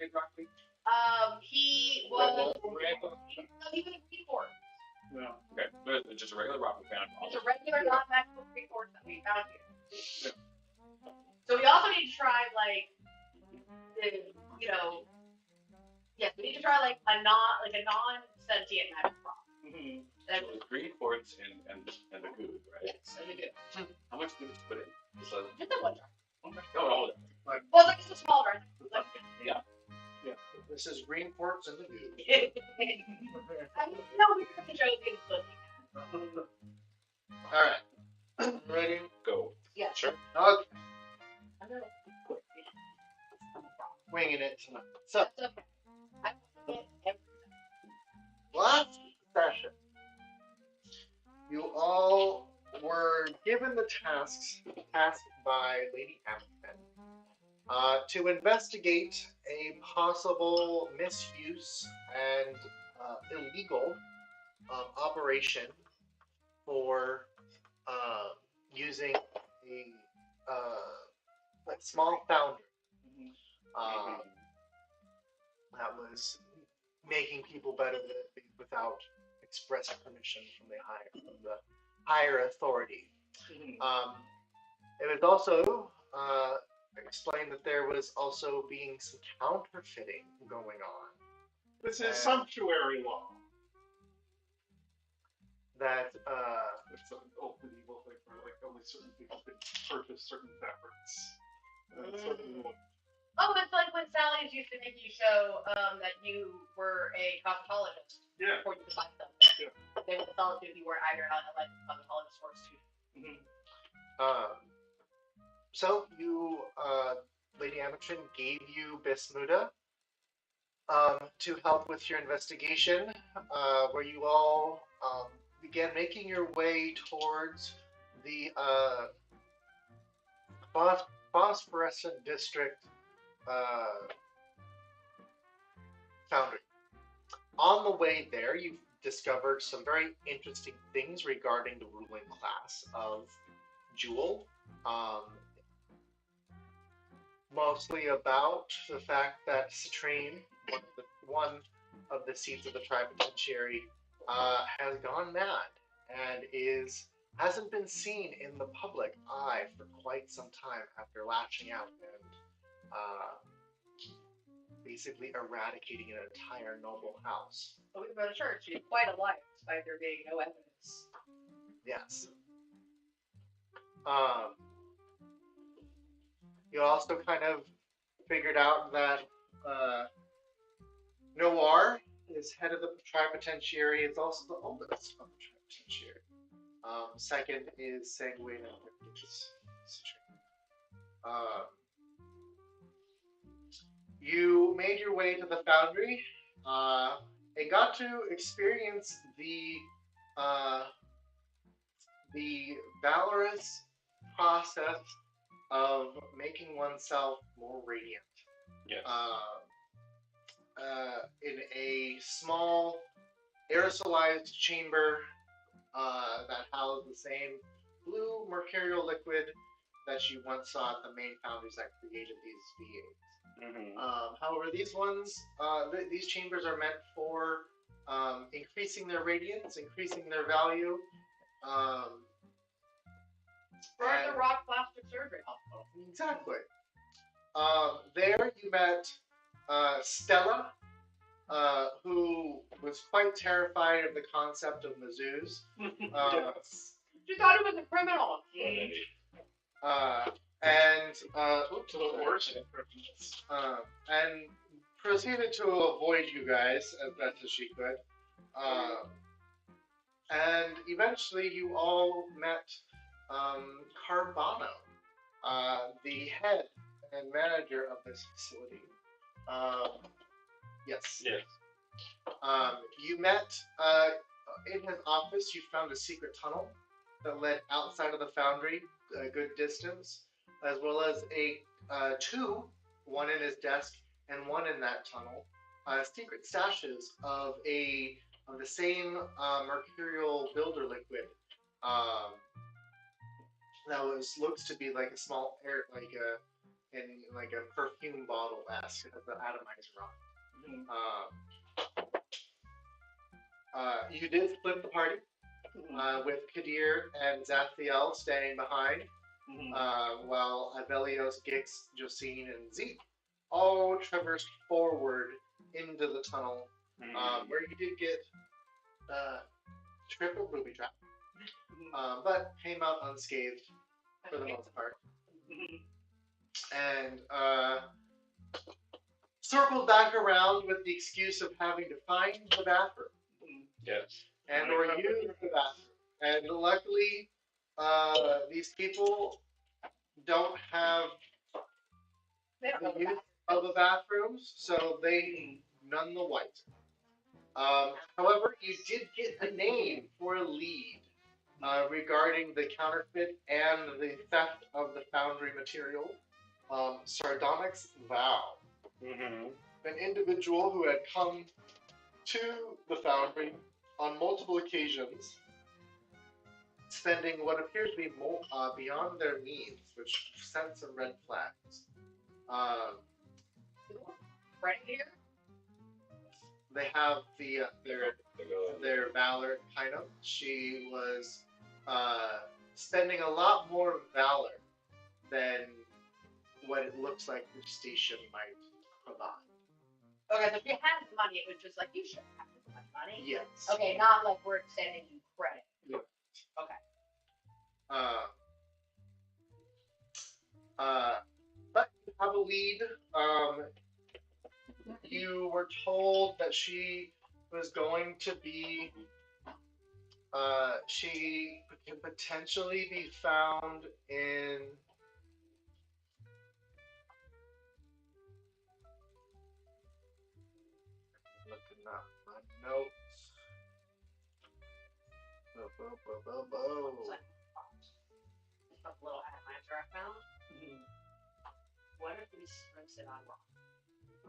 in Rocky? He was. He was a pre-court. No. Okay. But it's just a regular rock we found. It's a regular, non-magical pre-court that we found here. Yeah. So we also need to try, like, yes, we need to try like a non-sentient magic rock. Mm-hmm. So the green quartz and the goo, right? Yes, and the goo. How much goo did you put in? Just that one jar. Oh, well, like it's a small jar. Like, yeah. This is green quartz and the goo. I know we're going to show you the All right. Ready? Go. Yeah. Sure. Okay. Winging it tonight. So, last session, you all were given the tasked by Lady Hamilton to investigate a possible misuse and illegal operation for using a small foundry that was making people better without express permission from the higher authority. It was also explained that there was also being some counterfeiting going on. This is sumptuary law. That it's an open evil thing where like only certain people can purchase certain fabrics. Oh, it's like when Sally's used to make you show that you were a cosmetologist before you could buy something. Yeah. They would tell us if you were either like a cosmetologist or a student. So you, Lady Hamilton gave you Bismuda to help with your investigation, where you all began making your way towards the phosphorescent district foundry. On the way there, you discovered some very interesting things regarding the ruling class of Jewel. Mostly about the fact that Citrine, one of the seats of the Tripotentiary, has gone mad and hasn't been seen in the public eye for quite some time after lashing out and basically eradicating an entire noble house. But we better sure she's quite alive, despite there being no evidence. Yes. You also kind of figured out that Noir is head of the Tripotentiary. It's also the oldest of the Tripotentiary. Second is Sanguine and you made your way to the foundry and got to experience the valorous process of making oneself more radiant. Yes. In a small aerosolized chamber that housed the same blue mercurial liquid that you once saw at the main foundries that created these V8s. However, these ones, these chambers are meant for increasing their radiance, increasing their value. For the rock plastic surgery hospital. Exactly. There you met Stella, who was quite terrified of the concept of mazzoos. Yes. She thought it was a criminal. And to the worst. And proceeded to avoid you guys as best as she could. And eventually you all met Carvano, the head and manager of this facility. Yes. Yes. You met in his office. You found a secret tunnel that led outside of the foundry a good distance, as well as one in his desk and one in that tunnel. Secret stashes of the same mercurial builder liquid. That looks to be like a small in like a perfume bottle esque. It has the atomizer on. You did split the party with Kadir and Zathiel staying behind, while Avelios, Gix, Josine, and Zeke all traversed forward into the tunnel, where you did get triple booby trap, but came out unscathed for the most part. And circled back around with the excuse of having to find the bathroom. Yes. And or use the bathroom. And luckily, these people don't have the use of the bathrooms, so they none the wiser. However, you did get a name for a lead regarding the counterfeit and the theft of the foundry material. Sardonyx Vow. An individual who had come to the foundry on multiple occasions, spending what appears to be beyond their means, which sent some red flags. Right here? They have their valor, kind of. She was spending a lot more valor than what it looks like your station might provide. Okay, so if you had the money, it was just like, you shouldn't have this much money. Yes. Okay, not like we're extending you credit. Yeah. Okay. But you have a lead. You were told that she was going to be, she can potentially be found in looking at my notes. A little atomizer I found. What if we sprints it on rock?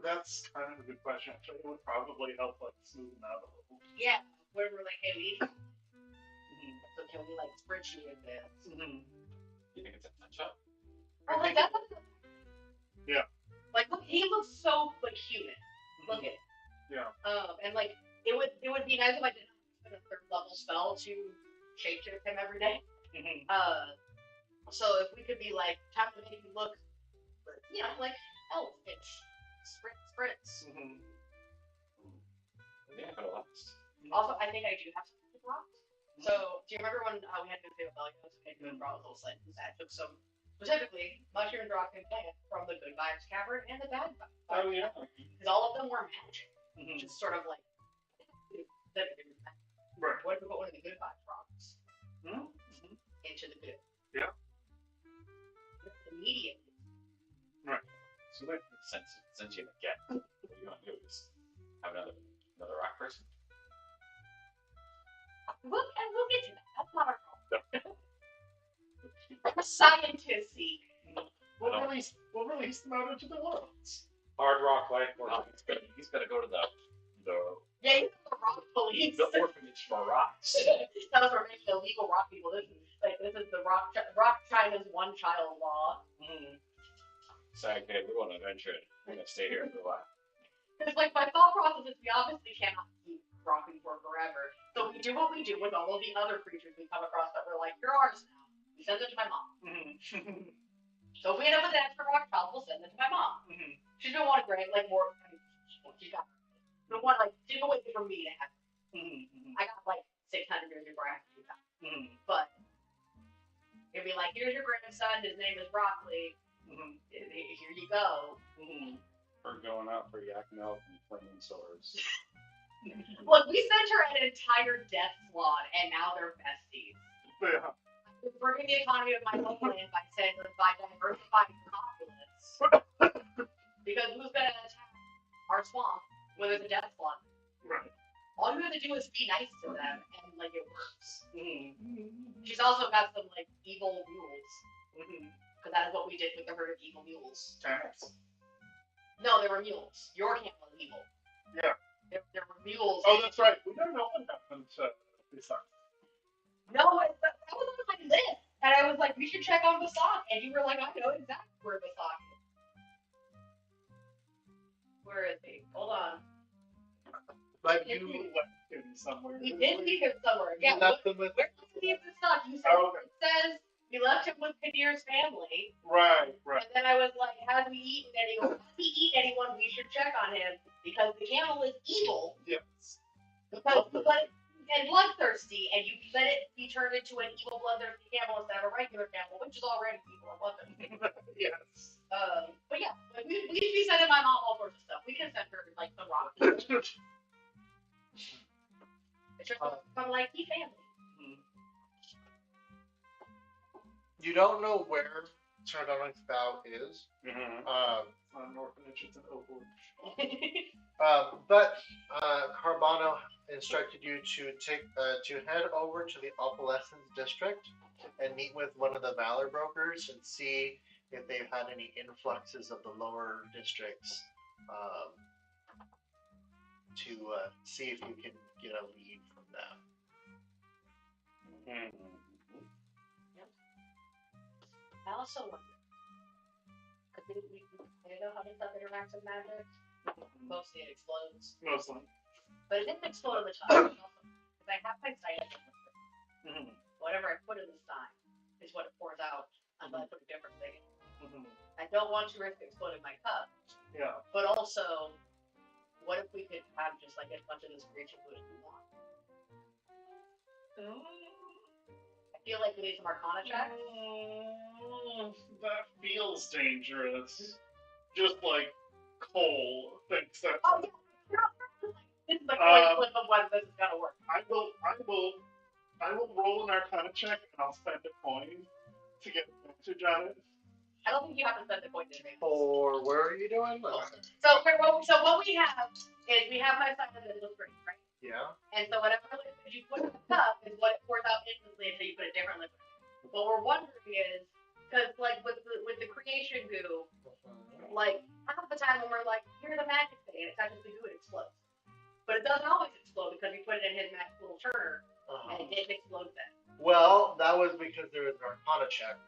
That's kind of a good question. Actually, it would probably help like smooth them out a little. Yeah. Where we're like, hey, we so can we like spreadsheet in this? You think it's a touch up? Oh, like that's Yeah. Like look, he looks so like human. Look at it. Yeah. And like it would be nice if I didn't have a third level spell to shapeshift him every day. So if we could be like, time to make you look, you know, like elfish, spritz. Yeah, but it lasts. Also, I think I do have some good rocks. So do you remember when we had to say with Belgians and doing little sentence that took some specifically mushrooms, rocks, and plant from the good vibes cavern and the bad vibes? Oh yeah. Because all of them were magic. Just sort of like Right. What if we put one of the good vibes rocks into the good? Yeah. Immediately. Right. So that Since you get, what you want to do is have another rock person. We'll get to that. That's not our problem. Scientisty. we'll release them out into the worlds. Hard rock life. Well, he's gonna go to the Yeah, he's the rock police. the orphanage for rocks. That was for making illegal rock people. This is the rock China's one child law. So okay, we want to venture it. We're gonna stay here for a while. It's like my thought process is we obviously cannot keep rocking for forever. So we do what we do with all of the other creatures we come across that we're like, you're ours now. We send it to my mom. So if we end up with an extra rock child, we'll send it to my mom. She's gonna want a great like more. She's got. She's gonna want like she's gonna wait for me to have. I got like 600 years before I have to do that. But it'd be like, here's your grandson. His name is Broccoli. Here you go. We're going out for yak milk and flaming swords. Look, we sent her an entire death squad, and now they're besties. Yeah. We're improving the economy of my homeland by diversifying the populace. Because who's gonna attack our swamp when there's a death squad? Right. All you have to do is be nice to them, and like it works. She's also got some like evil mules. Because that is what we did with the herd of evil mules. Camels. No, there were mules. Your camp was evil. Yeah. There were mules. Oh, that's right. We don't know what happened to Basak. No, that was on my list. And I was like, we should check on Basak. And you were like, I know exactly where Basak is. Where is he? Hold on. But You left him somewhere. We did leave him somewhere. Yeah. left them with. Where did we leave this stuff? You said Oh, okay. it says we left him with Kadir's family. Right. And then I was like, has he eaten anyone? Has he eaten anyone? We should check on him because the camel is evil. Yes. Because you let it, and bloodthirsty, and you let it be turned into an evil bloodthirsty camel instead of a regular camel, which is already evil and bloodthirsty. Yes. But yeah, like we be sending my mom all sorts of stuff. We can send her like some rocks. It's just from like the family. You don't know where Sardonyx Bow is. It's not an orphanage, it's an orphanage. But Carbano instructed you to head over to the Opalescence district and meet with one of the Valor brokers and see if they've had any influxes of the lower districts to see if you can get a lead from them. I also wonder, because we know how this stuff interacts with magic. Mostly it explodes. Mostly. But it didn't explode on the top. Because I have my sight. Whatever I put in the sign is what it pours out unless I put a different thing in. I don't want to risk exploding my cup. Yeah. But also, what if we could have just like as much of this creature food as we want? I feel like we need some Arcana checks. That feels dangerous. Just like Cole thinks that. Oh yeah, this is the coin flip of whether this is gonna work. I will roll an Arcana check and I'll spend a coin to get advantage on it. I don't think you have to spend the coin to advantage. Or where are you doing? So what we have is we have my side of the spring, right? Yeah. And so whatever liquid you put in the cup is what it pours out instantly until you put a different liquid. What we're wondering is, because like with the creation goo, like half the time when we're like, here's a magic thing, and it touches the goo, it explodes. But it doesn't always explode because we put it in his magic little turner, and it didn't explode then. Well, that was because there was an Arcana check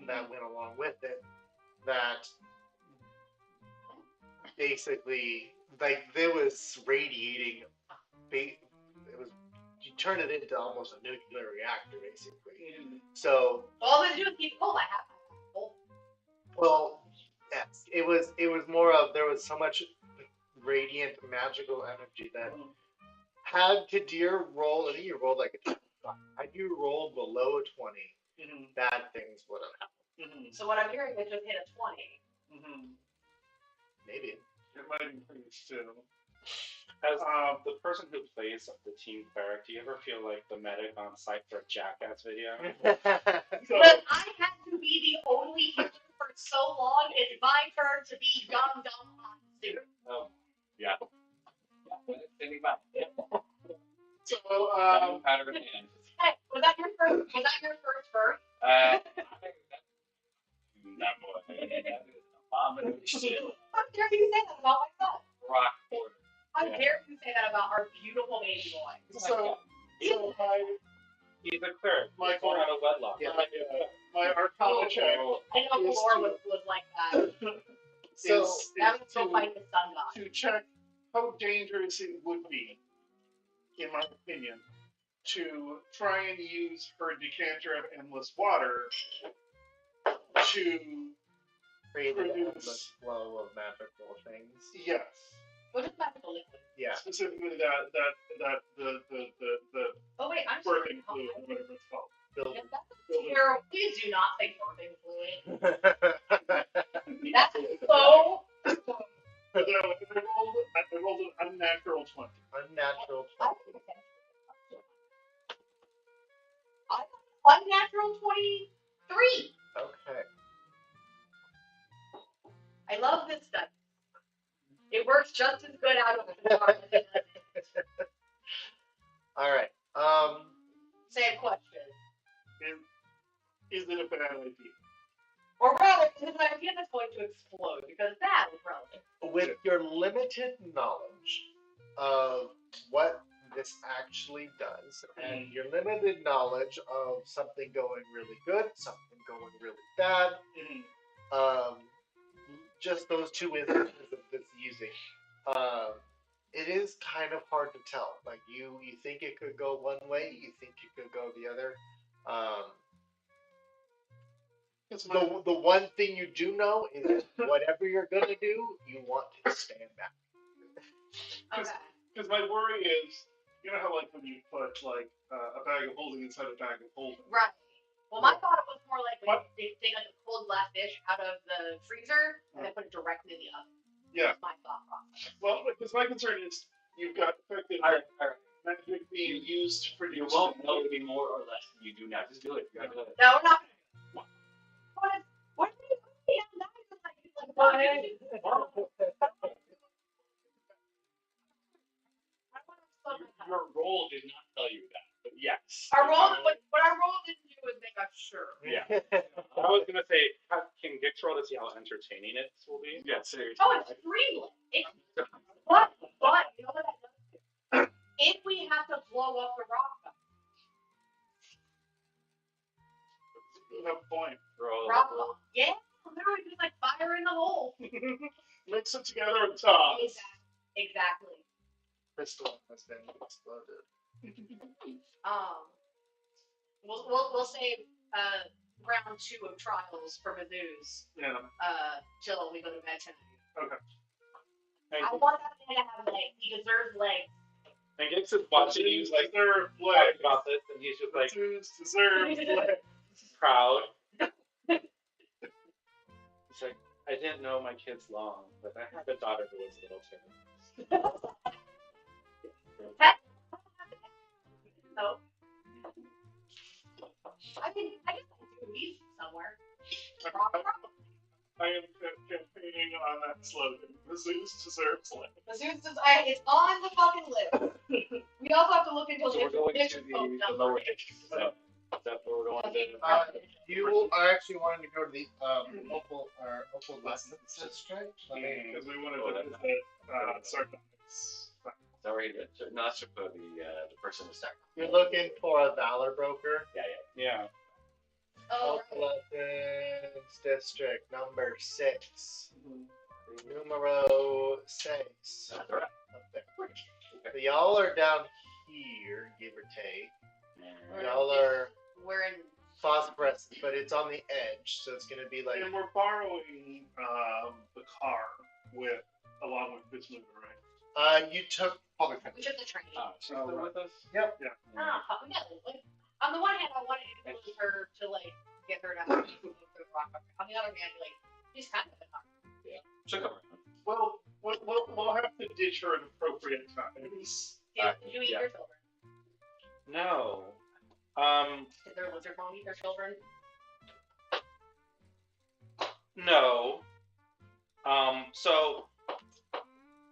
that went along with it. That basically, like, there was radiating. It was, you turn it into almost a nuclear reactor, basically. So. All we do is keep cold. I have cold. Well, yes, it was more of, there was so much radiant magical energy that had Kadir roll, I think you rolled like a 25. Had you rolled below a 20, bad things would have happened. So what I'm hearing is just hit a 20. Maybe. It might increase too. As the person who plays the team cleric, do you ever feel like the medic on site for a Jackass video? But I had to be the only healer for so long. It's my turn to be dumb hot soup. Oh, yeah. Thinking about it. So, Pattern in hand. Hey, was that your first? Was that your first birth? That boy. That is an abomination. How dare you say that about my son? Rock quarter. How dare you say that about our beautiful baby boy? so He's a cleric. My Born out of wedlock. my Arcana check I know Galore was like that. So, is That was so fight the sun god. to check how dangerous it would be, in my opinion, to try and use her decanter of endless water to create an produce- endless flow of magical things. yes, What is magical liquid? Yeah. specifically the Oh wait, I'm birthing sorry. fluid, or whatever it's called. Build- If that's terrible. Please do not say birthing fluid. That's so. I rolled an unnatural 20. Unnatural. Unnatural 23. Okay. I love this stuff. It works just as good out of the bar as it does. All right. Same question. Is it a bad idea? Or rather, is it an idea that's going to explode? Because that is relevant. With your limited knowledge of what this actually does, and your limited knowledge of something going really good, something going really bad, just those two instances of this using it is kind of hard to tell. Like you think it could go one way, you think it could go the other. The one thing you do know is whatever you're gonna do, you want to stand back. Okay. Because my worry is, you know how like when you put like a bag of holding inside a bag of holding. Right. Well, my thought was more like they take like a cold glass dish out of the freezer and then put it directly in the oven. Yeah. That's my thought process. Well, because my concern is you've got effective magic being used for You won't know any more or less than you do now. Just do it. You gotta do it. No, we're not gonna do it. What are you doing? Your role did not tell you that, but yes. Our role, what our role didn't do was make us sure. Yeah. I was gonna say, can Gix roll to see how entertaining it will be? Yeah, seriously. Oh, it's extremely. But you know what that does? If we have to blow up the rock, No point. rock bomb. Yeah, literally just like fire in the hole. Mix it together and toss. Exactly. Crystal has been exploded. We'll save round 2 of trials for Mizzou's Yeah. till we go to bed tonight. Okay. I want that man to have legs. He deserves legs. And Gix is watching you like deserve talking legs. about this, and he's just like Deserve legs. proud. He's like, I didn't know my kid's long, but I had a daughter who was little too. No. I mean, I guess I do these somewhere. I am campaigning on that slogan. The Zeus deserves legs. It's on the fucking list. We also have to look into So we're going to the lower edge. So that's where we're going to. You are actually wanting to go to the Opal Lessons District. Because we wanted to visit Sarcophagus. Sorry, not for the person who started. You're looking for a Valor Broker. Yeah. Oh, Opal Lessons District number 6. Numero 6. That's all right. Up there. So y'all are down here, give or take. Y'all are we're in phosphorescent, but it's on the edge, so it's gonna be like. And we're borrowing the car along with this movie, right? You took public we transit. took the train. She's still with us? Yep. Yeah. On the one hand, I wanted to influence her to like get her to have the rock. On the other hand, like she's kind of a car. Check out. Well, we'll have to ditch her at appropriate times. Did you eat your children? No. Did their lizard mom eat their children? No. So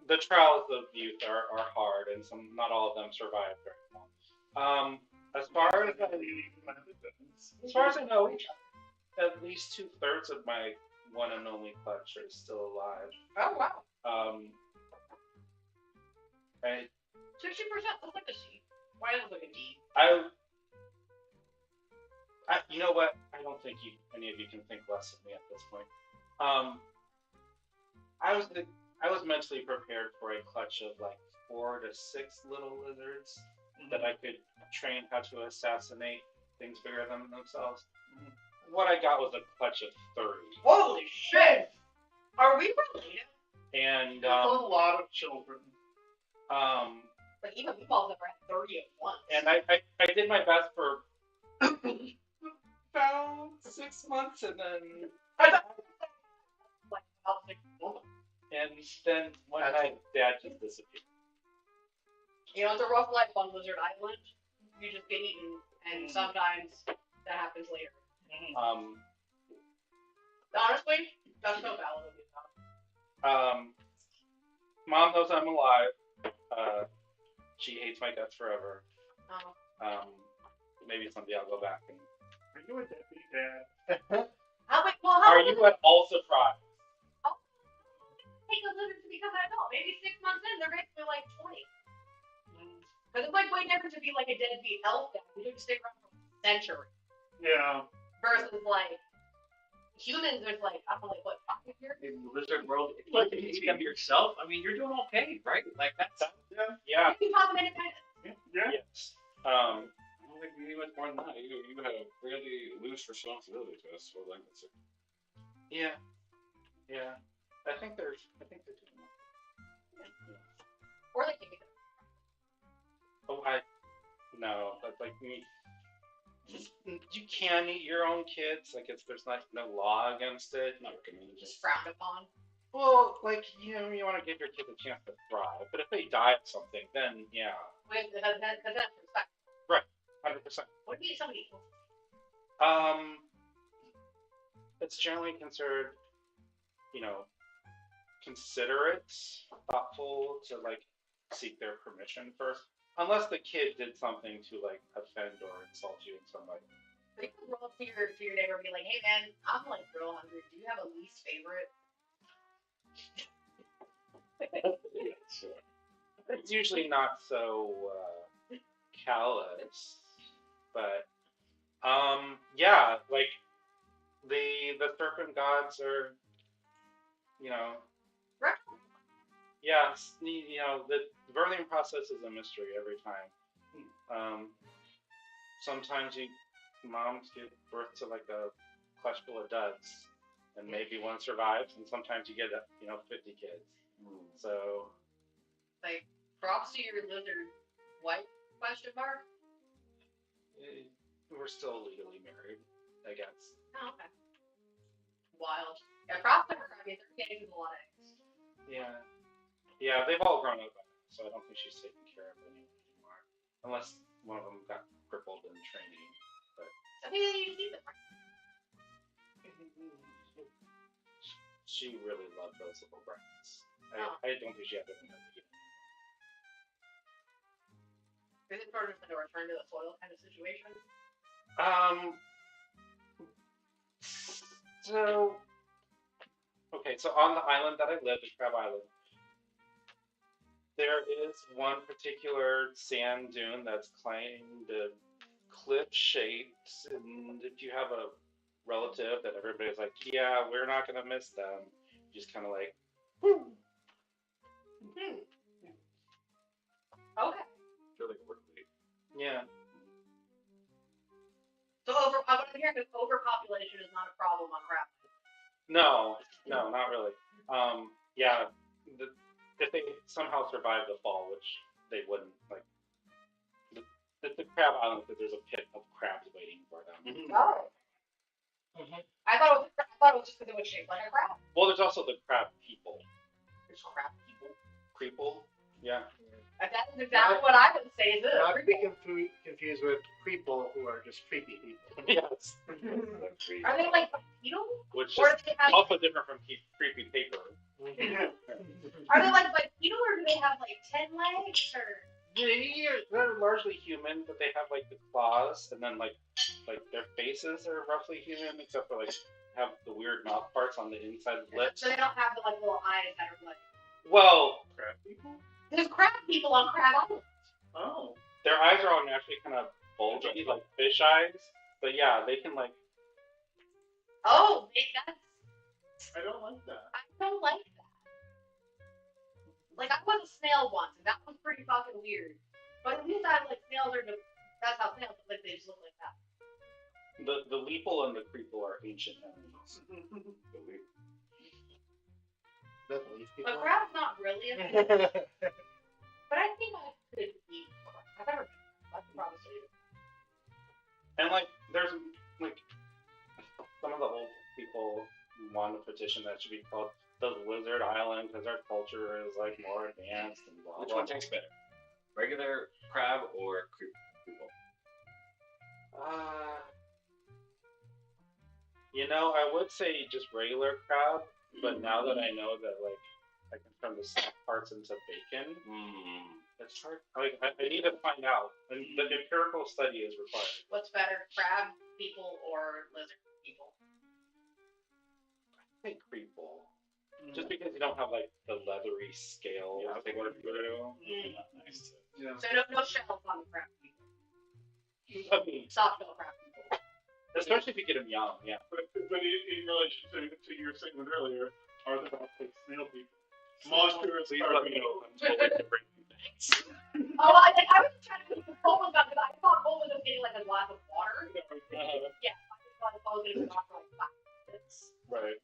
the trials of youth are hard, and not all of them survive very long. As far as I know, at least 2/3 of my one and only clutch are still alive. Oh wow. 60% looks like a C. Why does it look like a D? You know what? I don't think any of you can think less of me at this point. I was mentally prepared for a clutch of like 4 to 6 little lizards that I could train how to assassinate things bigger than themselves. What I got was a clutch of 30. Holy shit! Are we related? And That's a lot of children. Like even meatballs never had 30 at once. And I did my best for about 6 months, and then Like about 6 months. and then one night Dad just disappeared. You know, it's a rough life on Lizard Island. You just get eaten, and sometimes that happens later. Honestly, that's no valid of you. Mom knows I'm alive. She hates my guts forever. Oh. Maybe someday I'll go back and. Are you a deadbeat dad? How Are you at all surprised? take a lizard to become an adult? Maybe 6 months in, they're basically like 20. Because it's like way different to be like a deadbeat elf dad. You don't stick around for a century. Yeah. Versus like Humans, there's like, I don't know, like, what, 5 years? In the lizard world, if you can eat them yourself, I mean, you're doing okay, right? Like, that's... Yeah. You can talk about independence. Yeah. Yes. I don't think you need much more than that. You have really loose responsibilities, as far as I'm concerned. Yeah. Yeah. I think they're doing that. Or they can get Oh, no, that's like me. You can eat your own kids. Like, there's no law against it. Not recommended. just frowned upon. Well, like, you want to give your kid a chance to thrive. But if they die of something, then yeah. Wait, that's respect. Right. 100%. What do you mean somebody else? It's generally considered, considerate, thoughtful to like seek their permission first, unless the kid did something to like offend or insult you in some way. So you can roll up to your neighbor and be like, hey man, I'm like real hungry. Do you have a least favorite? Yeah, sure. It's usually not so callous, but yeah, like the serpent gods are, Right. yeah, the birthing process is a mystery every time. Sometimes moms give birth to like a clutch full of duds, and maybe one survives, and sometimes you get 50 kids. So Like, props to your lizard wife, question mark? we're still legally married, I guess. Oh, okay. Wild. Yeah, props to her. I mean, 30 days is a lot of eggs. Yeah, they've all grown up, so I don't think she's taking care of anyone anymore, unless one of them got crippled in training. But I mean, you keep it. she really loved those little brats. Oh. I don't think she had anything to do. Is it sort of a return to the soil kind of situation? So on the island that I live, the Crab Island, there is one particular sand dune that's kind of cliff-shaped, and if you have a relative that everybody's like, yeah, we're not gonna miss them, you just kind of like, whoo. Okay. Feel like we're complete. Yeah. So what I'm hearing is overpopulation is not a problem on crab. No, not really. Yeah, if they somehow survive the fall, which they wouldn't, like, the crab island, because there's a pit of crabs waiting for them. Oh. Mm-hmm. I thought it was just because it was shaped like a crab. Well, there's also the crab people. There's crab people. Creeple? Yeah. That is exactly what I would say is it. Not to be confused with creeple, who are just creepy people. Yes. Are they like bipedal? Which Or is do they have, also different from creepy paper. are they like bipedal, or do they have like 10 legs? Or They're largely human, but they have like the claws, and then like their faces are roughly human, except for like have the weird mouth parts on the inside of the lips. so they don't have the like little eyes that are like. Well, crab people. There's crab people on Crab Island. Oh. Their eyes are all naturally kind of bulgy, like fish eyes. But yeah, they can like. Oh, that's. I don't like that. I don't like that. Like, I was a snail once, and that was pretty fucking weird. But at least like snails are just. That's how snails look like. They just look like that. The leeple and the creeple are ancient animals. But crab's not really a snail. But I think I could eat crab. I've never been. I could probably eat it. And like, there's like some of the old people want a petition that should be called the Lizard Island because our culture is like more advanced and blah blah. Which one tastes better? Regular crab or creeple? I would say just regular crab, but now that I know that like I can turn the soft parts into bacon, it's hard. Like I need to find out, and the empirical study is required. What's better, crab people or lizard people? I think creeple, just because you don't have like the leathery scale. Yeah, they work through. Nice. Yeah. So no shells on the crab people. I mean, Soft shell crab people. especially if you get them young, yeah. but in relation to your statement earlier, are the Baltic snail people? Most tourists Please are let me know if I'm totally different. Thanks. Oh, I was just trying to think of Cole was because I thought Cole was getting like a glass of water. Yeah, I just thought Cole was getting a glass of like 5 minutes. right.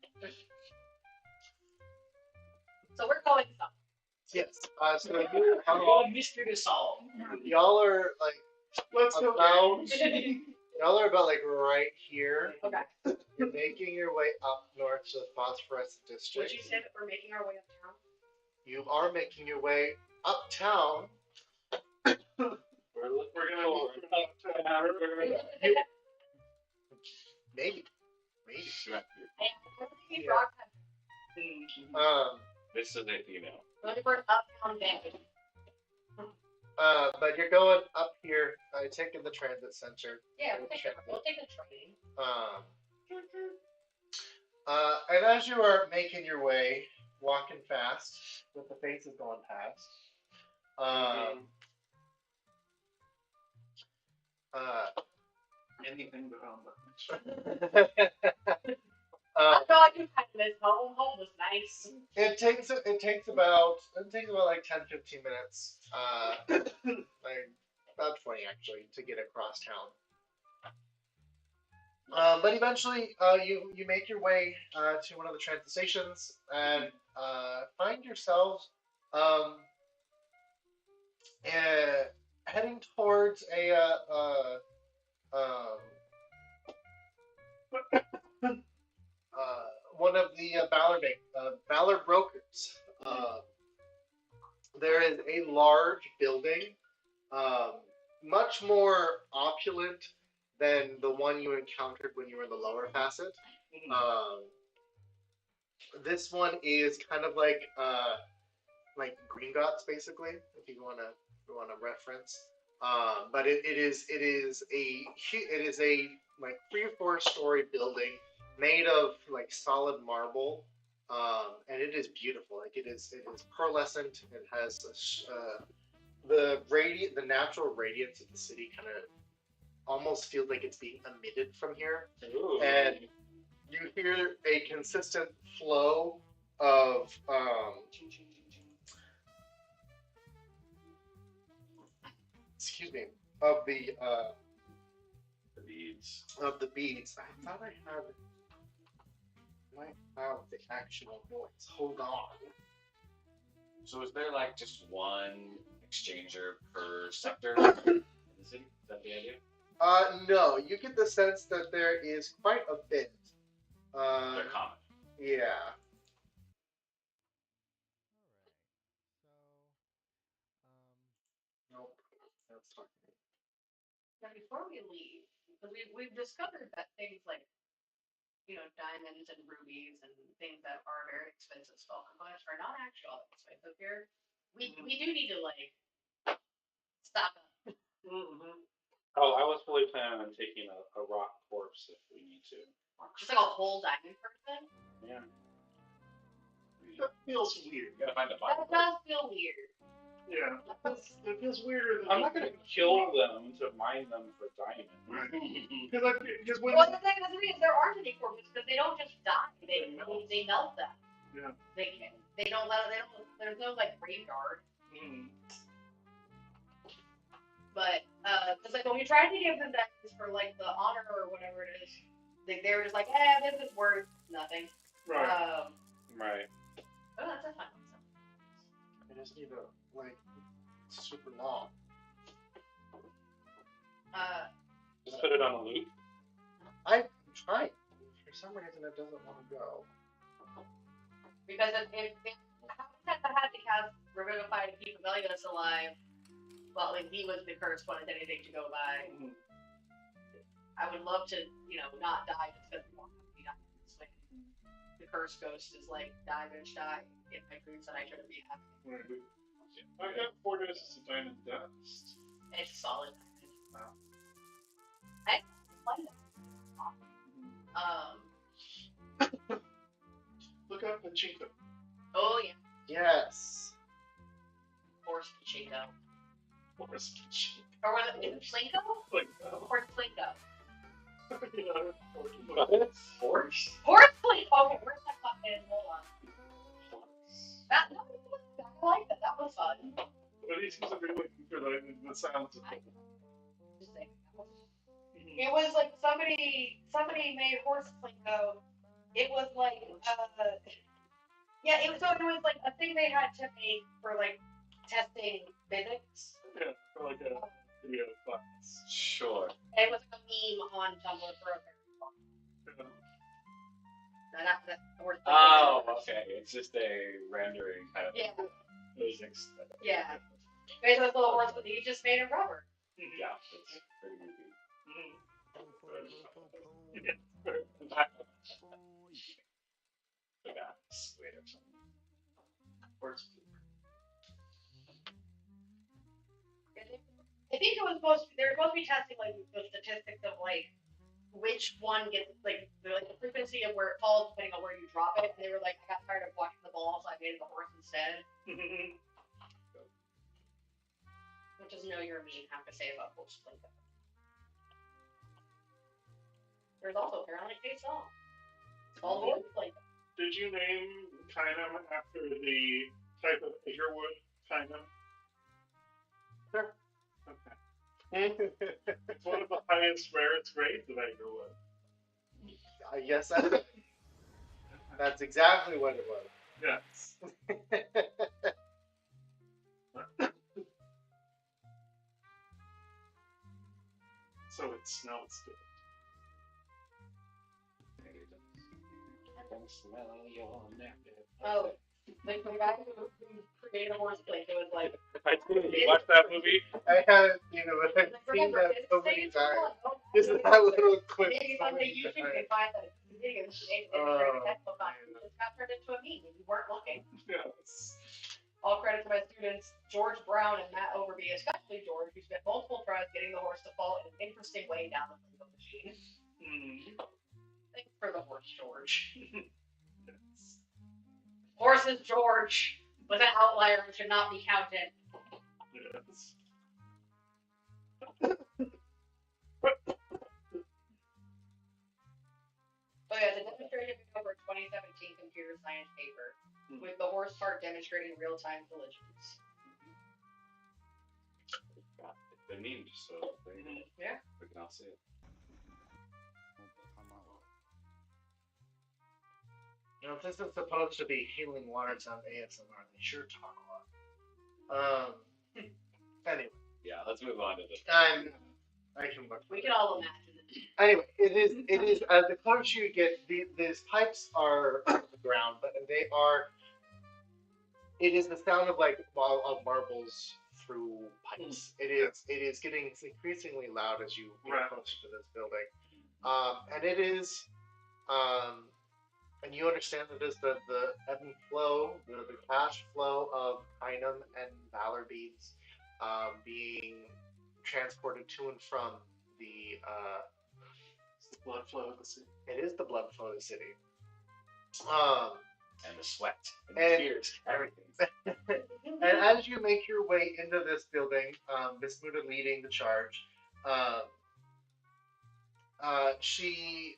So we're going somewhere. Yes. So you mystery to solve. y'all are like Let's go. about y'all are about like right here. Okay. You're making your way up north to the Phosphorescent Would District. you say that we're making our way uptown? You are making your way uptown. We're looking We're gonna forward. Maybe. And Yeah. This is a female. looking for an uptown bank. But you're going up here, taking the transit center. Yeah, we'll take the train. And as you are making your way, walking fast, with the faces going past, Anything but on I thought you kind of miss home. Home was nice. it takes about like 10-15 minutes, like about 20 actually, to get across town. But eventually, you make your way to one of the transit stations and find yourselves heading towards one of the Valor brokers. There is a large building, much more opulent than the one you encountered when you were in the lower facet. This one is kind of like Gringotts, basically, if you wanna reference. But it is a like 3 or 4 story building made of like solid marble, and it is beautiful. Like it is pearlescent. It has the natural radiance of the city kind of almost feels like it's being emitted from here. Ooh. And you hear a consistent flow of excuse me, of the beads. I thought I might have the actual noise. Hold on. So is there like just one exchanger per sector in the city? Is that the idea? No, you get the sense that there is quite a bit. They're common. Yeah. Nope. That's not me. Now, before we leave, because we've discovered that things like, diamonds and rubies and things that are very expensive spell components are not actually all that expensive here. We do need to stock up. Oh, I was fully planning on taking a rock corpse if we need to. Just like a whole diamond person. Yeah. That feels weird. You gotta find a That Bible. does feel weird. Yeah, that feels weirder than. I'm not gonna kill them to mine them for diamonds. Because when Well, the thing is, there aren't any corpses because they don't just die. They melt them. Yeah. They don't let. They don't. There's no graveyard. But because when we tried to give them that for the honor or whatever it is, they were just like, this is worth nothing. right. Right. Oh, that's a fun one. I just need a super long. Just put it on a loop. I tried. For some reason, it doesn't want to go. Because if habitat that had to cast Revivify to keep Aurelius alive, well, if he was the cursed one and anything to go by, I would love to, not die just because we want to be dying. The cursed ghost is like, die, bitch, die. Get my dreams and I shouldn't be happy. I got 4 doses of diamond dust. It's solid. Wow. I like that. Look up the Pachinko. Oh yeah, Yes. force Pachinko. What is Pachinko? Or was it Plinko? Plinko. Or Plinko? Horse? Horse Plink. Okay, where's that fucking? Hold on. That no, I like that. That was fun. But he seems to be looking for the sounds of it. Just saying. It was like somebody made Horse Plinko. It was like yeah, it was like a thing they had to make for like testing physics. Yeah, for like a video class. Sure. It was like a meme on Tumblr for a very long time. No, not that Horse Plinko. Oh, okay. It's just a rendering kind of Yeah. physics. Yeah. Basically, this little horse, but he just made it rubber. Yeah, it's pretty goofy. Yeah, sweet or something. Horse I think it was supposed to, they were supposed to be testing like the statistics of like which one gets like the frequency of where it falls depending on where you drop it. And they were like, I got tired of watching the ball, so I made it the horse instead. Which is know your meme have to say about Horse Plinko. There's also apparently a song. It's called Horse Plinko. Did you name Kynum after the type of Edgerwood Kynum? Sure. Okay. It's one of the highest, rarest grades of Edgerwood. I guess that's exactly what it was. Yes. So it smells good. I can smell your nectar. Oh, like the guy who created Horse Plinko was like, You watched that movie? I haven't, but I've seen remember, that it's so saying many it's times. fun. Just that little clip. Maybe so someday many YouTube times. can find that video and textbook on it. It got turned into a meme and you weren't looking. Yes. All credit to my students, George Brown and Matt Overby, especially George, who spent multiple tries getting the horse to fall in an interesting way down the Plinko machine. Thanks for the horse, George. Yes. Horses, George, was an outlier and should not be counted. Yes. Oh yeah, the demonstration over 2017 computer science paper with the horse part demonstrating real-time collisions. The named, so Yeah. we can all see it. This is supposed to be healing waters on ASMR. They sure talk a lot. Anyway. Yeah, let's move on to the. I can work. We can all imagine it. Anyway, it is the closer you get, these pipes are on the ground, but it is the sound of of marbles through pipes. It is getting increasingly loud as you get closer to this building, and it is, and you understand that it is the ebb and flow, the cash flow of Kynum and Valor beads, being transported to and from the Blood flow of the city. It is the blood flow of the city. And the sweat and the tears, everything. And as you make your way into this building, Miss Muda leading the charge, she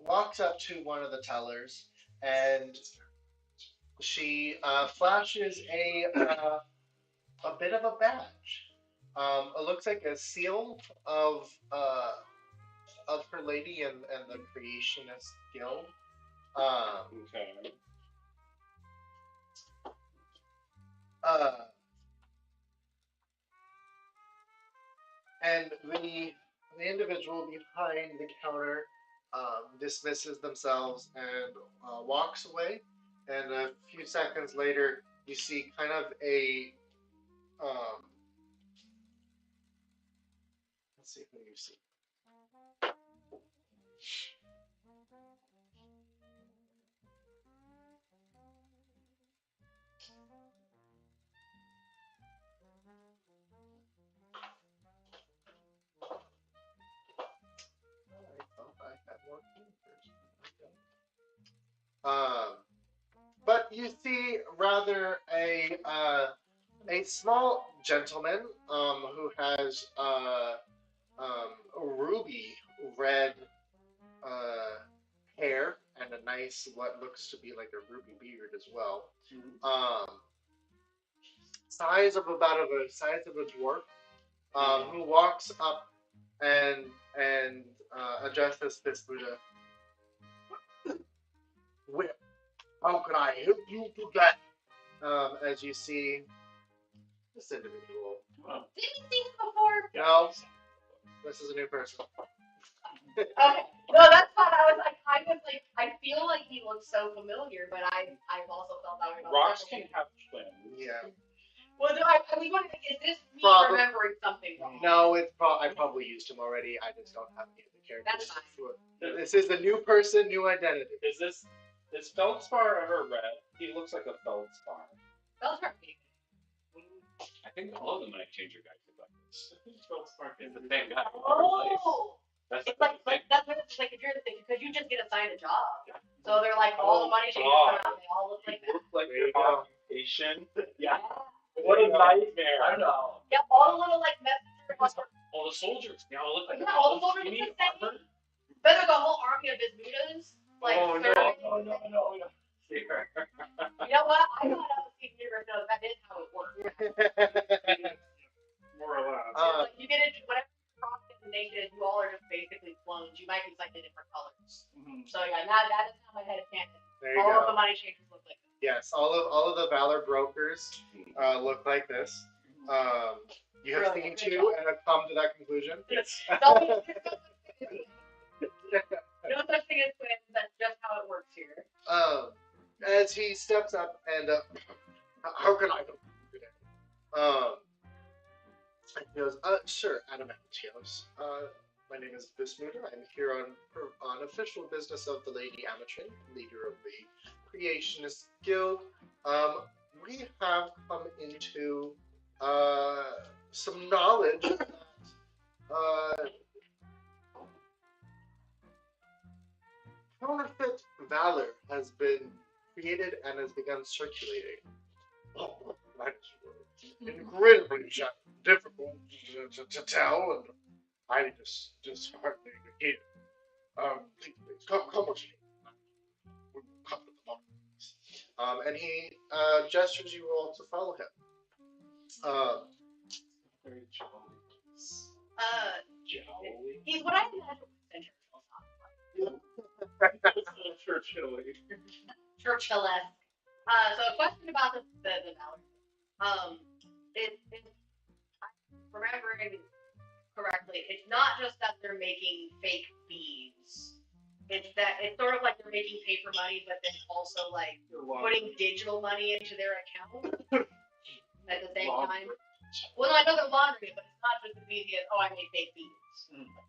walks up to one of the tellers and she flashes a bit of a badge. It looks like a seal of Her Lady and the Creationist Guild. Okay. And the individual behind the counter dismisses themselves and walks away. And a few seconds later, you see kind of a let's see who you see. But you see rather a small gentleman who has ruby red hair and a nice, what looks to be like a ruby beard as well. Size of a dwarf, who walks up and addresses this Buddha. Well, how can I help you today? As you see this individual. Did you see him before? No, this is a new person. Okay. No, that's fine. I feel like he looks so familiar, but I've also felt that way about Rocks several can have twins. Yeah. Well, no, I was wondering, is this me Probably. remembering something wrong? No, I probably used him already. I just don't have any of the characters. That's fine. This is a new person, new identity. Is Feldspar ever red? He looks like a Feldspar. Feldspar maybe. I think all of the Night Changer guys look like this. Feldspar It's the same guy. Oh! That's It's like that's what it's like if you're because you just get assigned a job. So they're like all the money changers come out and they all look like that. Look like There you your go. occupation. Yeah. What a nightmare. I don't know. Yeah, all the little like messengers. All the soldiers. They all look like Yeah, all the soldiers skinny look the same. armor. But there's a whole army of Bismutas. Like, Oh, no, serving- no. Here. You know what? I thought I was Steven Universe knows that is how it works. More or less. Like you get into whatever cross the nation is, you all are just basically clones. You might be slightly different colors. So yeah, now that is how my head is canon. There you All go. of the money changers look like this. Yes, all of the Valor brokers look like this. You have seen Brilliant. two and have come to that conclusion. No such thing as twins. That's just how it works here. As he steps up and how can I help you today? And he goes, sure, Adamantios. My name is Bismuth. I'm here on official business of the Lady Amatrin, leader of the Creationist Guild. We have come into some knowledge that counterfeit valor has been created and has begun circulating. Oh, that's incredibly difficult to tell, and highly disheartening to hear. Please, come with me. We'll come to the bottom. And he gestures you all to follow him. Very jolly. He's what I imagine Churchill. Churchill-esque. So a question about the Valor. If I'm remembering correctly, it's not just that they're making fake beads. It's that it's sort of like they're making paper money, but then also like putting digital money into their account at the same time. Well, no, I know they're laundering it, but it's not just as easy as I made fake beads.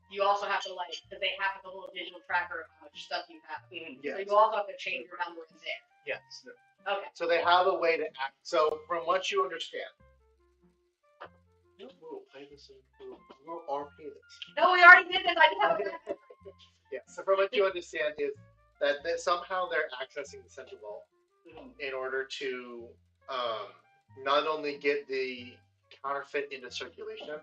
You also have to because they have the whole digital tracker of how much stuff you have. Yes. So you also have to change your number in there. Yes. Okay. So they have a way to act. So from what you understand, we'll play this or pay this. No, we already did this. I just have a Yeah. So from what you understand is that somehow they're accessing the central vault in order to not only get the counterfeit into circulation,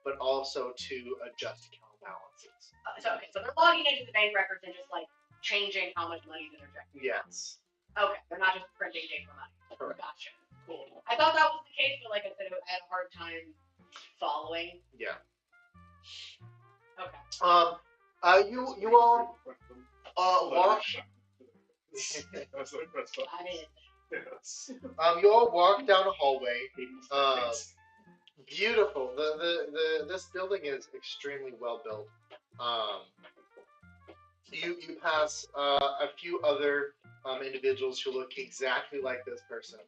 but also to adjust account balances. So they're logging into the bank records and just like changing how much money they're injecting. Yes. Okay, they're not just printing paper money. Correct. Gotcha. Cool. I thought that was the case, but like I said, I had a hard time following. Yeah. Okay. You all walk. I mean, You all walk down a hallway. Beautiful. This building is extremely well built. You pass a few other individuals who look exactly like this person.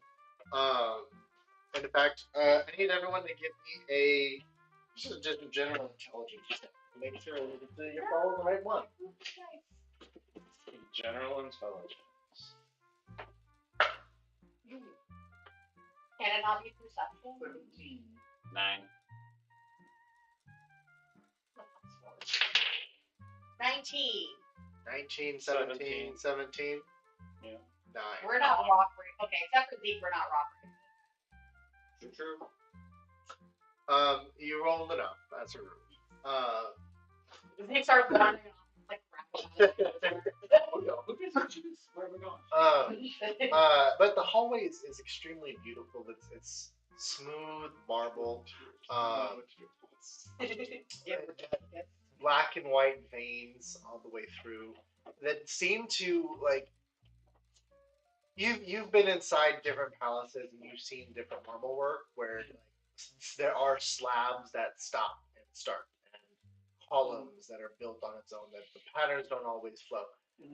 And in fact, I need everyone to give me just a general intelligence check to make sure that you're following the right one. General intelligence. can it not be perception? 9. 19. 19, 17, 17. Yeah. 9. We're not rock. Okay, except for Zeke, we're not rock. True. You rolled enough. That's a room. He starts wandering off like Oh no, who gives a juice? Where are we going? But the hallway is extremely beautiful. It's smooth marble, black and white veins all the way through that seem to like you've been inside different palaces and you've seen different marble work where like, there are slabs that stop and start and columns that are built on its own that the patterns don't always flow.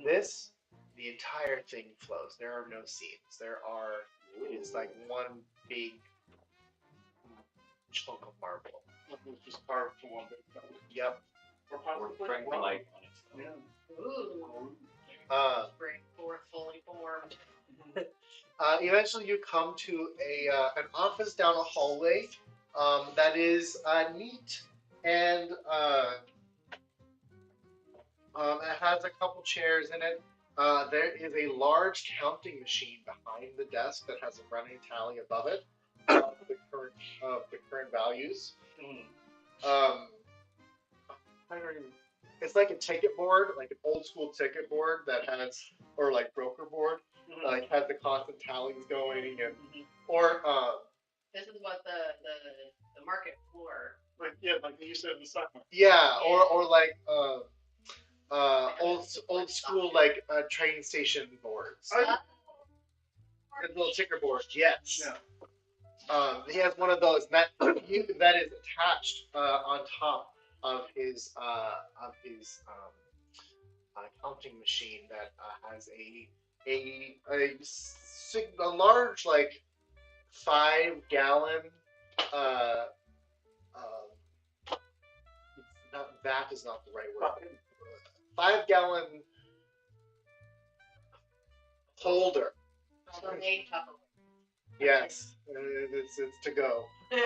This the entire thing flows. There are no seams. It's like one big chunk of marble. It was just carved to one big thing. Yep. Or Or possibly Frank-like on its own. Yeah. Ooh. Bring forth fully formed. Eventually, you come to an office down a hallway that is neat and it has a couple chairs in it. There is a large counting machine behind the desk that has a running tally above it of the current values. Um, I don't even. It's like a ticket board, like an old school ticket board that has, or like broker board, like has the constant tallies going, and or This is what the market floor. Like you said in the stock market. yeah, or like old school like train station boards, little ticker boards. Yes. Yeah. He has one of those, and that is attached on top of his counting machine that has a large like 5-gallon that is not the right word. 5-gallon holder. Although made Tupperware. Yes, it's to go. Like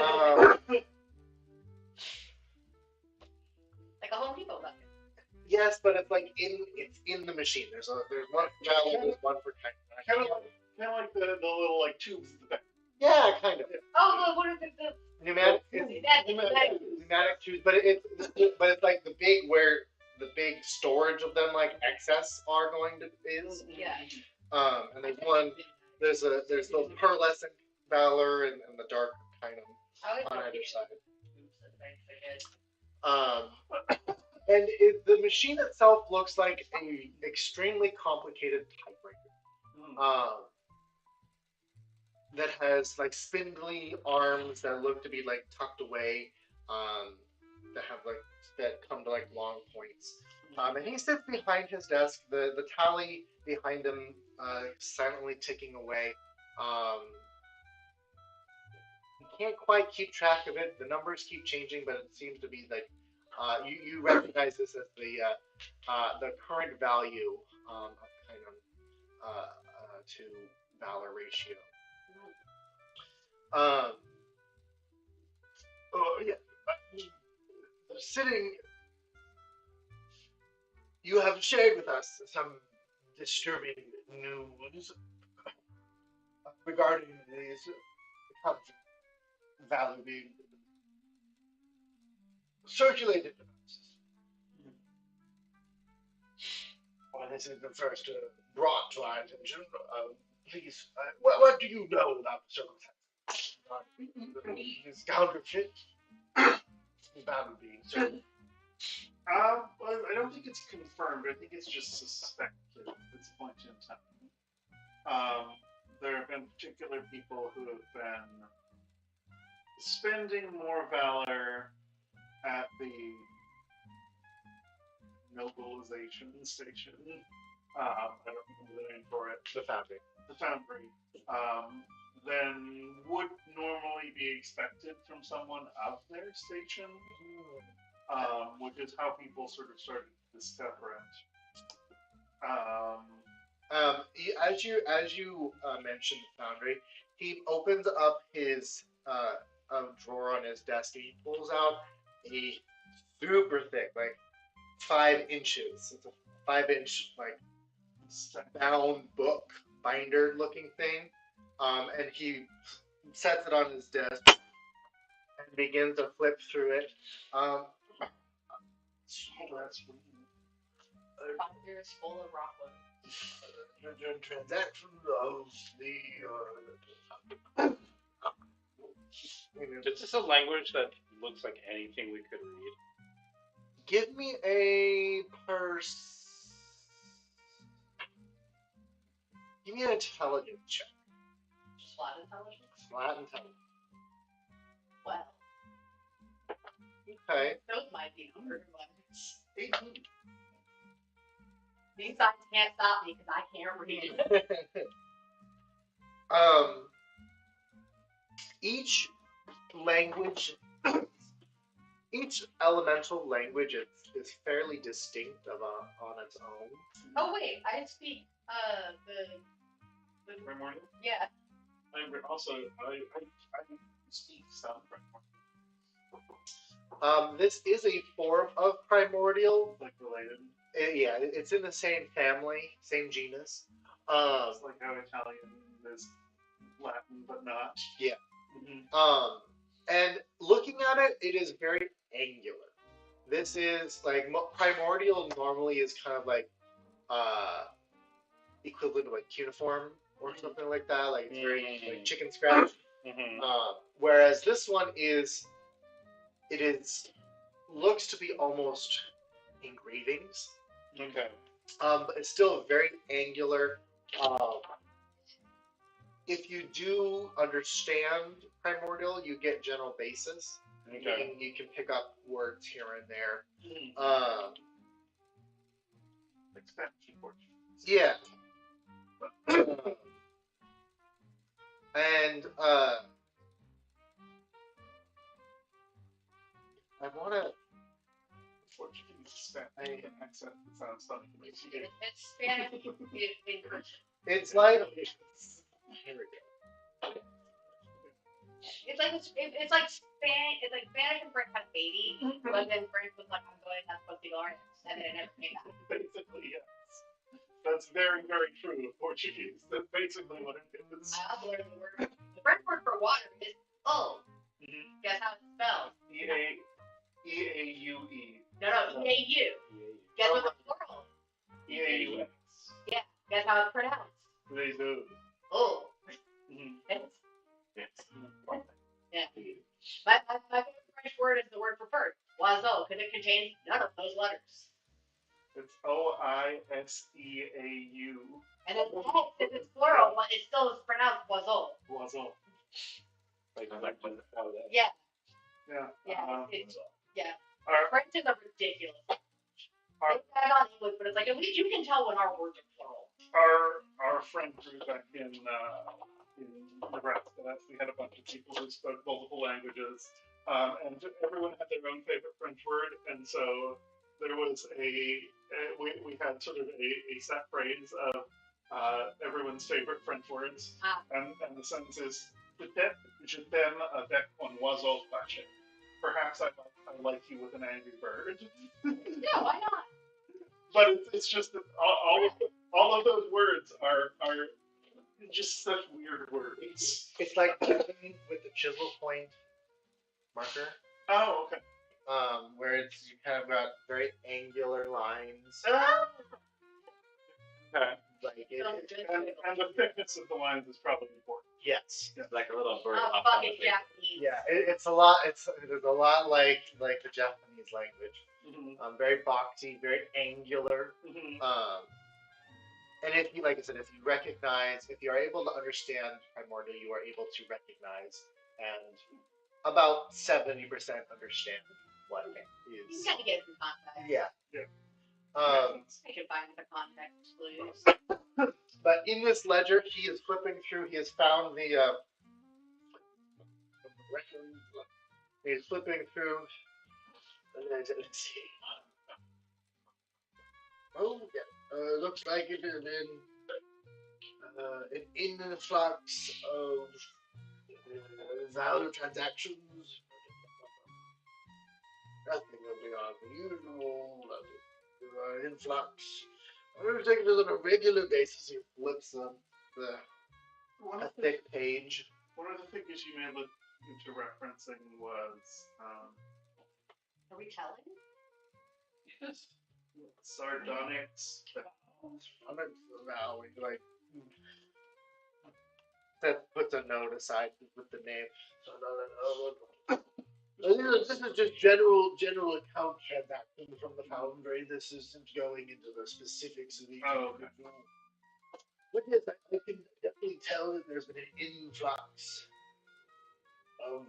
a Home Depot bucket. Yes, but it's like in the machine. There's one for gallon, there's one for kind Kind of like the little like tubes at the back. Yeah, kind of. Oh, what is it? Pneumatic tubes, but it's like the big storage of them like excess are going to is. Yeah. And there's the pearlescent valor and the dark kind of on either side. And the machine itself looks like a extremely complicated typewriter. That has like spindly arms that look to be like tucked away, that come to like long points. And he sits behind his desk, the tally behind him silently ticking away. You can't quite keep track of it. The numbers keep changing, but it seems to be like you recognize this as the current value of kind of to valor ratio. Sitting, you have shared with us some disturbing news regarding these value being circulated. Well, this is the first brought to our attention. Please, what do you know about the circumstances? This counterfeit value being circulated. Well, I don't think it's confirmed. I think it's just suspected at this point in time. There have been particular people who have been spending more valor at the nobilization station. I don't remember the name for it. The foundry. The foundry. Than would normally be expected from someone of their station. Which is how people sort of started to discover it. As you mentioned the foundry, he opens up his drawer on his desk and he pulls out a super thick, like 5 inches. It's a 5-inch like bound book binder looking thing, and he sets it on his desk and begins to flip through it. That's Fire is full of rockwood. Transaction of the. Is this a language that looks like anything we could read? Give me a Give me an intelligence check. Just flat intelligence? Flat intelligence. Well, Okay. those might be numbered letters. 18. These signs can't stop me because I can't read. Each language, each elemental language is fairly distinct on its own. Oh wait, I speak the Primordial? yeah. I speak some Primordial. This is a form of primordial. Like related. Yeah, it's in the same family, same genus. It's like how Italian is Latin, but not. Yeah. Mm-hmm. And looking at it, it is very angular. This is like primordial normally is kind of like equivalent to like cuneiform or something like that. Like it's very like chicken scratch. Whereas this one is looks to be almost engravings. Okay. But it's still very angular. If you do understand primordial, you get general basis. Okay. You can pick up words here and there. Like Spanish and Portuguese. Yeah. And I want to. Portuguese, Spanish accent. It sounds funny to me. It's Spanish in Christian. It's like. Here we go. It's like Spanish. It's like Spanish and French had a baby, but then French was like, I'm going to put the orange, and then it never came back. Basically, yes. That's very, very true of Portuguese. That's basically what it is. I also learned the word. The French word for water is eau. Guess how it's spelled? E-A-U-E. No, E-A-U. Guess what the plural? E-A-U-X. Yeah. Guess how it's pronounced? Les deux. Oh. Yes. Yeah. My favorite French word is the word for bird, oiseau, because it contains none of those letters. It's O-I-S-E-A-U. And then X is its plural, but it still is pronounced oiseau. Oiseau. Yeah. Yeah. Yeah. French is a ridiculous language. They tag on English, but it's like, at least you can tell when our words are plural. Our friend group back in Nebraska, we had a bunch of people who spoke multiple languages, and everyone had their own favorite French word, and so there was we had sort of a set phrase of everyone's favorite French words, and the sentence is peut-être je t'aime avec un oiseau fâché. Perhaps I like you with an angry bird. Yeah, why not? But it's just that all of those words are just such weird words. It's like Japanese with the chisel point marker. Oh, okay. Where you kind of got very angular lines. Okay. Like And the thickness of the lines is probably important. Yes. It's like a little bird. Oh, fucking Japanese. Yeah, it's a lot. It is a lot like the Japanese language. Very boxy, very angular. And if you, like I said, if you are able to understand primordial, you are able to recognize and about 70% understand what it is. You gotta get some context. Yeah. I can find the context clues. But in this ledger, he is flipping through. He has found the. He's flipping through. Let's see. Oh, yeah. Looks like it has been an influx of value transactions. Nothing beyond the usual. Influx. I'm going to take this on a regular basis. He flips a thick page. One of the figures you may look into referencing was. Are we telling? Sardonyx. Now we like that puts a note aside with the name. This is just general account transaction from the foundry. This isn't going into the specifics of each. Oh, okay. But yes, I can definitely tell that there's been an influx of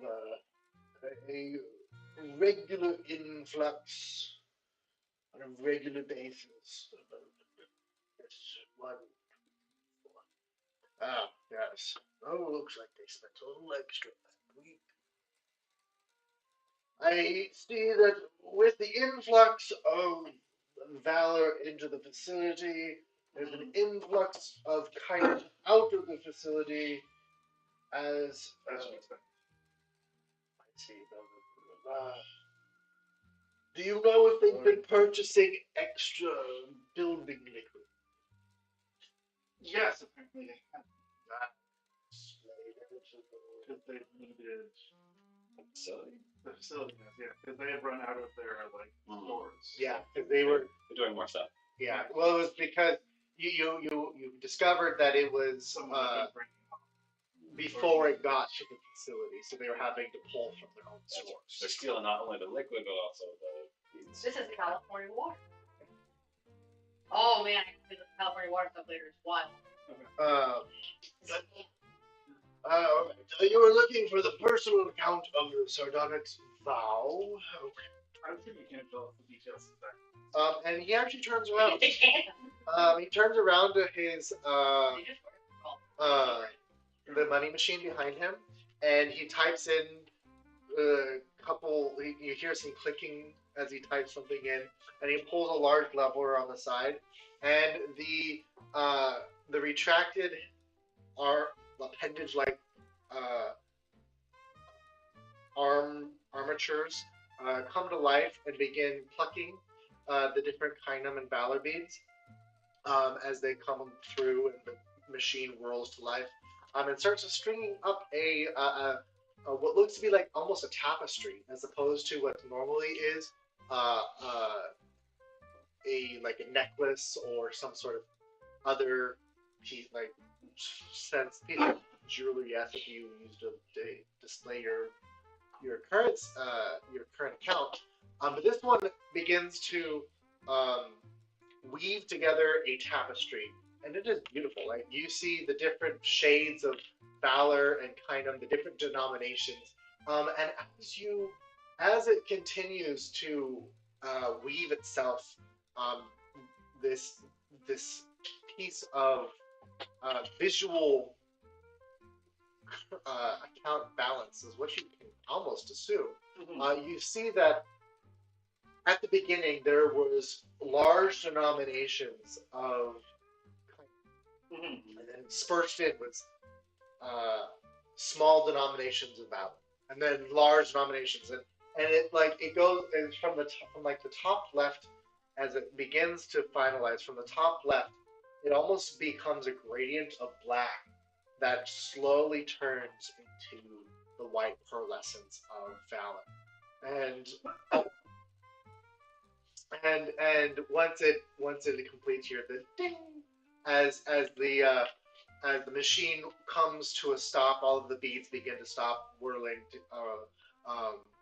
a regular influx on a regular basis. Yes, one. Ah, yes. Oh, looks like they spent a little extra that week. I see that with the influx of valor into the facility, there's an influx of kind out of the facility as As you expect. I see. Do you know if they've been purchasing extra building liquid? Yes, apparently they have. Because Because they needed Facility? the facility, yeah. Because they had run out of their stores. Yeah, because they were. They're doing more stuff. Yeah, well, it was because you discovered that it was Someone had been bringing before it got to the facility, so they were having to pull from their own They're stores. stealing not only the liquid, but also the beans. This is California water. Oh man, I can visit the California water stuff later. It's wild. You were looking for the personal account of the Sardonyx vow. Okay. I'm sure you can't tell us the details exactly. And he actually turns around. They can. He turns around to his They just work. the money machine behind him, and he types in a couple. You hear some clicking as he types something in, and he pulls a large lever on the side, and the retracted appendage-like armatures come to life and begin plucking the different Kynum and Valor beads as they come through and the machine whirls to life. And starts stringing up a what looks to be like almost a tapestry, as opposed to what normally is a necklace or some sort of other piece, like piece of jewelry. Yes, if you use to display your current account. But this one begins to weave together a tapestry, and it is beautiful. Like you see the different shades of valor and kind of the different denominations, and as it continues to weave itself, this piece of visual account balance is what you can almost assume. You see that at the beginning there was large denominations of, and then dispersed in was small denominations of valor, and then large denominations, and it goes from the top left as it begins to finalize from the top left. It almost becomes a gradient of black that slowly turns into the white pearlescence of valor, and once it completes here, the ding, as the machine comes to a stop, all of the beads begin to stop whirling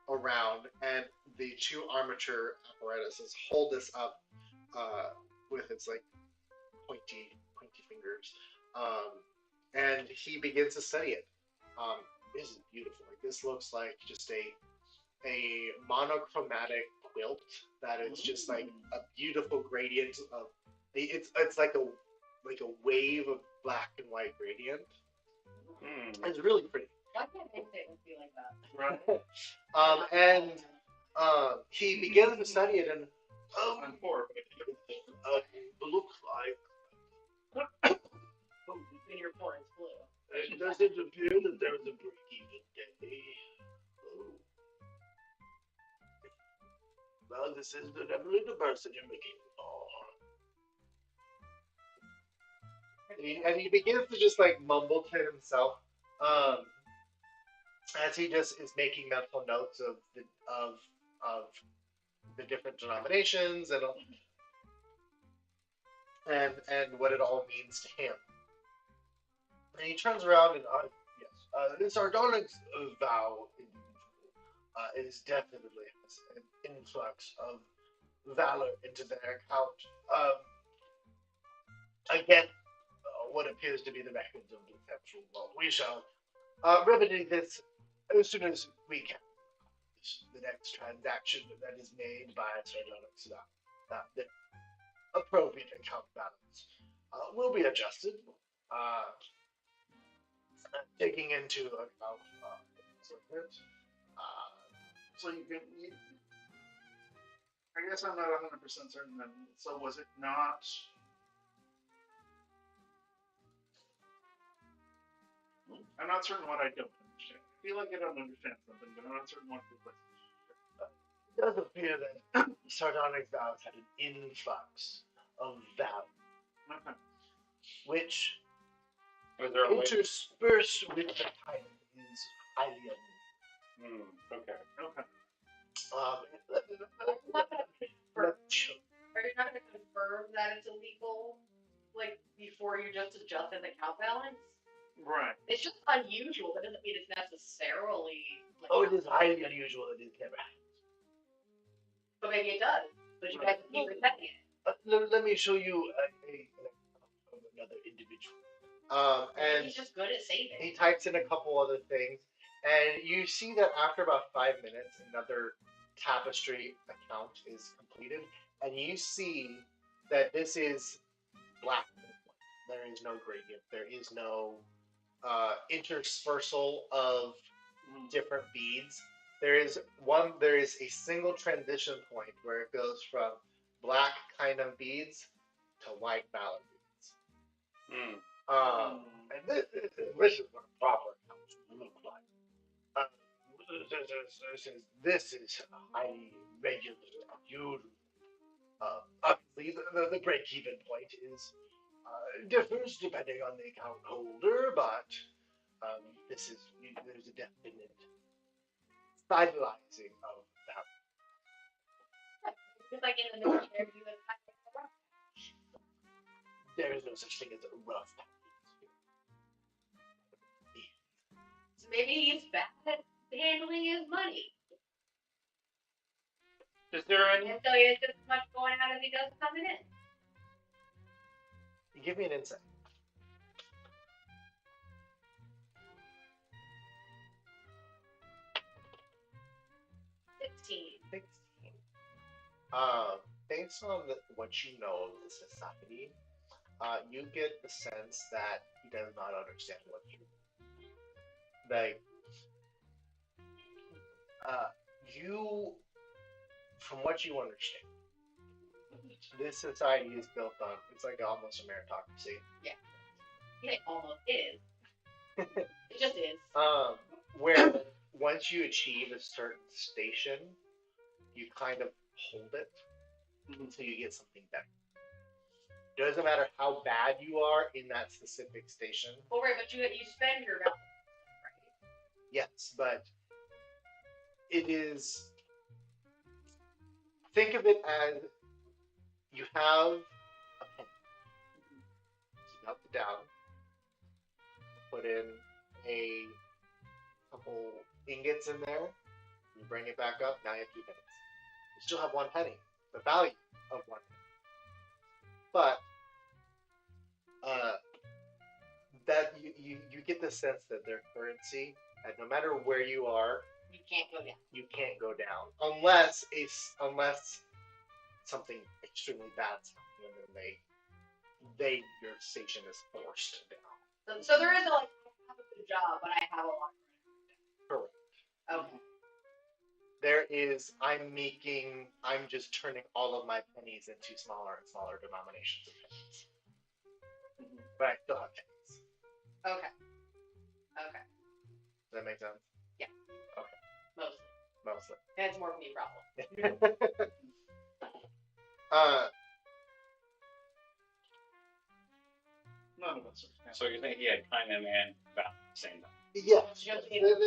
around, and the two armature apparatuses hold this up with its like pointy fingers, and he begins to study it. This is beautiful. Like, this looks like just a monochromatic quilt that is just like a beautiful gradient of it's like a wave of black and white gradient. It's really pretty. Why can't they say it would be like that? Right. And he begins to study it, and I'm poor, it looks like When you're poor, it's blue. it doesn't appear that there is a break-even day. Oh. Well, this is definitely the person you're looking for. And he begins to just like mumble to himself, as he just is making mental notes of the different denominations and what it all means to him. And he turns around and yes, this Sardonic's vow is definitely has an influx of valor into their account. Again, what appears to be the records of the perpetual vault. We shall remedy this as soon as we can. The next transaction that is made by Sardonic's vow, the appropriate account balance will be adjusted, taking into account So you can. I guess I'm not 100% certain. Then, so was it not? I'm not certain what I don't understand. I feel like I don't understand something, but I'm not certain what it was. it does appear that Sardonic's vows had an influx of value, Okay. which Was there a way? interspersed with the title is highly unusual. Okay. Okay. Are you not going to confirm that it's illegal, like, before you just adjust an account balance? Right. It's just unusual. That doesn't mean it's necessarily. Like, Oh, it is highly unusual that it never happens. But maybe it does. But you guys keep resetting it. Let me show you of another individual. And He's just good at saving. he types in a couple other things, and you see that after about 5 minutes, another tapestry account is completed, and you see that this is black. There is no gradient. There is no interspersal of different beads. There is a single transition point where it goes from black kind of beads to white mallard beads. And this is what a proper house would look like. This is highly regular, unusual. Obviously, the break-even point is differs depending on the account holder, but there's a definite stabilizing of that. Just like in the military, you would have to rough. There is no such thing as a rough patch. So maybe he's bad at handling his money. Is there any? And so he has just as much going out as he does coming in. Give me an insight. 16. 16. Based on what you know of the society, you get the sense that he does not understand what you like. You, from what you understand, this society is built on. It's like almost a meritocracy. It almost is. It just is. Where once you achieve a certain station, you kind of hold it until you get something better. Doesn't matter how bad you are in that specific station. Well, right, but you spend your value, right? Yes, but it is. Think of it as you have a penny. You melt it down, put in a couple ingots in there, you bring it back up, now you have 2 pennies. You still have 1 penny, the value of 1 penny. But that you get the sense that their currency, and no matter where you are, You can't go down. you can't go down unless something extremely bad's happening and then your station is forced down. So there is like, I have a good job, but I have a lot of credit. Correct. Okay. There is I'm just turning all of my pennies into smaller and smaller denominations of pennies. But I still have pennies. Okay. Does that make sense? Yeah. Okay. Mostly. And it's more of me problem. None of us are. So you think he had kind of and about the same time? Yes. Just They had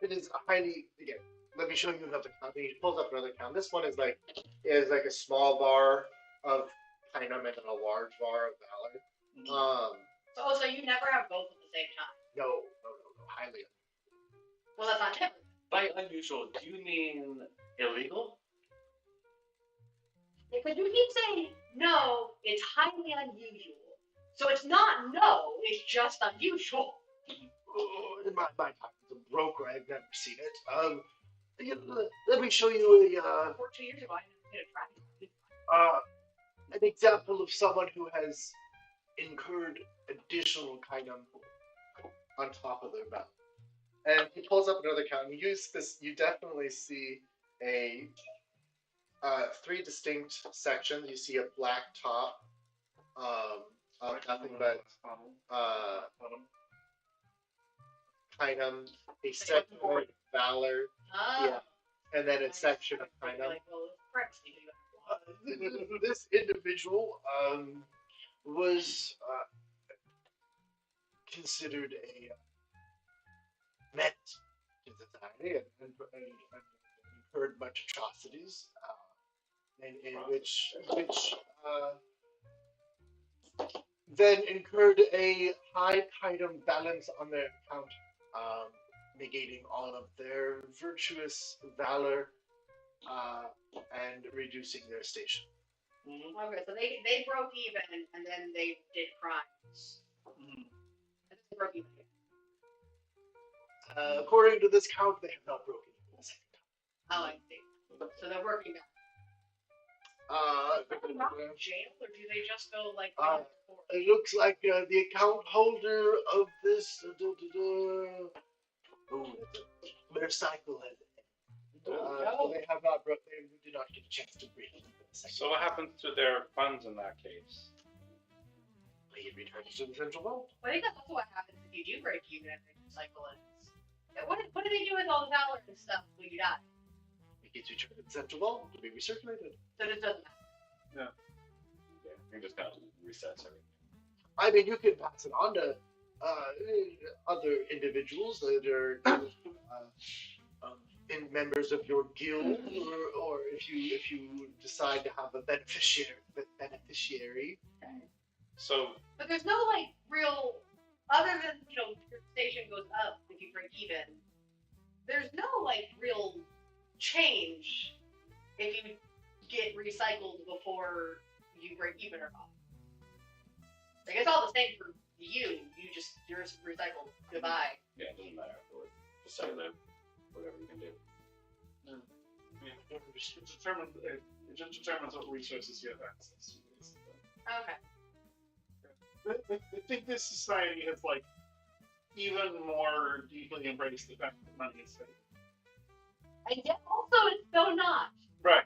the it is highly again. Let me show you another count. He pulls up another count. This one is like a small bar of Kynum and a large bar of Valor. So you never have both at the same time? No, highly. Well, that's not never. By unusual, do you mean illegal? Because you keep saying, no, it's highly unusual. So it's not no, it's just unusual. In my time as a broker, I've never seen it. Let me show you 14 years ago, I didn't get a an example of someone who has incurred additional Kynum on top of their belt. And he pulls up another count. And you definitely see a 3 distinct sections. You see a black top of nothing but Kynum, a section of Valor, yeah, and then a section of Kynum. This individual was considered a menace to society and incurred much atrocities, in which then incurred a high Kynum balance on their account, negating all of their virtuous valor and reducing their station. Okay, so they broke even and then they did crimes. And then they broke even. According to this count, they have not broken even the second time. Oh, I see. So they're working back. Uh, Jail, or do they just go like? It looks like the account holder of this their cycle has they have not broke. They did not get a chance to break. So what happens to their funds in that case? They return to the central vault. Well, I think that's also what happens if you do break even and the cycle ends. What do they do with all the valor and stuff when you die? It gets returned to the central vault to be recirculated. So it doesn't matter. Yeah, it just kind of resets everything. I mean, you can pass it on to other individuals that are members of your guild, or if you decide to have a beneficiary. So, but there's no like real, other than your station goes up if you break even. There's no like real change if you get recycled before you break even or not. Like it's all the same for you. You're recycled. Goodbye. Yeah, it doesn't matter afterwards. Just say live, whatever you can do. It just determines what resources you have access to. Okay. I think this society has like even more deeply embraced the fact that money is safe. And yet also it's so not. Right.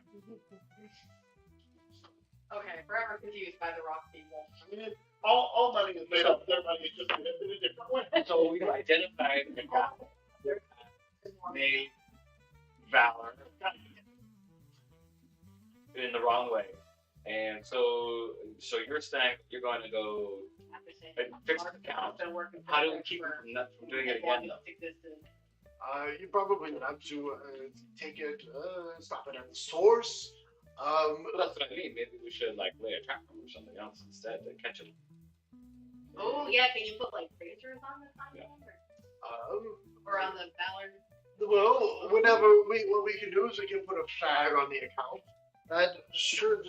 Okay, forever confused by the rock people. I mean, all money is made up. Their money is just made up in a different way. So we've identified the made valor in the wrong way, and so you're saying you're going to go fix the account. How do we keep from doing it again, though? You probably have to take it, stop it at the source. Well, that's what I mean. Maybe we should like lay a trap or something else instead to catch it. Oh yeah, can you put like tracers on the or on the valor? Well, what we can do is we can put a flag on the account, and should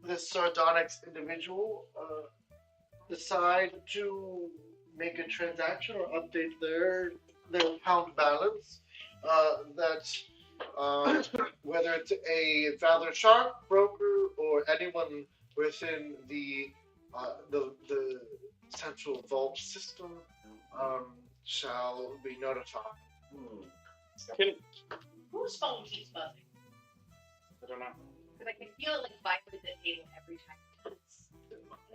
this sardonyx individual decide to make a transaction or update their account balance, whether it's a Valor Shark broker or anyone within the central vault system shall be notified. Whose phone keeps buzzing? I don't know. Because I can feel it like vibrate the table every time. I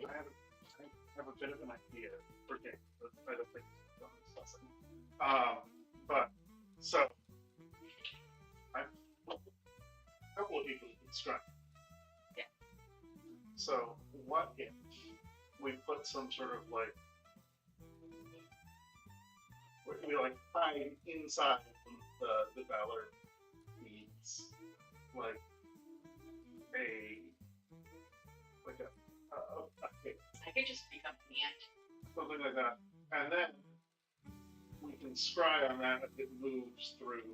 have a bit of an idea for game, but I don't think it's going to discuss it. But so a couple of people have been struck. Yeah. So what if we put some sort of like we like hide inside the Valor beads, like a cake, I could just become an ant. something like that, and then we can scry on that as it moves through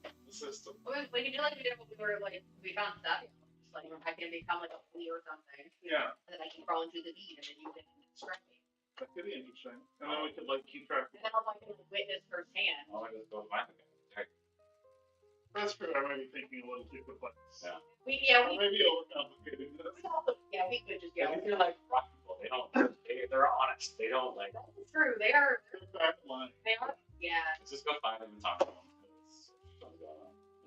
the system. We can do like we did when we found stuff. Just like I can become like a flea or something, Yeah, and then I can crawl into the bead, and then you can scratch me. that could be interesting. And then we could like keep track. And then if I can witness firsthand. Oh, I just go find the guy. That's true. I might be thinking a little too complex. Yeah. We Maybe overcomplicating this. we could just Yeah, they're like rock people. They don't. They're honest. They don't like. That's true. They are. Back line. They are. Yeah. Let's just go find them and talk to them.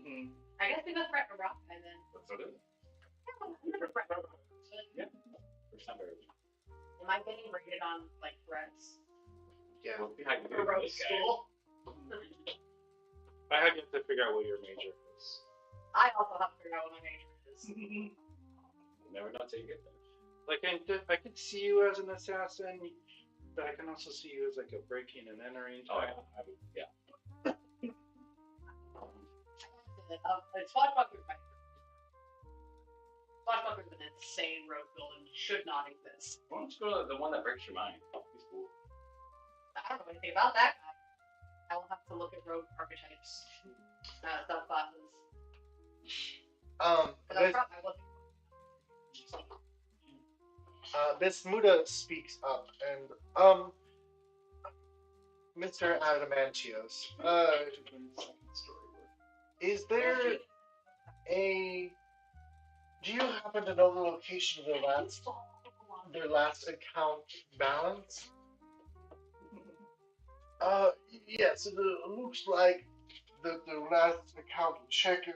Mm-hmm. I guess we go threaten a rock guy then. Let's do it. Yeah. First time ever. Am I getting rated on like threats? Yeah. Well, behind you, For road this guy. school. I have yet to figure out what your major is. I also have to figure out what my major is. You never know till you get there. Like, I could see you as an assassin, but I can also see you as like a breaking and entering Oh type. yeah. Swashbuckler's my Swashbuckler's an insane road builder and should not exist. Why don't you go to the one that breaks your mind? He's cool. I don't know anything about that guy. I will have to look at rogue archetypes, subclasses. But This, I wasn't. Miss Muda speaks up, and Mr. Adamantios, is there a? Do you happen to know the location of their last account balance? Yes, it looks like the last account check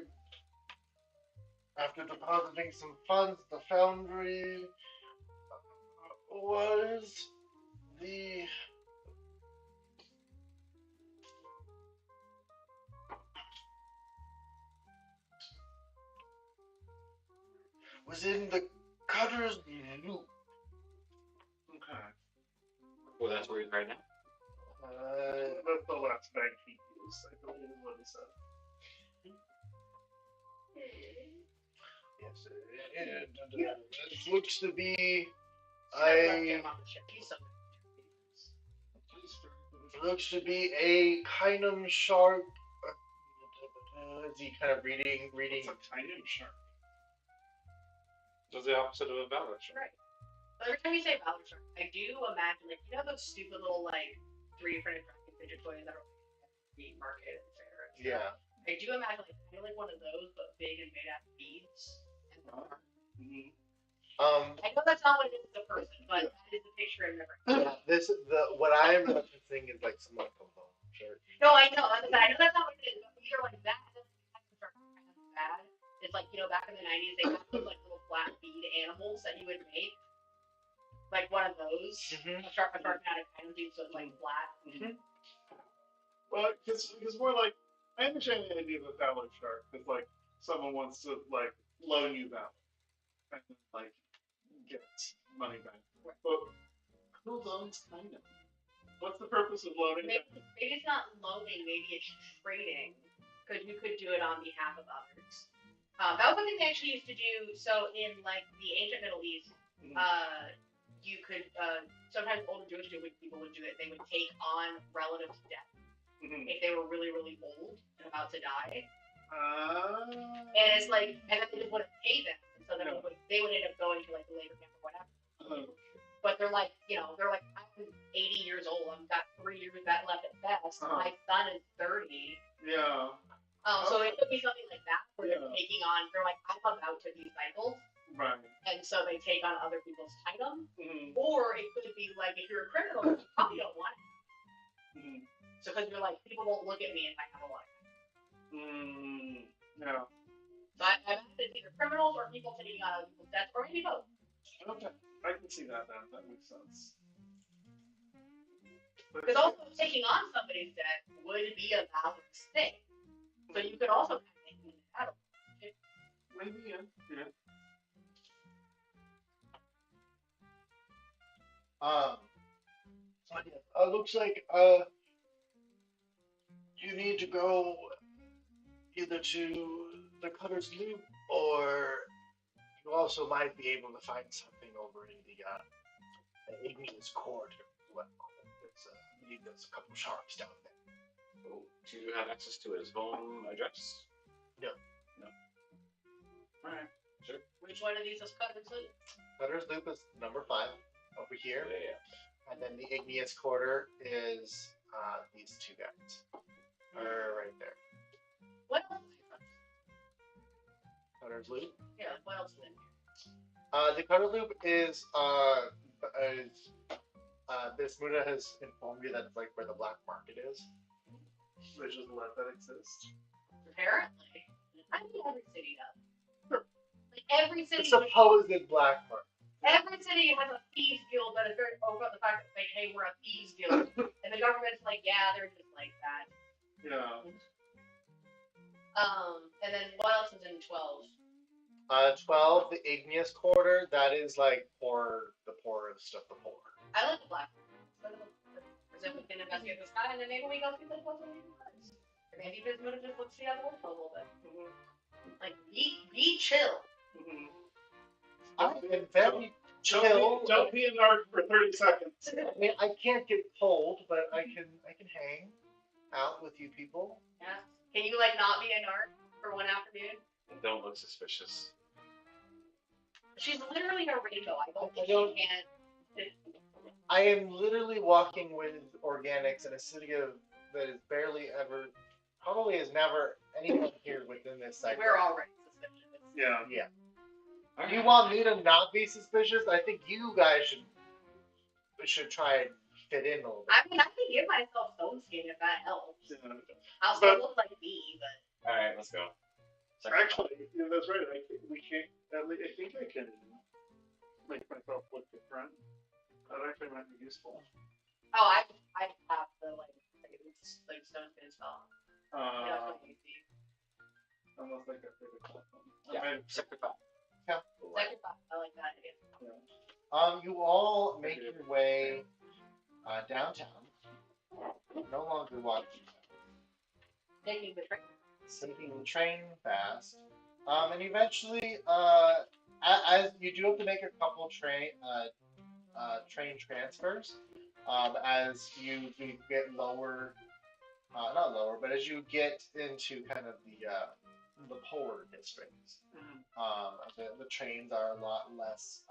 after depositing some funds at the foundry was the in the Cutter's Loop. Okay. Well, that's where he's right now. That's the last bank he used, I believe is what he said. Yes, it looks to be It looks to be a Kynum shark. Is he kind of reading? It's a tiny shark. It's the opposite of a valor shark. Right. So every time you say Valor Shark, I do imagine, like, you know those stupid little, like, 3D-printed graphic fidget toys that are being marketed at the fair? And stuff? Yeah. I do imagine, like, kind of like one of those, but big and made out of beads. Mm-hmm. I know that's not what it is as a person, but that is the picture in my brain. Yeah, what I'm referencing is like somewhat of a shirt. No, I know. I know that's not what it is, but either like that and kind of bad. It's like, you know, back in the 90s, they had those, like, little flat bead animals that you would make. Like one of those. Mm-hmm. A shark had a kind of dude, so it's like flat. Mm-hmm. Well, because more like, I understand the idea of a valor shark, because like, someone wants to like, loan you valor. And then like, get money back. Right. But who loans Kynum? What's the purpose of loaning? Maybe it's not loaning, maybe it's trading. Because you could do it on behalf of others. That was something they actually used to do. So in like the ancient Middle East, you could sometimes older Jewish people would do it. They would take on relatives' debt if they were really, really old and about to die. And it's like, and then they just wouldn't pay them, and so then they would end up going to like the labor camp or whatever. But they're like, you know, they're like, I'm 80 years old. I've got 3 years left at best. My son is 30. Yeah. So it could be something like that where they're taking on. They're like, I'm about to be cycled. Right. And so they take on other people's items. Or it could be like, if you're a criminal, you probably don't want it. So because you're like, people won't look at me if I have a lot. Yeah. So I imagine it's either criminals or people taking on other people's debts, or maybe both. Okay. I can see that then. That makes sense. Because also taking on somebody's debt would be a valorous thing. So you could also kind of make it battle. Maybe, yeah. Looks like You need to go either to the Cutter's Loop, or you also might be able to find something over in the Igneous Corridor. Well, there's a couple sharks down there. Oh, do you have access to his home address? No. No. Alright, sure. Which one of these is Cutter's Loop? Cutter's Loop is number 5 over here, Yeah. and then the Igneous Corridor is these two guys. Right there. What else is there? Cutter's Loop. Yeah, what else is in here? The Cutter Loop is this Muda has informed you that's like where the black market is. They just let that exist. Apparently. I mean, every city does. Like, every The city. supposed black market. Every city has a thieves guild that is very open about the fact that, like, hey, we're a thieves guild. And the government's like, yeah, they're just like that. Yeah. And then what else is in 12? 12, the Igneous Quarter, that is like the poorest of the poor. I like the black one. Because then we can investigate this guy, and then maybe we go see what's in the cards. Or maybe Bismuth just looks see how the world a little bit. Like, be chill. I am very chill. Don't be a narc for 30 seconds. I mean, I can't get cold, but I can hang out with you people. Yeah. Can you, like, not be a narc for one afternoon? And don't look suspicious. She's literally a rainbow. I don't think don't- she can. I am literally walking with organics in a city that is barely ever, probably has never anyone here within this segment. We're already suspicious. Yeah. Yeah. All You right. want me to not be suspicious? I think you guys should try and fit in a little bit. I mean, I can give myself stone skin if that helps. Yeah. I'll still look like me, but. Alright, let's go. Actually, yeah, that's right. We can't. I think I can make myself look different. That actually might be useful. Oh, I have the like stone skin spell. Yeah, that's what you see. Unless I got rid of something. Yeah, sector 5. Second thought, I like that idea. You all make your way downtown. No longer walking. Taking the train. Taking the train fast. And eventually, as you do have to make a couple train transfers, as you get lower, not lower, but as you get into kind of the poorer districts, the trains are a lot less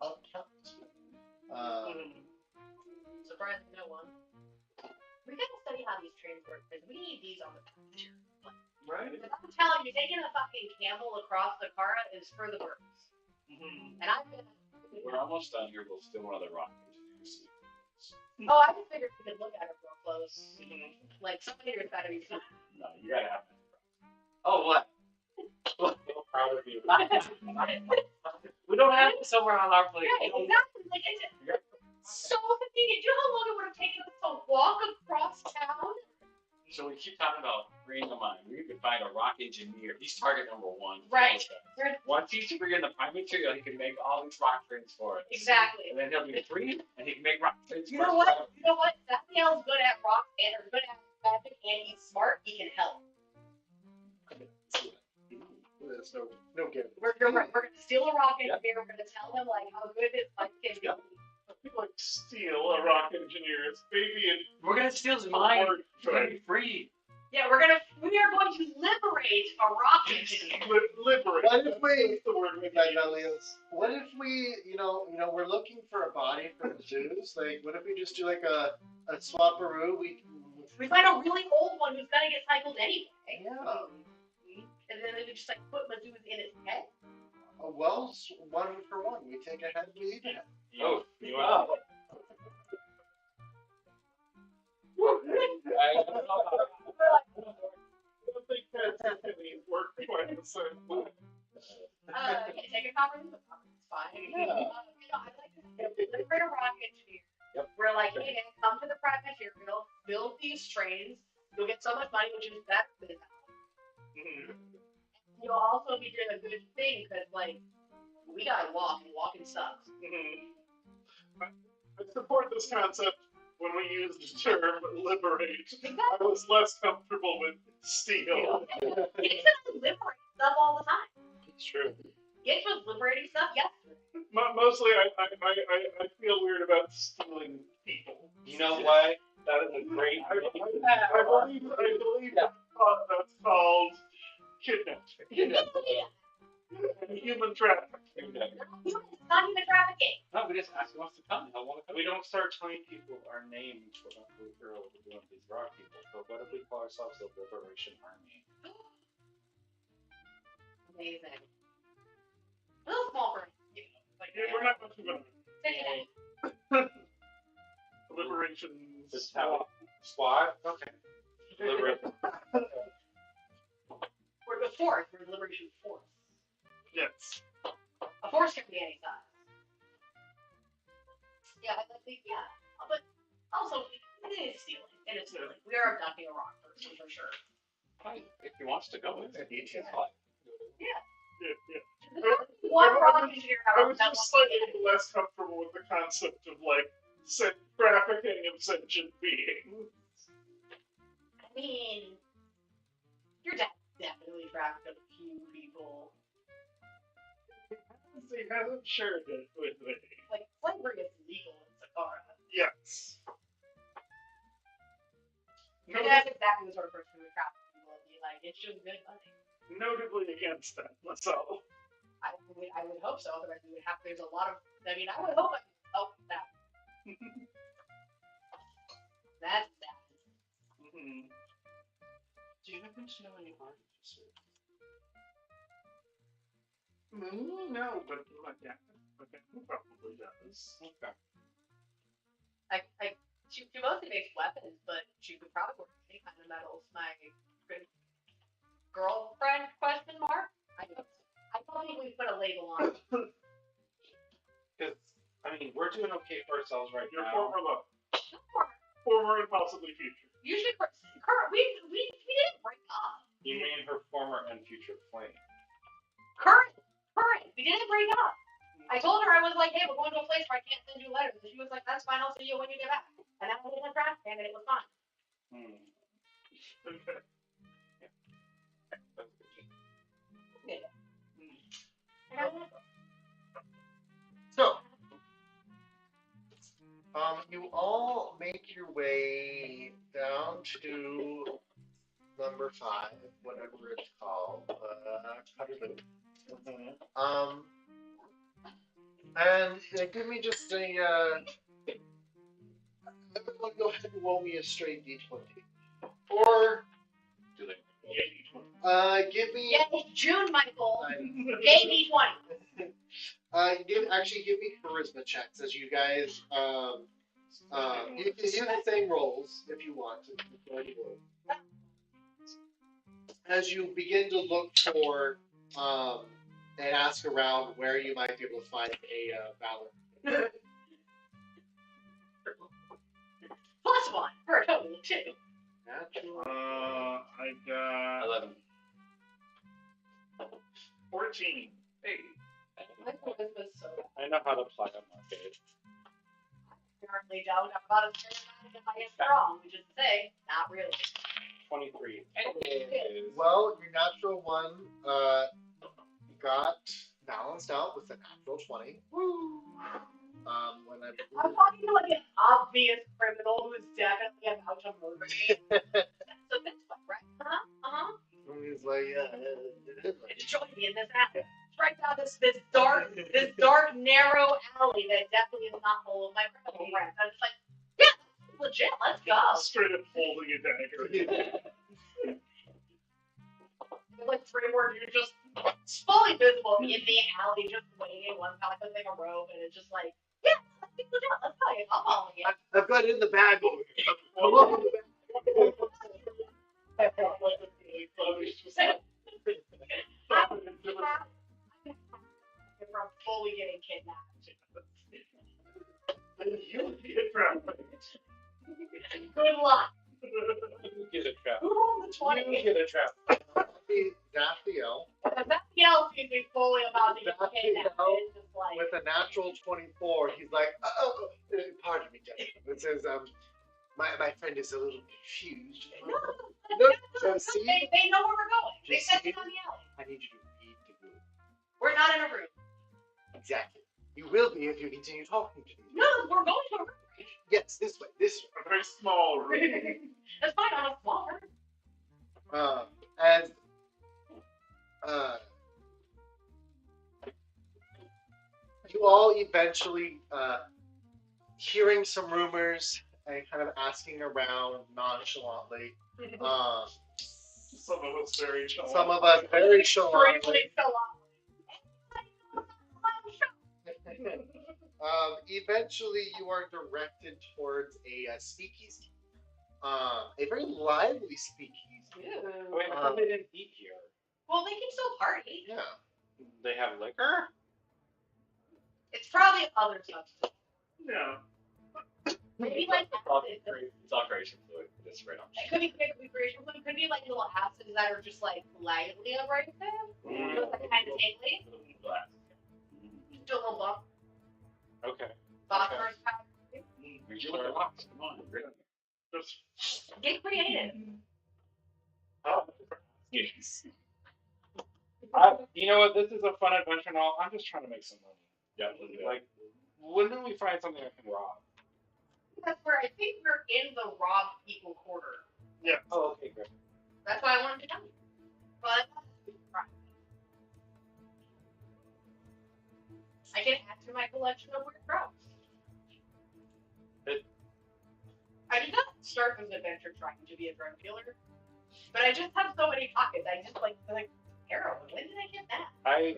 upkept. Surprised no one. We gotta study how these trains work because we need these on the future. Right? Because I'm telling you, taking a fucking camel across the Kara is for the birds. And I've been. We're almost done here, but still one other rock engineers. Oh, I just figured we could look at it real close. Like, somebody here's gotta be. No, you gotta have it. Oh, what? So proud of you. We don't have it somewhere on our plate. Yeah, exactly. Like, it's so convenient. Do you know how long it would have taken us to walk across town? So we keep talking about bringing them on. We could find a rock engineer. He's target number 1. Right. Once he's bringing the prime material, he can make all these rock trains for us. Exactly. And then he'll be free, and he can make rock trains You for know us. what? You know what? Danielle's good at rock and or good at magic, and he's smart. He can help. There's no give. We're gonna steal a rock engineer. We're gonna tell him like how good his life can be. Yep. I feel like steal a rock engineer's baby and We're gonna steal his mind. work He's gonna be free. Yeah, we are going to liberate a rock engineer. What liberate. if we, That's the word we need. Magalios, what if we, we're looking for a body for the zoos? Like, what if we just do like a swaparoo? We find a really old one who's gonna get cycled anyway. Yeah. And then we just like put Mizzou's in his head. Well, 1 for 1. We take a head, we eat a head. Oh, you are. I don't know about I don't think that's any work quite the same way. Take a copper and the copper. It's fine. Yeah. I'd like to liberate a rock engineer. Yep. We're like, hey man, come to the prime material, build these trains, you'll get so much money, which is better than that. You'll also be doing a good thing because, like, we gotta walk, and walking sucks. I support this concept. when we used the term liberate, I was less comfortable with steal. Kids are liberating stuff all the time. It's true. Kids was liberating stuff yesterday. Mostly, I feel weird about stealing people. You know what? That is a great. I believe that's called kidnapping. And human trafficking. Not even trafficking. No, we just ask who wants to come. I want to come. We don't start telling people our names when we hear what we're doing with these rock people. But what if we call ourselves the Liberation Army? Amazing. A little small for you. Like, Yeah, we're not much of a liberation Squad? Okay. Liberation. We're the force. We're the liberation force. Yes. A force can be any size. Yeah, I think, yeah. But also, it is stealing. It is stealing. We are abducting a rock person for sure. Fine. If he wants to go, it's fine. Yeah. Yeah. One rock engineer I ever was just slightly less comfortable with the concept of trafficking of sentient beings. I mean, your dad definitely trafficked a few people. He hasn't shared it with me. Like, slavery is legal in Sakara. Yes. Your dad's exactly the sort of person who would traffic people and be like, it's just good money. Notably against that, that's all. I would hope so, otherwise we would have, there's a lot of, I mean, I would hope I could help with that. That's that. Mm-hmm. Do you happen to know any artificers? No, but yeah, okay, probably does. Okay. She mostly makes weapons, but she could probably work any kind of metals. My good girlfriend, question mark? I don't think we put a label on it. Because, I mean, we're doing okay for ourselves right Your now. former love. Former and possibly future. Usually, we didn't break up. You mean her former and future flame? Current. We didn't break up. I told her, I was like, hey, we're going to a place where I can't send you letters. And she was like, that's fine, I'll see you when you get back. And that was in the trash can, and it was fine. Okay. So, you all make your way down to number 5, whatever it's called, Cutterloop. And give me just a, everyone go ahead and roll me a straight d20. Or, Do they? give me... Yay, June, Michael! Yay, D20! Give me charisma checks as you guys, you can use the same rolls if you want to. As you begin to look for, and ask around where you might be able to find a valor. +1 for a total of 2. Natural. I got 11. 14. Hey. My charisma's so bad. I know how to play a market. Apparently don't. I'm about as charismatic as I am strong, which is to say, not really. 23. Well, your natural 1 got balanced out with a natural 20. Woo! When I'm talking to like an obvious criminal who's definitely about to murder me. So this one, right? he's like, yeah. Join me in this alley. Right down this dark, narrow alley that definitely is not full of my criminal friends. I'm just like, yeah, that's legit. Let's go. Straight up holding a dagger. There's like 3 more dudes just fully visible in the alley, just waiting. One's got like a thing of rope, and it's just like, yeah, let's go. Let's go. I'm following you. I've got it in the bag over here. Hello? From fully getting kidnapped. You get trafficked. Good luck. You get a trap. Who rolled the 20? You get a trap. Zaphiel. Zaphiel seems to be fully about to get kidnapped. Zaphiel It's just like, alley. with a natural 24, he's like, pardon me, gentlemen. It says, my friend is a little confused. No, see? they know where we're going. They Just said see? it on the alley. I need you to read the room. We're not in a room. Exactly. You will be if you continue talking to me. No, we're going to a room. Yes, this way. A very small room. That's fine, I'm a small room. As you all eventually hearing some rumors and kind of asking around nonchalantly. Some of us very shallow. Some of us very nonchalantly. Strangely so Eventually, you are directed towards a speakeasy. A very lively speakeasy. Wait, I thought they didn't eat here. Well, they can still party. Yeah. They have liquor? It's probably other substances. Yeah. Maybe like It's operation fluid. It's right on. it could be creation fluid. It could be like little acids that are just like lightly abrasive. Just like kind of tingly. Do a little bump. Okay. Phosphorus powder. You look at rocks. Come on. Just Get creative. Oh. Yes. You know what? This is a fun adventure and all. I'm just trying to make some money. Yeah. Like, when do we find something I can rob? That's where I think we're in the rob people quarter. yeah. Oh, okay, good. That's why I wanted to tell you. But I can add to my collection of weird drugs. I did not start this adventure trying to be a drug dealer, but I just have so many pockets. I just like heroin. When did I get that? I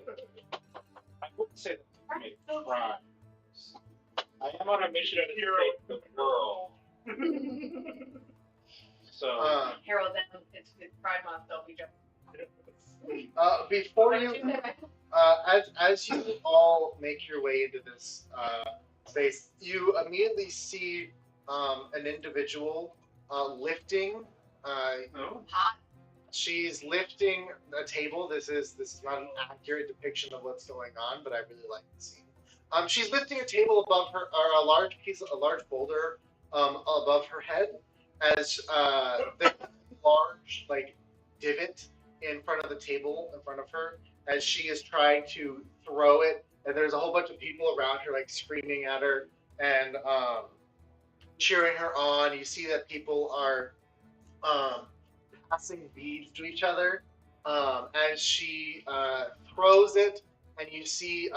wouldn't say that I made crimes. I am on a mission to save the world. So, Heroin. It's Pride Month, so we just. Before you, as you all make your way into this space, you immediately see an individual lifting. Hot. She's lifting a table. This is not an accurate depiction of what's going on, but I really like the scene. She's lifting a table above her, or a large boulder above her head, as the large divot in front of the table in front of her, as she is trying to throw it, and there's a whole bunch of people around her screaming at her and cheering her on. You see that people are passing beads to each other as she throws it, and you see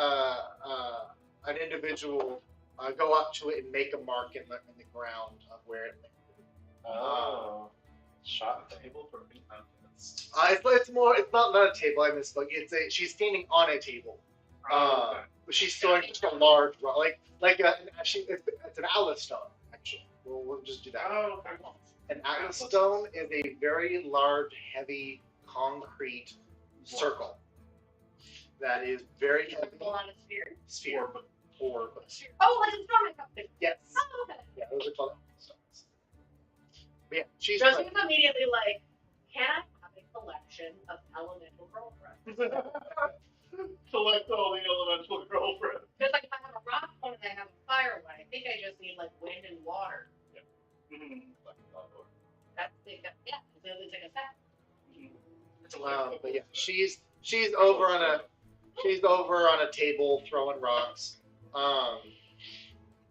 an individual go up to it and make a mark in the ground of where it landed. shot the table for me. It's not a table. I misspoke. She's standing on a table. She's throwing just a large rock, it's an Alice stone. Actually, we'll just do that. Oh, okay. An Alice stone is a very large, heavy concrete circle that is very heavy. On a sphere. Sphere, or Oh, like a storm company. yes, Oh, okay. yeah, those are called Alice stones. But yeah, she's Josie's immediately like, can I have a collection of elemental girlfriends? Collect all the elemental girlfriends. Because if I have a rock one and I have a fire one, I think I just need wind and water. That's it's like a set. But yeah, she's over on a table throwing rocks.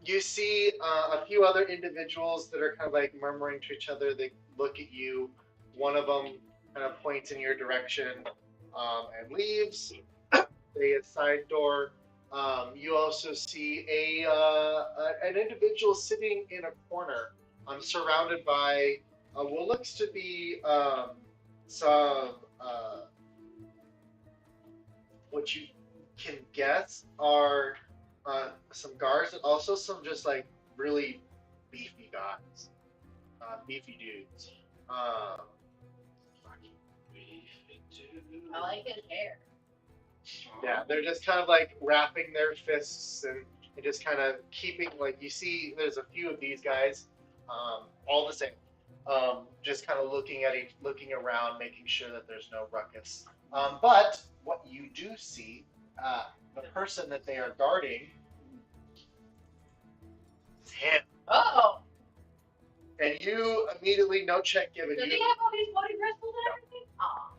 You see a few other individuals that are kind of murmuring to each other. They look at you. One of them kind of points in your direction and leaves. A side door. You also see an individual sitting in a corner, surrounded by what looks to be some what you can guess are some guards, and also some just really beefy guys, beefy dudes. I like his hair. Yeah, they're just kind of wrapping their fists and just kind of keeping you see. There's a few of these guys, all the same, just kind of looking around, making sure that there's no ruckus. But what you do see the person that they are guarding is him. Oh! And you immediately, no check given. Does You, he have all these floating crystals and everything? Aw.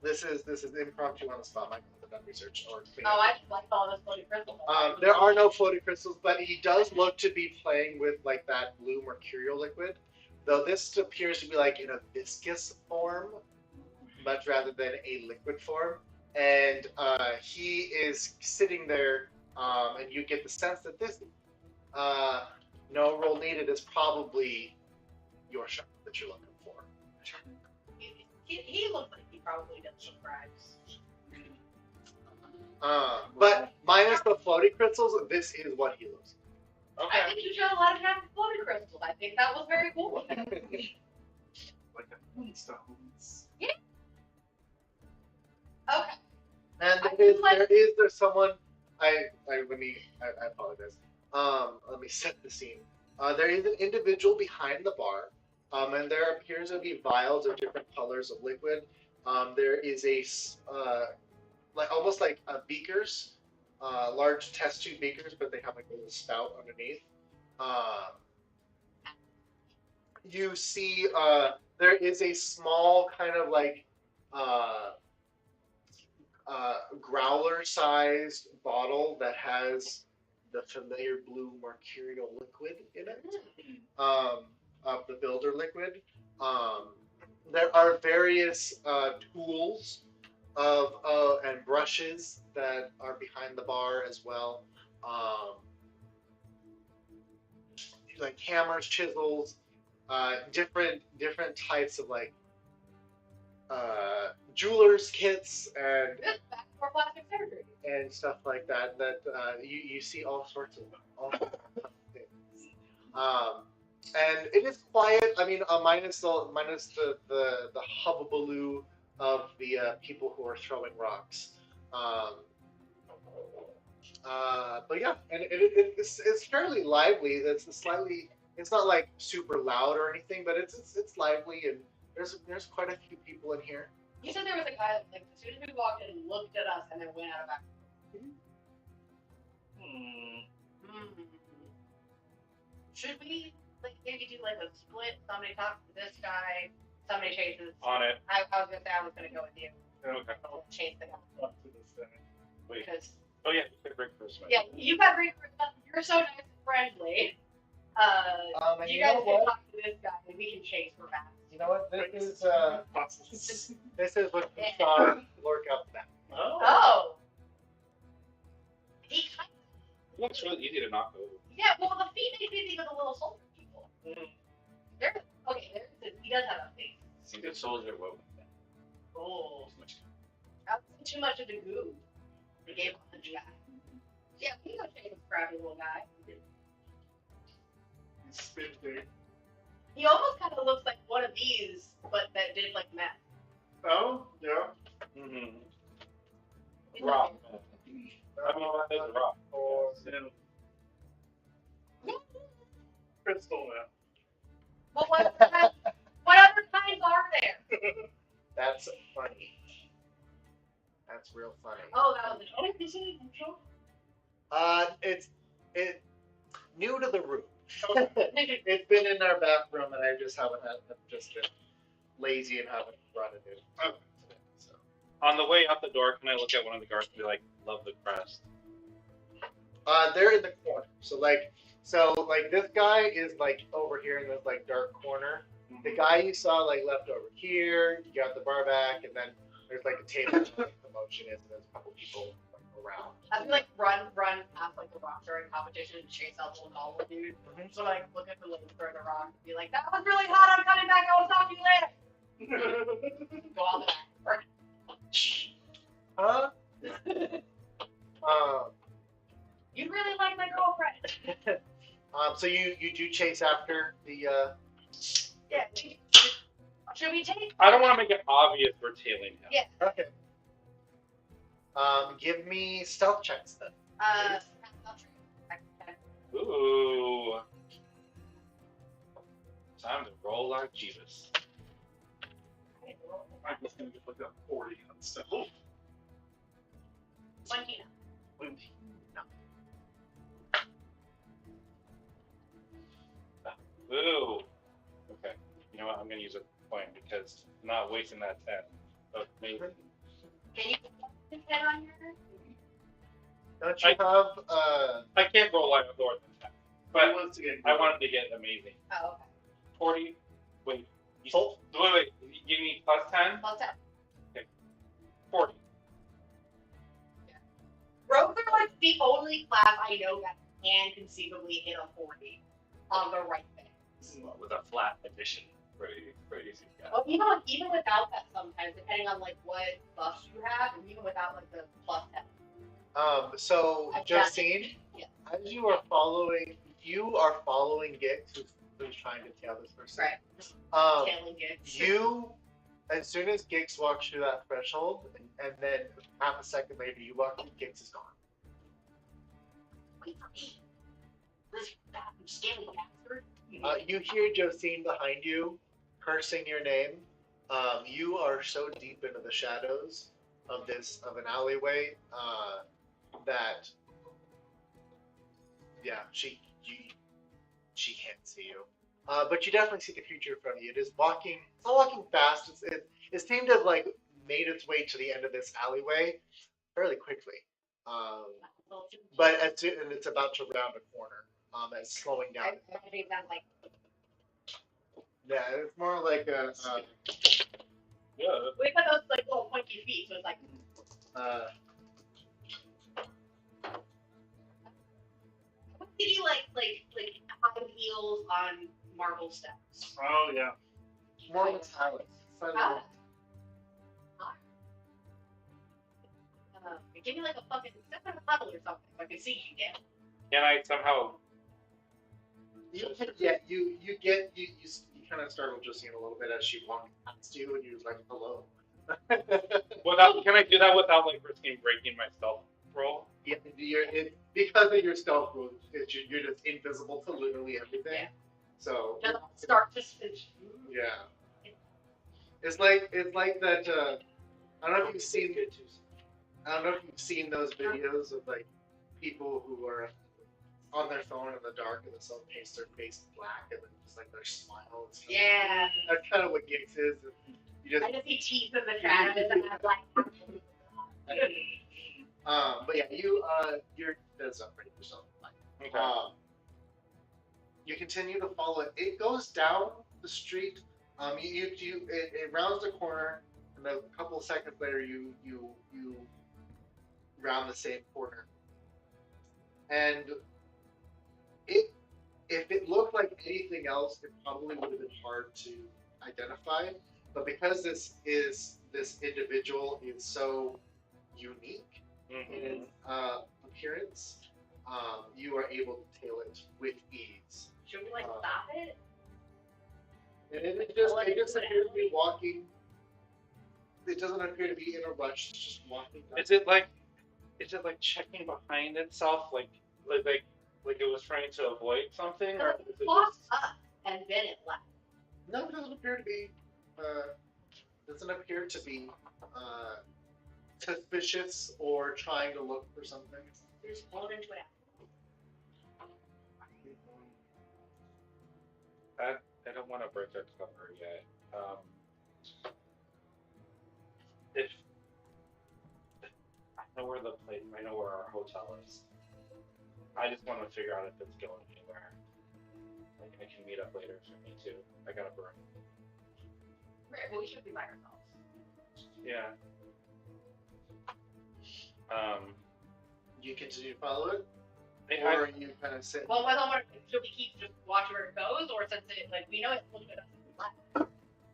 this is impromptu on the spot. Michael hasn't done research or clean Oh, up. I just like all this floating crystals. There are no floating crystals, but he does look to be playing with like that blue mercurial liquid. Though this appears to be like in a viscous form, much rather than a liquid form. And he is sitting there, and you get the sense that this, no roll needed, is probably your shot that you're looking for. He looks like he probably does some crimes. But minus the floating crystals, this is what he looks like. I think you showed a lot of happy floating crystals. I think that was very cool. Like a Moonstones. Yeah. Okay. And there's someone. I apologize. Let me set the scene. There is an individual behind the bar, and there appears to be vials of different colors of liquid. There is a like almost like beakers, large test tube beakers, but they have like a little spout underneath. You see, there is a small kind of like growler-sized bottle that has the familiar blue mercurial liquid in it, of the builder liquid. There are various tools and brushes that are behind the bar as well. Like hammers, chisels, different types of like jewelers kits and Back for plastic surgery. and stuff like that. That you see all sorts of things. And it is quiet. I mean, minus the hubbubaloo of the people who are throwing rocks. But yeah, and it's fairly lively. It's not like super loud or anything, but it's lively, and there's quite a few people in here. You said there was a guy that, like, as soon as we walked in, looked at us and then went out of our. Should we maybe do like a split? Somebody talks to this guy, somebody chases. On it. I was gonna say I was gonna go with you. Okay. I'll chase the guy. Up to this thing. Wait. Because Oh yeah, you break first. yeah, you got great. You're so nice and friendly. And You you guys know can what? talk to this guy and we can chase for back. You know what? This is Fossils. this is what you saw lurk up that. Oh. He kind of, Looks really easy to knock over. yeah, well, the feet makes me think of the little soldier people. He does have a face. He's a good soldier, whoa. Oh. That was too much of the goo. They gave him the guy. Yeah, we can go chase this crabby little guy. He's spinning. He almost kind of looks like one of these, but that did like meth. Oh, yeah. Mm-hmm. He's Rock. like- I mean, that is a rock. Or crystal now. Well, what other kinds are there? That's funny. That's real funny. Oh, that was a Oh, is it? It's new to the room. It's been in our bathroom, and I just haven't had. I've just been lazy and haven't brought it in. Okay. So. On the way out the door, can I look at one of the guards and be like, love the crest? They're in the corner. So this guy is like over here in this like dark corner. The guy you saw like left over here. You got the bar back, and then there's like a table where the motion is, and there's a couple people around. I feel like run past like the rock throwing competition and chase out the little goblin dude. So like look at the little throw the rock and be like, that was really hot, I'm coming back, I will talk to you later. Go out the back. Huh? You really like my girlfriend. So you do chase after the. Yeah. Should we take? I don't want to make it obvious we're tailing him. Yeah. Okay. Give me stealth checks then. Ooh. Time to roll our Jeebus. I'm just gonna get like a 40 on stealth. 20 now. 20. Ooh. Okay. You know what? I'm gonna use a point because I'm not wasting that 10. Amazing. Can you put 10 on your? Don't you have I can't roll like lower than 10, but He wants to get I wanted to get amazing. Oh, okay. 40. Wait. You, Sold? wait. You need plus 10? Plus 10. 40. Rogues are like the only class I know that can conceivably hit a 40 on the right thing. With a flat addition. Pretty easy. Yeah. Well, even without that sometimes, depending on like what buffs you have, and even without like the plus 10. So Justine, Yeah. as you are following Gix, who's trying to tail this person. Right. Tailing gigs. You, as soon as Gix walks through that threshold, and then half a second later you walk through, Gix is gone. Wait for me. This scaly bastard. You hear Justine behind you, cursing your name. You are so deep into the shadows of an alleyway that she can't see you. But you definitely see the future in front of you. It's not walking fast. It seemed to have like made its way to the end of this alleyway fairly quickly. But it's about to round a corner. It's slowing down. I think that's like. Yeah, it's more like a. Yeah. We put those like little pointy feet, so it's like. What do you like high heels on marble steps? Oh yeah. More metallic. Give me like a fucking step on a level or something so I can see you again. Can I somehow? You kind of startled Justine a little bit as she walked past you, and you was like, "Hello." Can I do that without like risking breaking my stealth roll? Yeah, because of your stealth rules, you're just invisible to literally everything. Yeah. So Just start to finish. yeah, it's like that. I don't know if you've seen those videos of like people who are on their phone in the dark and then someone paints their face black and then just like their smile. And stuff. Yeah. That's kind of what Gix is. I just see teeth in the shadows and I'm like. But yeah, you're that's not pretty for something. Okay. You continue to follow it. It goes down the street. It rounds the corner, and a couple of seconds later, you round the same corner. And if it looked like anything else, it probably would have been hard to identify. But because this individual is so unique in its appearance, you are able to tail it with ease. Should we like stop it? And it just appears to be walking. It doesn't appear to be in a rush. It's just walking. Is it like checking behind itself, like it was trying to avoid something, or It walked up and then it left. No, it doesn't appear to be. Suspicious or trying to look for something. You're just pulling into it. I don't want to break their cover yet. If I know where I know where our hotel is. I just want to figure out if it's going anywhere. Like I can meet up later if I need to. I got a burn. Right, well, we should be by ourselves. Yeah. You continue to follow it, Or or you kind of sit. Well, should we keep just watch where it goes, or since it like we know it's pulling it up to the left,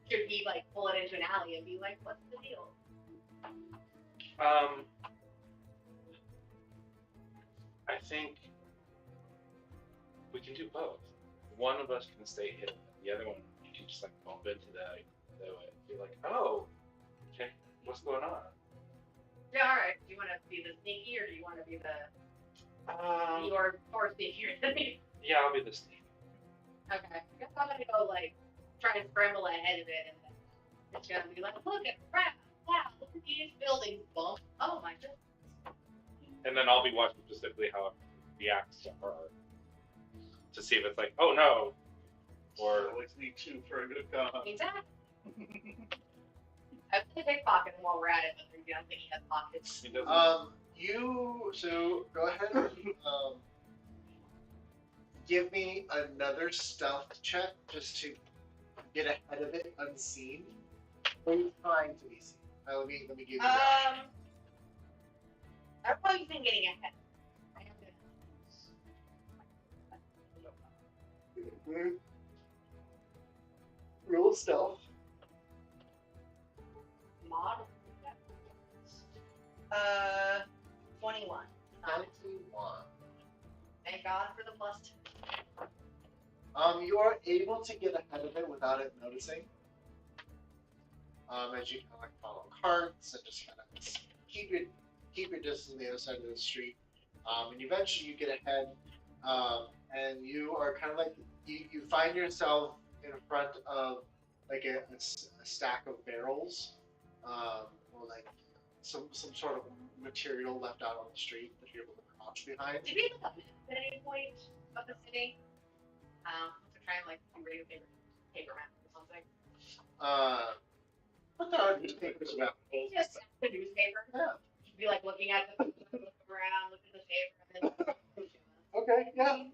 should we like pull it into an alley and be like, what's the deal? I think we can do both. One of us can stay hidden, and the other one you can just like bump into the be like, oh, okay, what's going on? Yeah, all right. Do you want to be the sneaky, or do you want to be the you're more sneakier than me? Yeah, I'll be the sneaky. Okay. I guess I'm gonna go like try and scramble ahead of it, and then it's gonna be like, look at crap! Wow, look at these buildings, bump. Oh my goodness. And then I'll be watching specifically how it reacts to her. To see if it's like, oh no. Or always need two for a good cause. Exactly. I play pickpocket while we're at it, but I don't think he has pockets. he doesn't. So go ahead and give me another stealth check just to get ahead of it unseen. What are you trying to be seen? Let me give you that. I've probably been getting ahead. Roll stealth. Mod. 21. 21. Thank God for the plus 2. You are able to get ahead of it without it noticing. As you kind of like follow carts and just kind of keep your distance on the other side of the street. And eventually you get ahead, and you are kind of like you find yourself in front of like a stack of barrels, or like some sort of material left out on the street that you're able to crouch behind. Did we look up at any point of the city? To try and like read a paper map or something. But there are newspapers around. Just the newspaper. Yeah. You'd be like looking at the look around, look at the paper, and then. Okay, yeah.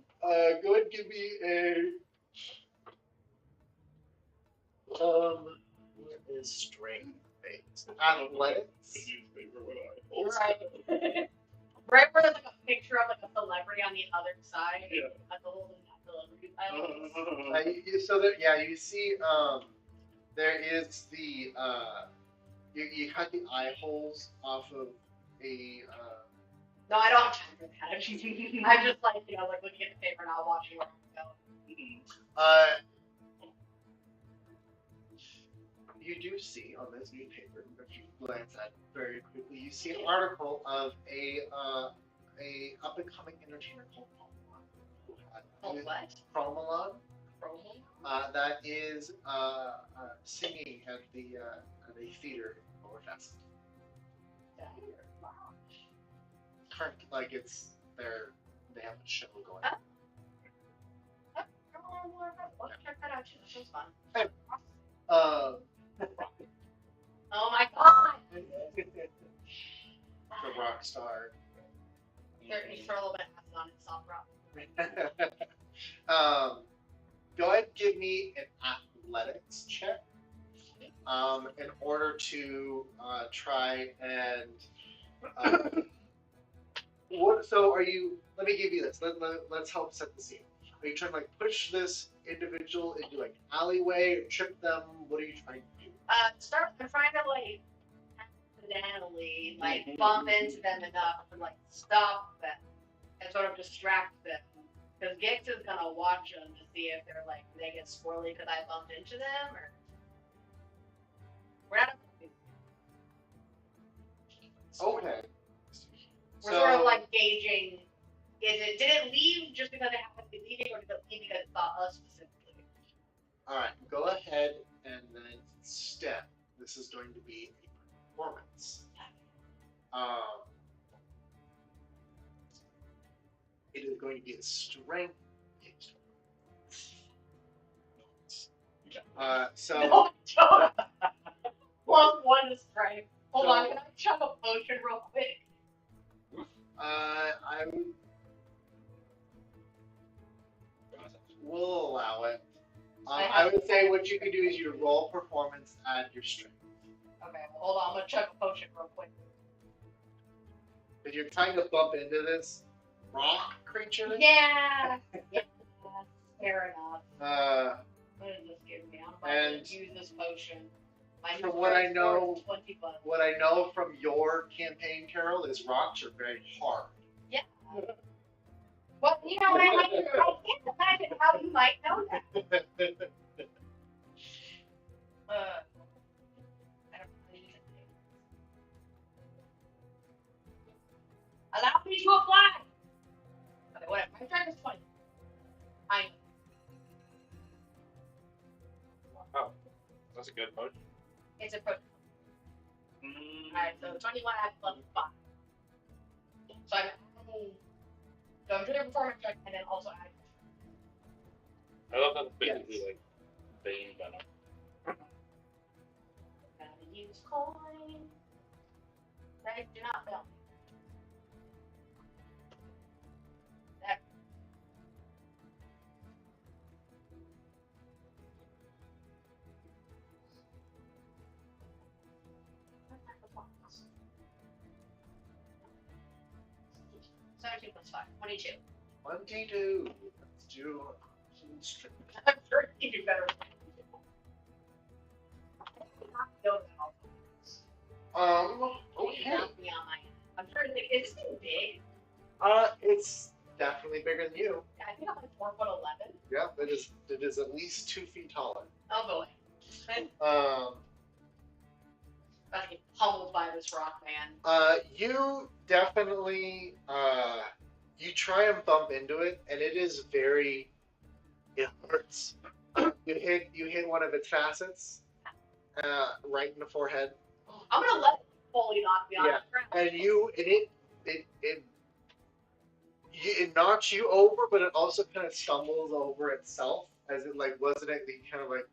Go ahead and give me a. What is strength based? Athletics. Right. Right where there's like a picture of like a celebrity on the other side. Yeah. At the whole So there, yeah, you see, there is the you cut the eye holes off of a. No, I don't have time for that. I'm just like, you know, like looking at the paper and I'll watch where I'm going. You do see on this newspaper, if you glance at it very quickly, you see an article of a up and coming entertainer called What? Chromalon. That is singing at a theater or fest. Current, like it's they have a show going. Let's check that out too. That sounds fun. Oh my God! The rock star. He's for a little bit of acid on his soft rock. Go ahead and give me an athletics check. In order to try and what? So are you? Let me give you this. Let's help set the scene. Are you trying to like push this individual into like an alleyway or trip them? What are you trying to do? I'm trying to like accidentally like bump into them enough to like stop them and sort of distract them. Because Gix is gonna watch them to see if they're like they get squirrely because I bumped into them or we're not. Okay. We're sort of like gauging. Did it leave just because it happened to be leaving, or did it leave because it saw us specifically? All right. Go ahead and then step. This is going to be a performance. It is going to be a strength. So. No, don't. +1 is strength. Hold on, can I chug a potion real quick? I will allow it. I would say what you can do is you roll performance and your strength. Okay, well, hold on, I'm gonna chug a potion real quick. If you're trying to bump into this rock creature. Yeah. Yeah. Fair enough. What does this give me? I'm about to use this potion. From what I know, 20 bucks. what I know from your campaign, Carol, is rocks are very hard. Yeah. Well, you know, I can't imagine how you might know that. I don't really need it. Allow me to apply. Okay, whatever. My strength is 20. Oh, that's a good potion. It's a potion. Alright, so 21 adds +5. So I I'm doing a performance check and then also add. I love that it's basically like Bane venom. Gotta use coin. Right? Do not fail. There. +17 +5, 22. 22. Let's do strip. I'm sure you do better. Okay. I'm sure it's big. It's definitely bigger than you. Yeah, I think I'm like 4'11". Yeah, it is at least 2 feet taller. Oh boy. About to get pummeled by this rock man. You definitely you try and bump into it, and it is very. It hurts. You hit one of its facets, right in the forehead. I'm gonna let it fully knock me on the ground. And it knocks you over, but it also kind of stumbles over itself, as it like wasn't it? You kind of like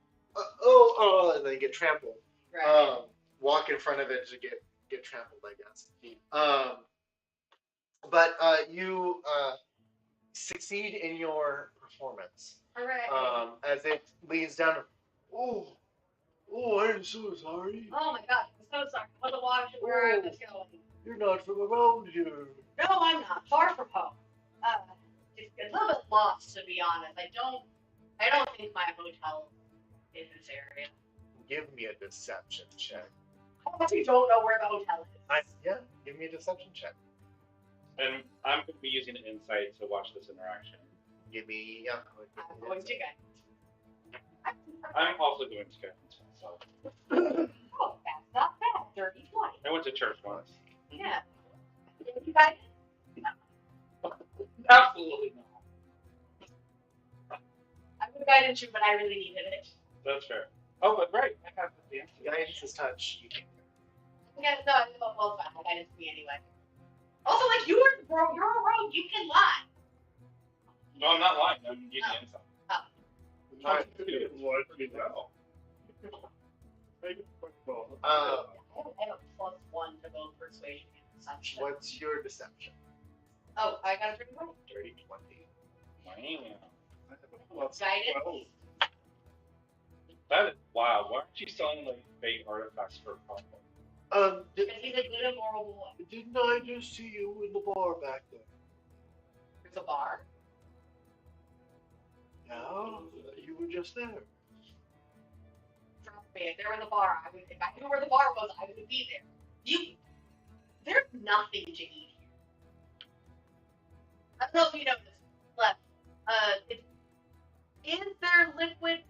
and then you get trampled. Right. Walk in front of it to get trampled, I guess. But you succeed in your performance. All right. As it leans down. Oh, I'm so sorry. Oh my god, I'm so sorry. I wasn't watching where I was going. You're not from around here. No, I'm not. Far from home. It's a little bit lost, to be honest. I don't think my hotel is this area. Give me a deception check. How about you don't know where the hotel is? Yeah, give me a deception check. And I'm going to be using insight to watch this interaction. Give me, I'm going to get. I'm also doing guidance. So. Oh, that's not bad. 30, 20. I went to church once. Yeah. You guys? Absolutely not. I would have guided you, but I really needed it. That's fair. Oh, but right. I have the answer. Guidance is touch. You can. Yeah, no, well, fine. Guidance me anyway. Also, like, you're a rogue. You can lie. No, I'm not lying. I'm using insight. I didn't want to know. I have a +1 to both persuasion and deception. What's your deception? Oh, I got a 31. Dirty 20. Wow. Guidance. That is wow. Why aren't you selling like fake artifacts for profit? Because he's a good and moral boy. Didn't I just see you in the bar back there? There's a bar. Yeah, you were just there. Trust me, if there was a bar, if I knew where the bar was, I would be there. There's nothing to eat here. I don't know if you know this, but is there liquid?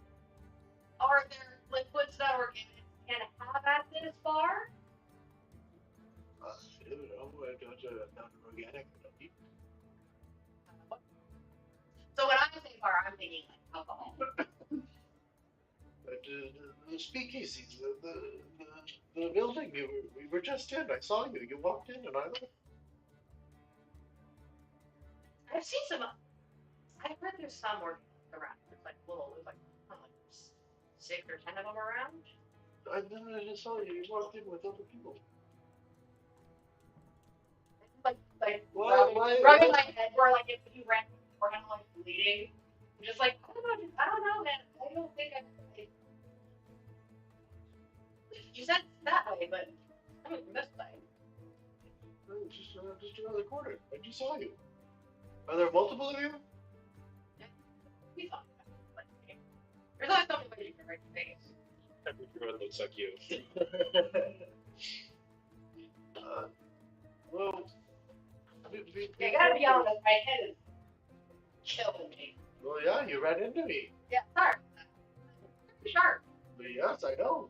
Are there liquids that organics can have at this bar? I don't know. Not organic. So when I say bar, I'm thinking like alcohol. But the speakeasies, the building we were just in. I saw you. You walked in, and I left. I've seen some. I've heard there's some around. There's like 6 or 10 of them around. I just saw you. You walked in with other people. Like Why? rubbing my head where like if you ran or kind of like bleeding. I'm just like, I don't know, man. I don't think I. You said it's that way, but I mean this way. Just around the corner. I just saw you. Are there multiple of you? We talked about it. There's always something that you can write your face. Everyone looks like you. Well, You gotta be honest, my head is killing me. well, yeah, you ran into me. Yeah, sorry. Sharp. But yes, I know.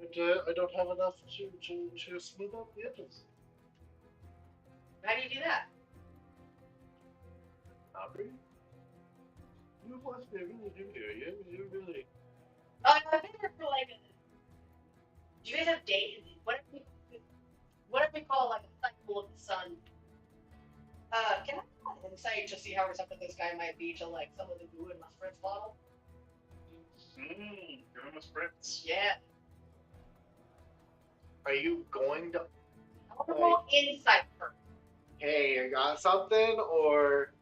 But I don't have enough to smooth out the edges. How do you do that? Aubrey? You must be really new here. You really. Oh, I've been here for like a. Do you guys have days? What if we call like a cycle of the sun? Can I have an insight to see how receptive this guy might be to like some of the goo in my spritz bottle? Give him a spritz. Yeah. Are you going to? I want to roll insight first. Hey, I got something, or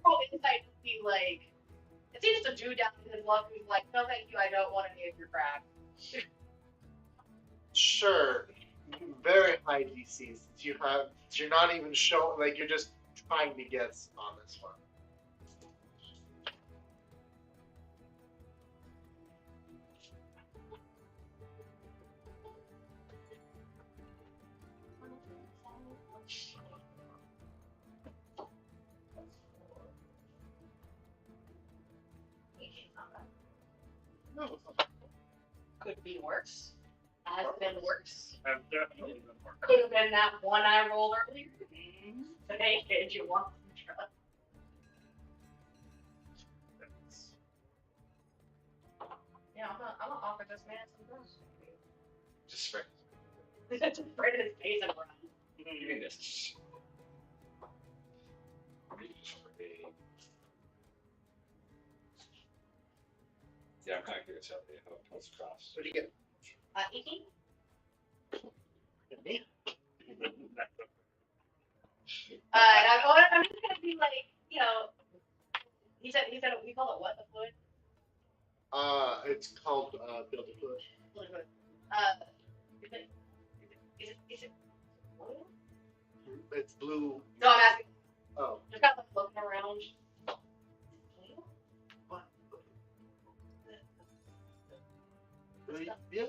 Roll insight to see like. It seems to do down in his luck who's like, no, thank you, I don't want any of your crap. sure, very high DCs. You're not even showing, like you're just trying to guess on this one. No, Could be worse. Has been worse. I've definitely been working. Could have been that one I rolled earlier. But hey, kid, you want some trust? Yeah, I'm gonna offer this man some trust. Just right. Just right in his face and run. Give me this. Yeah, I'm kind of curious how it comes across. What do you get? 18? Me? I'm just gonna be like, you know, he said we call it what, the fluid? It's called build a fluid. Fluid. Is it oil? It's blue. No, I'm asking. Oh. Just kind of like looking around. What? Yeah.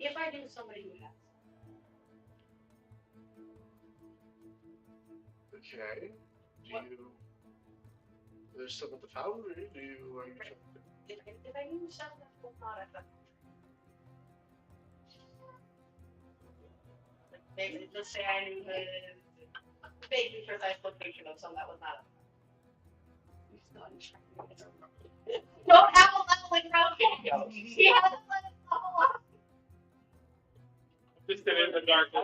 If I knew somebody who has. Okay. There's some at the foundry. Are you trying to? If I knew something that was not at the maybe just say I knew the vaguely precise location of some that was not at don't have a leveling round. He has a level up. Just sit in the darkness.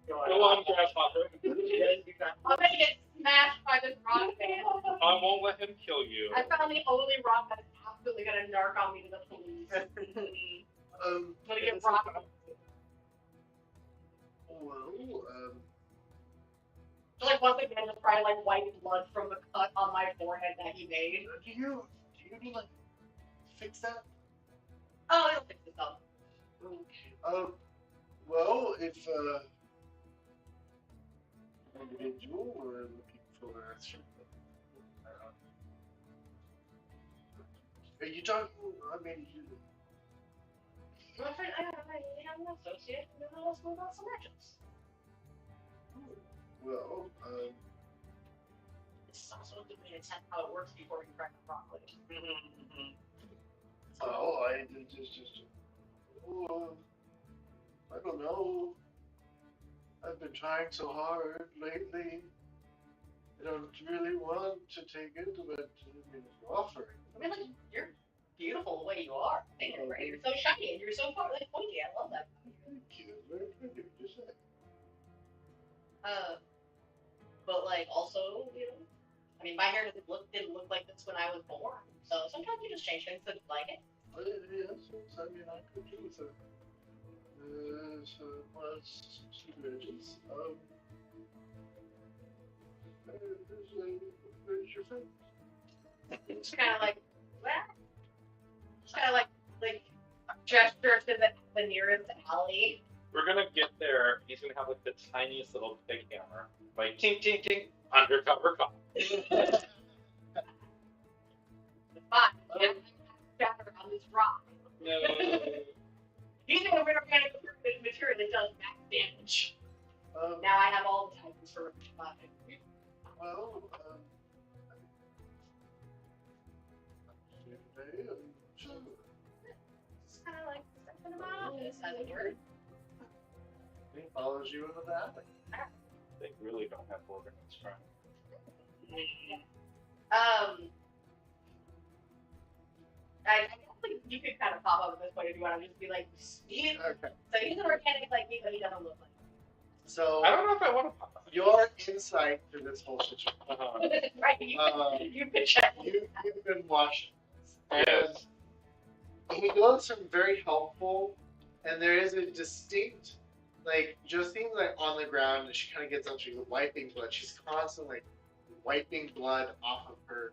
Go on, grasshopper. I'm gonna get smashed by this rock man. I won't let him kill you. I found the only rock that's absolutely gonna narc on me to the police. I'm gonna get rocked. Like once again, just probably like white blood from the cut on my forehead that he made. Do you need like fix that? Oh, it'll fix itself. Okay. Well, if individual were looking for are you talking? I mean, I'm afraid I have an associate who knows more about some merchants. well, This is also a good way to test how it works before we crack it properly. oh, I don't know. I've been trying so hard lately. I don't really want to take it, but if you offer it. I mean, like, you're beautiful the way you are. And you're great. You're so shiny and you're so like pointy. I love that. Thank you. Very pretty to say. But like also, you know, I mean, my hair didn't look like this when I was born. So sometimes you just change things so you like it. Yes, I mean, I could do with it. Plus 2 edges. There's your friend. It's kind of like, well, just kind of like gesture to the nearest alley. We're gonna get there. He's gonna have like the tiniest little pig hammer. Like tink tink tink. Undercover cop. Fine. Better on this rock. No. Using a inorganic material that does max damage. Now I have all the types for weapon. Well, It's kind of like something about this as a word. he follows you into that. They really don't have organized crime. I guess Like, you could kind of pop up at this point if you want to just be like, he's, Okay. so he's an organic like me, but he doesn't look like So I don't know if I want to pop. your insight to this whole situation. me. Right, you've been checking. You've been watching. And Yes. he does some very helpful, and there is a distinct, like, Josephine, like, on the ground, and she kind of gets up, she's wiping blood. She's constantly wiping blood off of her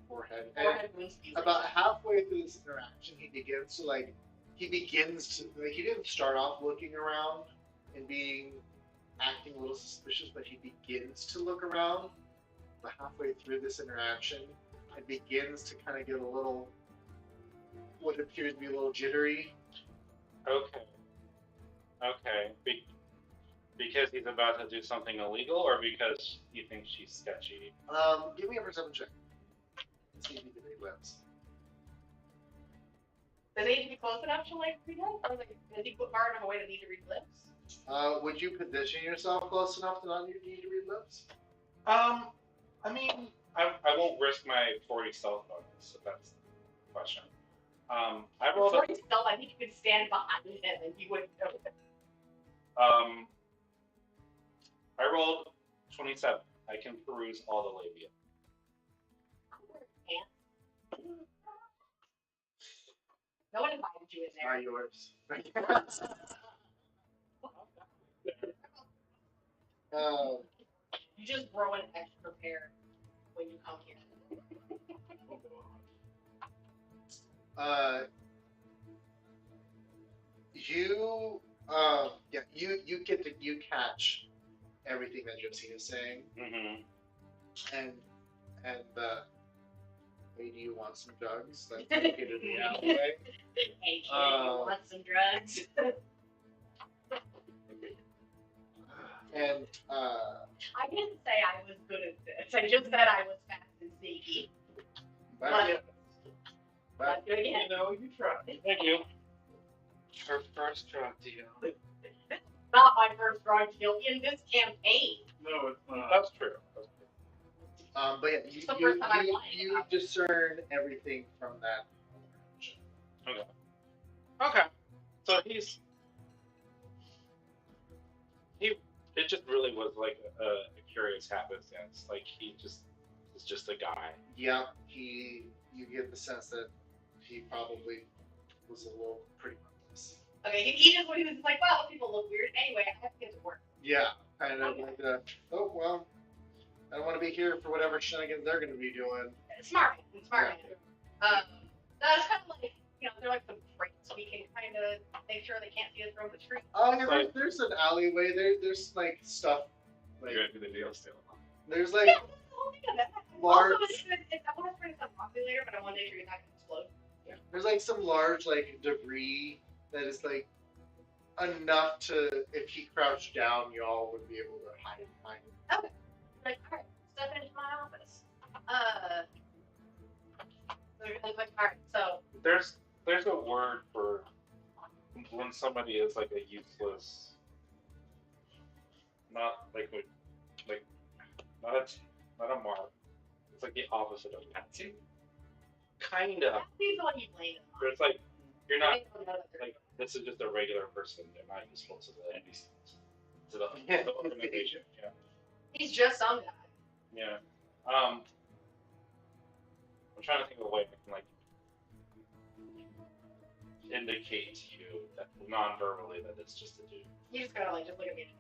forehead. And about halfway through this interaction, he begins to, he didn't start off looking around and acting a little suspicious, but he begins to look around. But halfway through this interaction, it begins to kind of get a little, what appears to be a little jittery. Okay. Because he's about to do something illegal, or because he thinks she's sketchy? Give me a perception check. Let's see if you can read lips. Does he need to be close enough to like read lips? Or like, does he put far enough away to need to read lips? Would you position yourself close enough to not need to read lips? I mean, I won't risk my 40 stealth bonus, if that's the question. I rolled Before he stealth, I think you could stand behind him and he wouldn't know. I rolled 27. I can peruse all the labia. No one invited you in there. Are yours. You just grow an extra pair when you come here. You catch everything that Josie is saying, Mm-hmm. and hey, do you want some drugs? That's located in the alleyway. Hey kid, you want some drugs? And I didn't say I was good at this. I just said I was fast and sneaky. But do it again. You tried. Thank you. Her first drug deal. Not my first drug deal in this campaign. No, it's not. That's true. but yeah, It's the first time I'm lying you about discern everything from that. Okay. So it just really was like a curious happenstance. Like he just is just a guy. Yeah, you get the sense that he probably was a little pretty reckless. Okay, he just he was like, wow, people look weird. Anyway, I have to get to work. Yeah, kind of like oh well, I don't want to be here for whatever shenanigans they're going to be doing. Smart. That's kind of like, they're like some crates. We can kind of make sure they can't see us from the street. Oh, yeah, there's an alleyway. There's like stuff. Like, You're gonna do the deal still. there's like Yeah, that's the whole thing of that. large. Also, I want to bring some broccoli later, but I want to make sure you're not going to explode. There's like some large like debris that is like enough to, if he crouched down, y'all would be able to hide behind it. Okay. Like, alright, step into my office. Alright, so. There's a word for when somebody is like a useless, not not a mark. It's like the opposite of patsy. Kinda. That's the one you blame it on. But it's like you're not I don't know that they're- like this is just a regular person. They're not useful to the NPCs. To the organization. Yeah. He's just some guy. Yeah. I'm trying to think of a way I can like indicate to you that non-verbally that it's just a dude. You just gotta just look at me.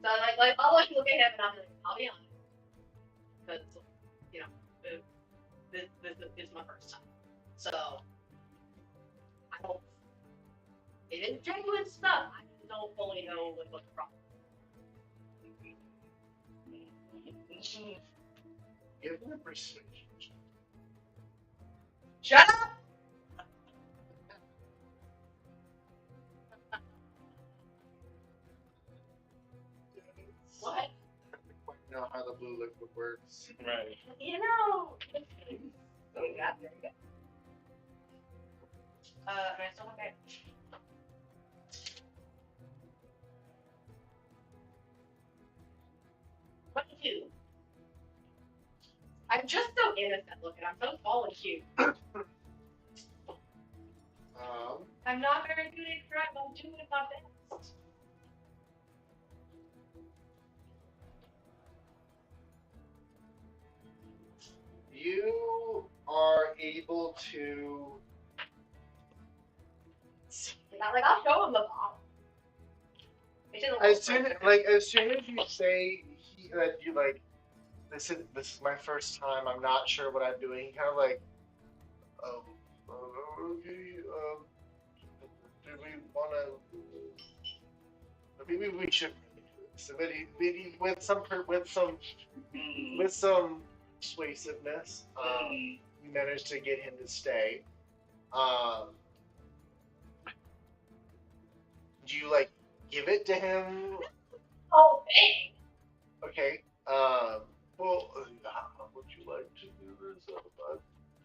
So I'll look at him and I'm like, I'll be honest, because this is my first time. So I don't. It is genuine stuff. I just don't fully know what's the problem. Give him a persuasion. Shut up! What? I don't quite know how the blue liquid works. Right. You know. Oh, yeah, there you go. Am I still okay? What do you do? innocent looking. I'm so small and cute. I'm not very good at crime. I'm doing my best. You are able to. Not like I'll show him the bottle. As soon as you say that you like, this is my first time. I'm not sure what I'm doing. He kind of like, okay, do we want to? Maybe we should. So maybe with some persuasiveness, we managed to get him to stay. Do you like give it to him? Oh, thanks. Okay. Well, how would you like to do this?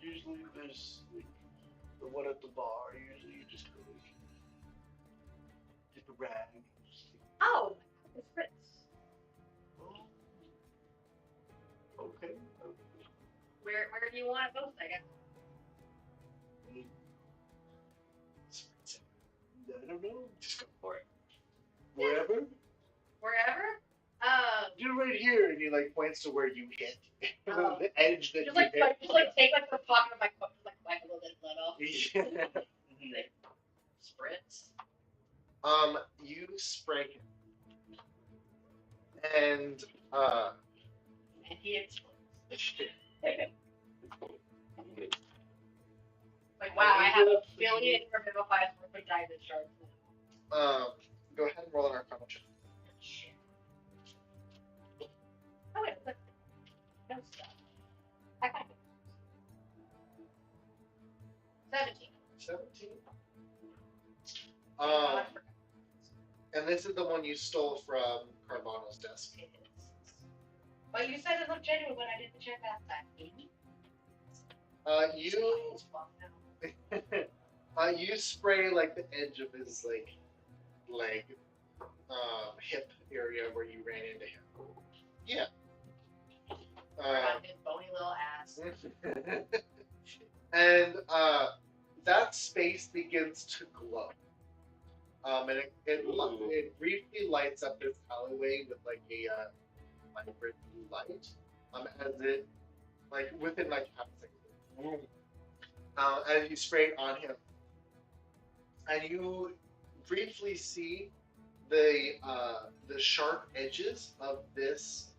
Usually there's like, the one at the bar. Usually you just go like, get the rag. Oh, it's Fritz. Oh. Okay. Where do you want it most, I guess? I don't know. Just go for it. Wherever? Wherever? You're right here, and he like points to where you hit. The edge that just you like, hit. just like take like the pocket of my coat, just like wipe a little bit of blood off. Like, spritz. You spray him. And he explodes. Like, wow, I have a billion revivifiers worth of diamond shards now. Go ahead and roll an Arcana check. Shit. Oh, wait, look. No stuff. I got it. 17. 17. And this is the one you stole from Carvana's desk. It is. Well, you said it looked genuine when I did the check last time. You spray like the edge of his like leg, hip area where you ran into him. Yeah. On his bony little ass. And that space begins to glow. And it briefly lights up this alleyway with like a vibrant blue light. As it like within like half a second. As you spray it on him, and you briefly see the sharp edges of this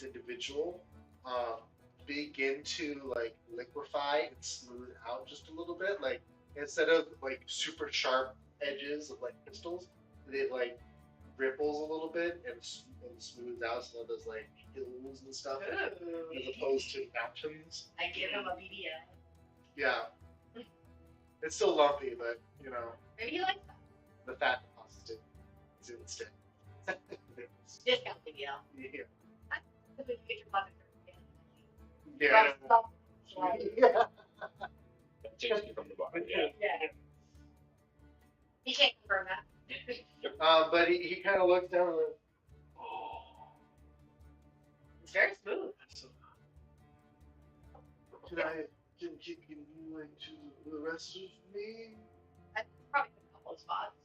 individual begin to like liquefy and smooth out just a little bit. Like instead of like super sharp edges of like crystals, it like ripples a little bit and smooths out some of those like hills and stuff, as opposed to mountains. I give him a BDL. Yeah. It's still lumpy, but, you know. Maybe he likes that. The fat deposit is instead. Discount BDL. Yeah. That's what you get your bucket for. Yeah. Yeah. That takes you from the bottom. Yeah. Yeah. He can't confirm that. But he kind of looks down and like, Oh. It's very smooth. can I keep you like to the rest of me? That's probably a couple of spots.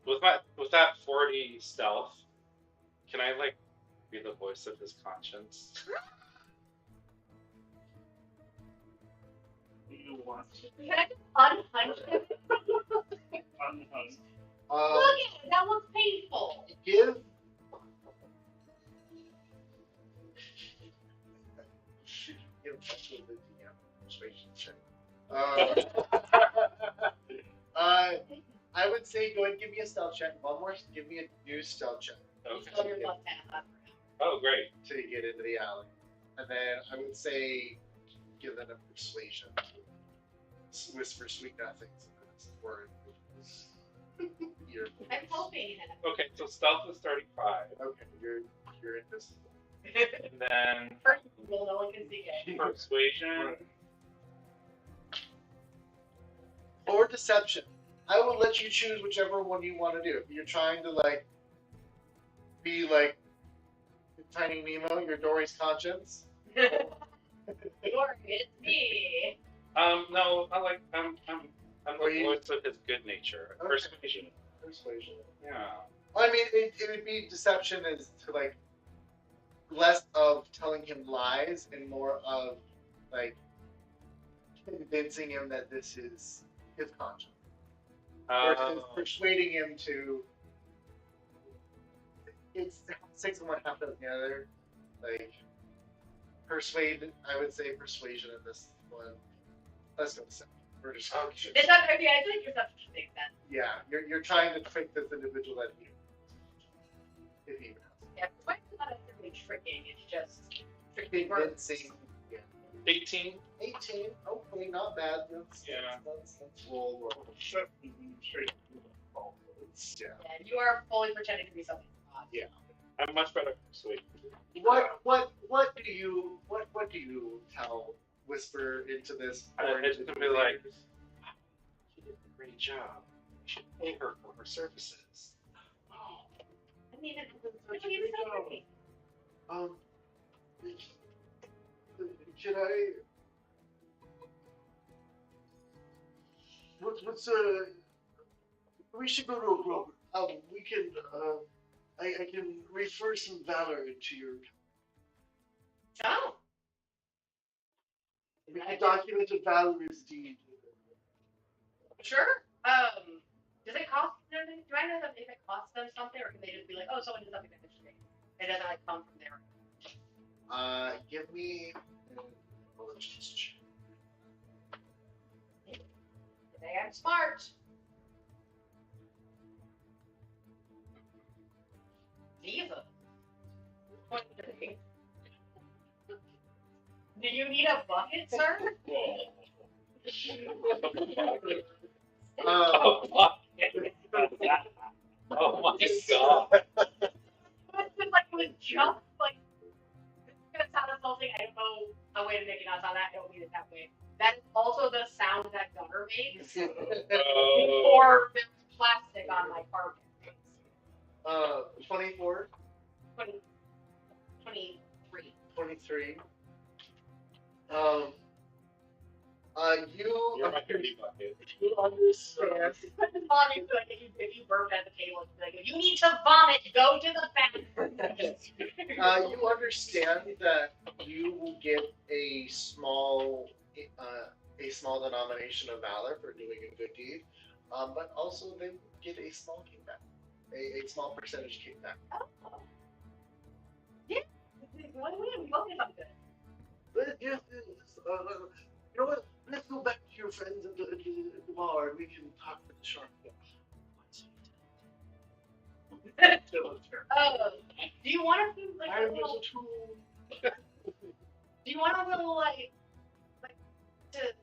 With that 40 stealth, can I like be the voice of his conscience? You want Can I just unhunch him? unhung. Look at it. That looks painful. Give actually the persuasion check. I would say go ahead and give me a stealth check. One more, give me a new stealth check. So you're left hand. Oh, great. Till you get into the alley. And then I would say give them a persuasion. Whisper sweet nothings. Or you're I'm hoping. Okay, so stealth is 35. okay, you're invisible. And then First roll, no one can see it. persuasion. Or deception. I will let you choose whichever one you want to do. If you're trying to like be like Tiny Nemo, your Dory's conscience, worry, it's me. No, I'm the voice of his good nature. Okay. Persuasion. Persuasion. Yeah. I mean, it would be deception as to like less of telling him lies and more of like convincing him that this is his conscience versus persuading him to. It's 6 and 1, half dozen the other. Like persuade, I would say persuasion in this one. Let's go second. We're just I feel like deception makes sense. yeah. You're trying to trick this individual that he if he even has. Yeah, persuasion's not necessarily tricking, it's just tricking words. Convincing. Yeah. 18. 18. Okay, not bad. That's roll. Straight. Yeah. Yeah, you are fully pretending to be something you're not. Yeah. I'm much better at persuasion. What do you tell Whisper into this? It's gonna be like, she did a great job. You should pay her for her services. I mean, it's Can I? What's We should go to a broker. We can. I can refer some valor into your. Oh. We can document a valorous deed. Sure. Does it cost them? Do I know that if it costs them something, or can they just be like, oh, someone did something interesting? It doesn't like come from there. Give me. Intelligence check. Today I'm smart. Jesus. 23. Do you need a bucket, sir? Oh my god. It's like it was jump, like it's gonna sound insulting. I don't know a way to make it not sound that. I don't mean it that way. That is also the sound that Gunner makes before there's plastic on my carpet. 24. 23. 23. You're my dirty bucket. You understand. Obviously, like if you burp at the table, it's like, you need to vomit. Go to the bathroom. You understand that you will get a small denomination of valor for doing a good deed, but also they will get a small kickback, a small percentage kickback. Oh. Yeah. What do we both get something good? But yes, you know what? Let's go back to your friends at the bar and we can talk with the shark. Do you want to do like I a was little? a tool. Do you want a little like to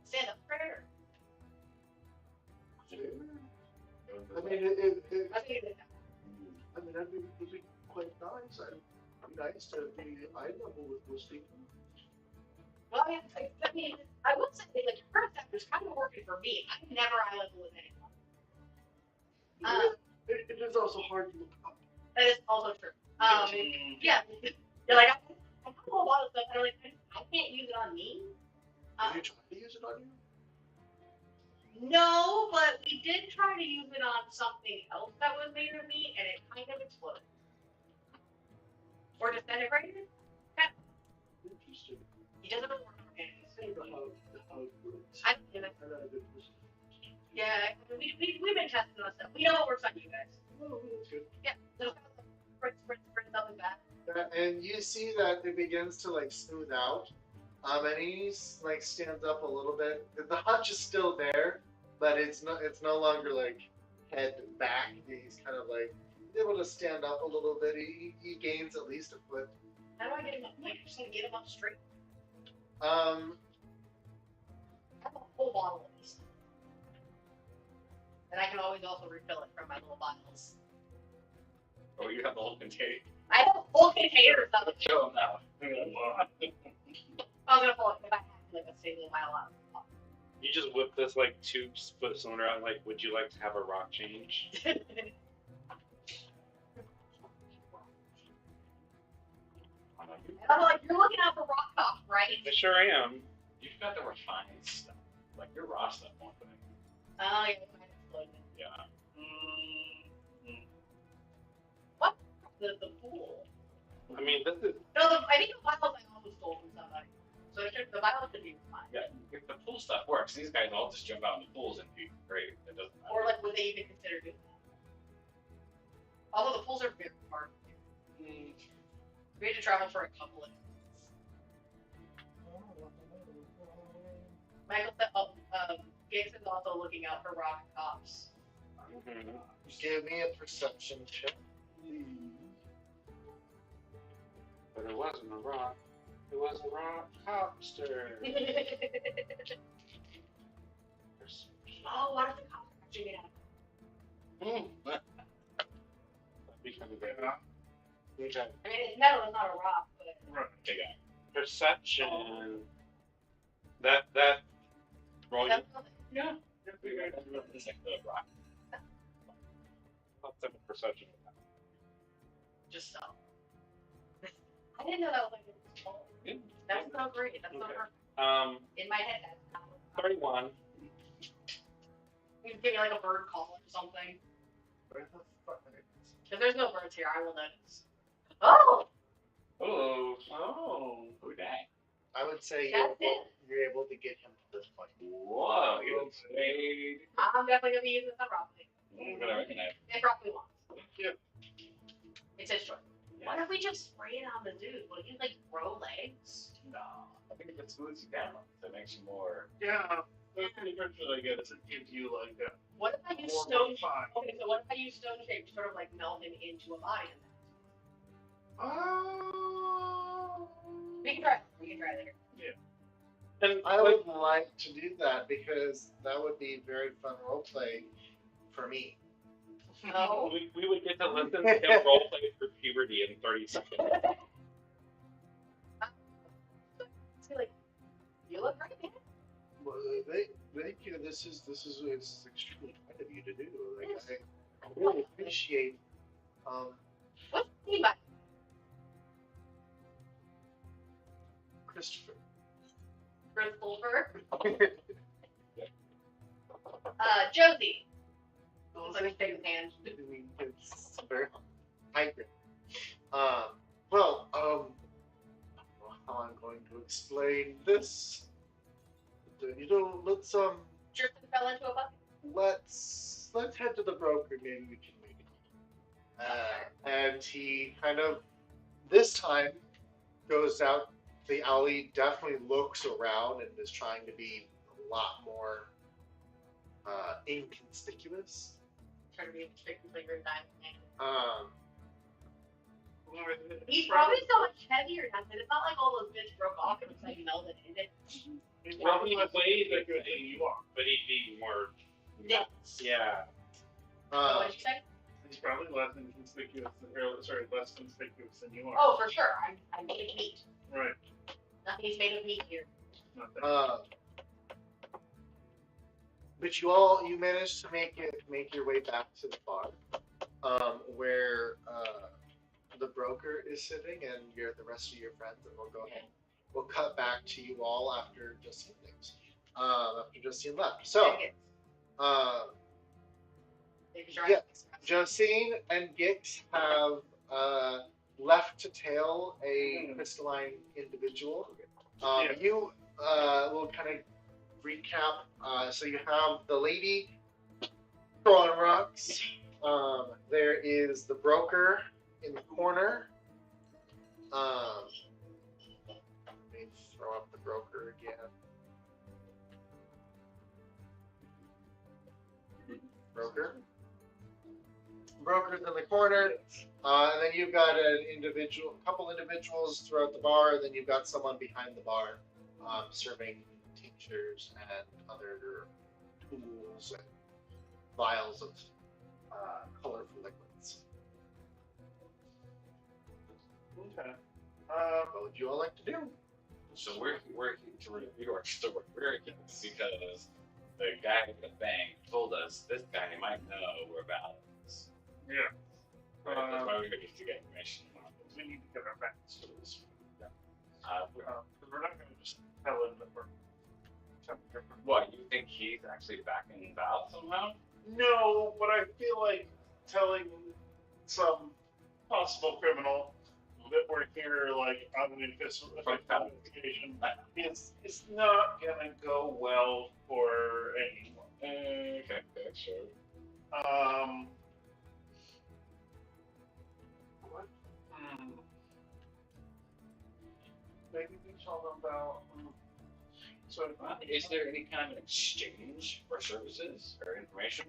stand up prayer? I mean, that'd be quite nice. It'd be nice to be eye level with those people. Well, I would say like your first step is kind of working for me. I'm never eye level with anyone. It is also hard to look up. That is also true. Yeah. You're like, I know a lot of stuff. I'm like, I can't use it on me. Did you try to use it on you? No, but we did try to use it on something else that was made of me, and it kind of exploded. Or disintegrated. Interesting. He doesn't work on organics. How it works. I don't get it. I'm not a good person. Yeah, we've been testing on stuff. We know what works on you guys. Oh, that's good. Yeah, so sprint, something bad. And you see that it begins to like smooth out. And he like stands up a little bit. The hunch is still there, but it's no longer like head back. He's kind of like able to stand up a little bit. He gains at least a foot. How do I get him up? Like, just gonna get him up straight. Um, I have a whole bottle of these. And I can always also refill it from my little bottles. Oh, you have the whole container. I have a full container of stuff. Show them now. I was gonna pull it if I had like a single mile out. You just whip this like tube split cylinder out. Like, would you like to have a rock change? And I'm like, you're looking out for rock tops, right? I sure am. You've got the refined stuff. Like your raw stuff won't be. Oh, yeah, mine exploded. Yeah. What? The pool. I mean, this is. No, I think the vials I also stole from somebody. So the vials should be fine. Yeah. If the pool stuff works, these guys all just jump out in the pools and be great. It doesn't matter. Or like, would they even consider doing that? Although the pools are very hard. We had to travel for a couple of days. Michael said, Giggs is also looking out for rock tops. Mm-hmm. Give me a perception check. But it wasn't a rock. It was a rock lobster. Oh, what if the cops are catching it out? Becoming Yeah. better. Okay. I mean, it's metal, it's not a rock, but. Right. Okay, guy. Perception. That roll. That's nothing. Yeah. It's like the rock. Let's have a perception of that. Just so. I didn't know that was like. Yeah. That's so great. That's so Okay. perfect. In my head, that's not. 31. You can give me like a bird call or something. Where the fuck is it? If there's no birds here, I will notice. Oh! Oh. Oh. Oh, dang. I would say That's you're able to get him to this point. Whoa. You look great. I'm definitely going to be using that properly. I'm gonna recognize. It probably won't. Yeah. It's his choice. What if we just spray it on the dude? Will you like grow legs? No. I think it just smooths you down. That makes you more. Yeah. The picture I get is it gives you like a What if I use more stone? refined. Okay, so what if I use stone shape to sort of like melt him into a body? We can try. We can try later. And I would like to do that because that would be very fun roleplay for me. No. we would get to listen to him roleplay for puberty in 30 seconds. So like, you look great, man. Well, thank you. This is it's extremely kind of you to do. Like, I really appreciate. What's the name by? Christopher. Christopher. Josie. Well, Looks like thank a you. big hand. It's very hyper. Well, I don't know how I'm going to explain this. You know, let's Tristan fell into a bucket. let's head to the broker. Maybe we can make it. And he kind of this time goes out the alley. Definitely looks around and is trying to be a lot more inconspicuous. Trying to be a chicken finger diamond. He's Right. probably so much heavier now, because it's not like all those bits broke off and it's like melted in it. He's Well, probably he less weighs like bigger than you are. but he'd be more. Yeah. Yeah. What did you say? He's probably less inconspicuous less conspicuous than you are. Oh, for sure. I'm made of meat. Right. Nothing's made of meat here. Not that. But you managed to make your way back to the bar, where the broker is sitting, and the rest of your friends, and we'll cut back to you all after Justine leaves. After Justine left. So, yeah, Justine and Gix have left to tail a crystalline individual. You will kind of recap. So you have the lady throwing rocks. There is the broker in the corner. Let me throw up the broker again. Broker's in the corner. And then you've got couple individuals throughout the bar, and then you've got someone behind the bar serving tinctures and other tools and vials of colorful liquids. Okay. What would you all like to do? So we're still working because the guy with the bank told us this guy might know where about us. Yeah. Right? That's why we need to get information. We need to get our backs to this. We're not going to just tell him that we're something different. What, you think he's actually backing Val somehow? No, but I feel like telling some possible criminal that we're here, like, on an official investigation is not gonna go well for anyone. Okay, sure. What? Maybe we tell them about. So, Is there any kind of exchange for services or information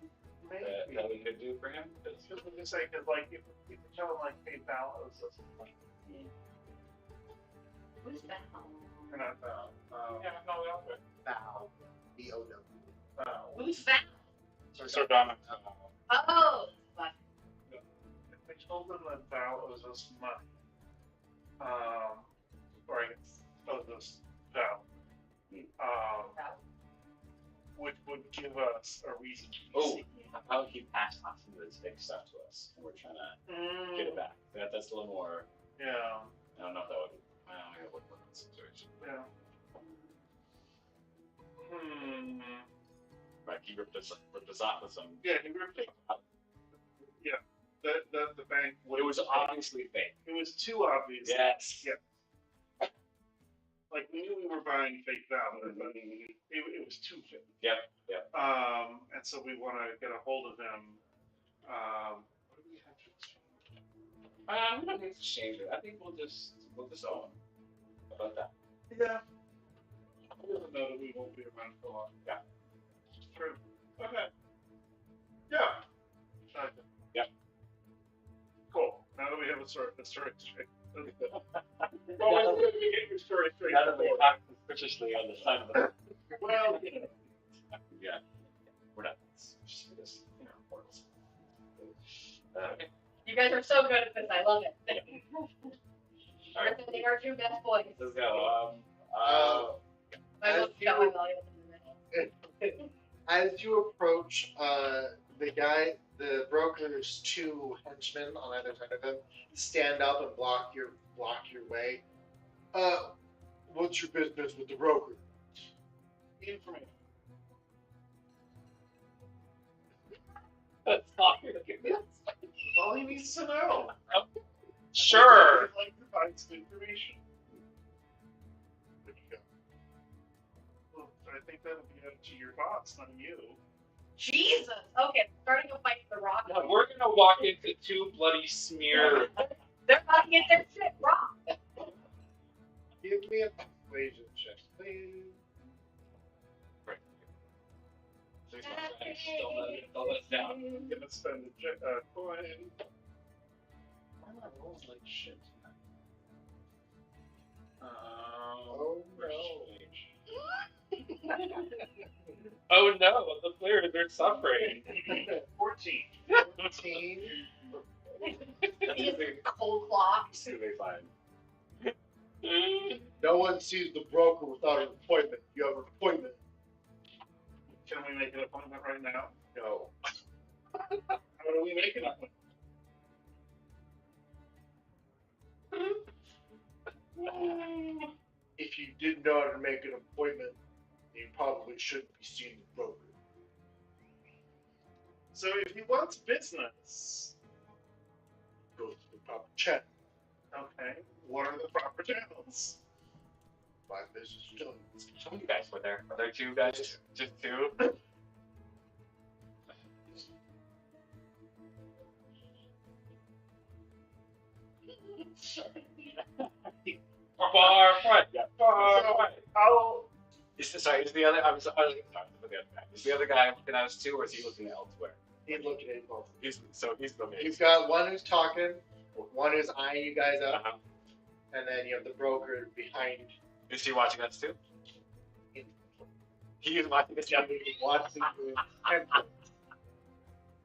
maybe. that we could do for him? Because we can say, because, like, if we tell them, like, hey, Val owes us money. Who's that? We're not Val. Yeah, no, that's Bow. B-O-W. Val. Who's that? Sardonic. Oh, but If we told them that Val owes us money, or I guess owes us Val, which would give us a reason to be seeking. How would he pass on some of this big stuff to us, and we're trying to get it back? That's a little more. Yeah. I don't know if that would. I don't know what the situation. Yeah. Like he ripped us off with some. Yeah, he ripped it. Yeah. The bank. It was obviously fake. It was too obvious. Yes. Yeah. Like we knew we were buying fake Valor, but it was too fake. Yep. And so we want to get a hold of him. What do we have to exchange? We don't need to change it. I think we'll just own. How about that? Yeah. He doesn't know that we won't be around for long. Yeah. True. Okay. Yeah. Okay. Yep. Cool. Now that we have a story straight. Always good to get your story straight. Now that we talk suspiciously on the side of the. Well, yeah. We're not. Just, you know, words. Okay. you guys are so good at this. I love it. You're sending our two best boys. Let's go. I looked at my valuables in the middle. As you approach, the broker's two henchmen on either side of him stand up and block your way. What's your business with the broker? information. That's all you're looking at. All he needs to know. Sure. I'd like to find some information. There you go. Well, I think that'll be up to your boss, not you. Jesus. Okay, starting a fight with the rock. No, we're gonna walk into two bloody smear. They're about to get their shit rocked. Give me a persuasion check, please. Right. Don't let us down. I'm gonna spend a coin. Why am I rolling like shit tonight? Oh Oh no, the players are suffering. 14. 14. He's cold clocked. It's gonna be fine. No one sees the broker without an appointment. You have an appointment. Can we make an appointment right now? No. How do we make an appointment? If you didn't know how to make an appointment, you probably shouldn't be seeing the broker. So if he wants business, Go to the proper channel. okay, what are the proper channels? My business dealings. How many guys were there? Are there two guys? Just two? Far right. Yeah. Far So, right. I'll Is the other? Sorry, the other guy. Is the other guy looking at us too, or is he looking elsewhere? He's looking at both. He's looking. You've got one who's talking, one who's eyeing you guys up, Uh-huh. and then you have the broker behind. Is he watching us too? He is watching us. Yeah. Watching you.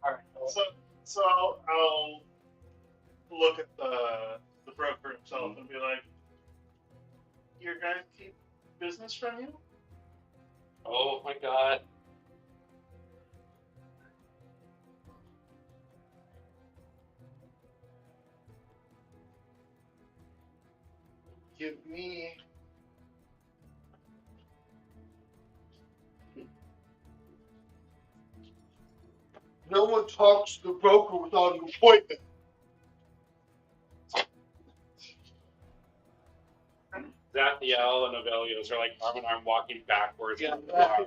Alright. so I'll look at the broker himself and be like, your guys keep business from you? Oh my god. Give me No one talks to the broker without an appointment. Zathiel and Avelios are like arm in arm walking backwards. Yeah. Let's go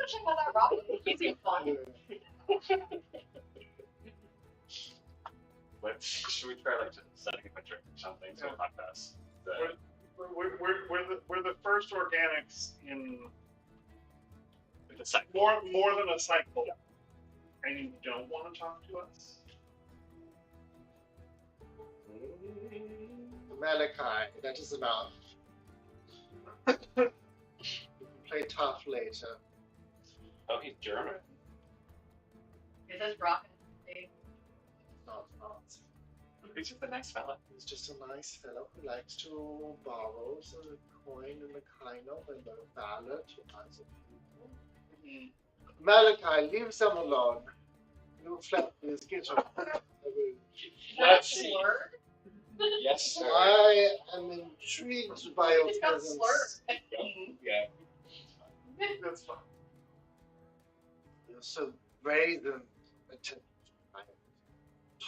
check out that Robin. He seems fun. Should we try like just setting up a drink or something? So we'll not pass. We're the first organics in The cycle. more than a cycle, and you don't want to talk to us. Malachi, that is enough. We can play tough later. Oh, he's German. Is this Rocket? Not. He's just a nice fella. He's just a nice fellow who likes to borrow a coin and a kind of and a valor to other people. Malachi, leave them alone. You flap this kitchen. Let's see. Slur? Yes, sir. I am intrigued by your He's got presence. slurs. Yeah. That's fine. You're so brave and attentive.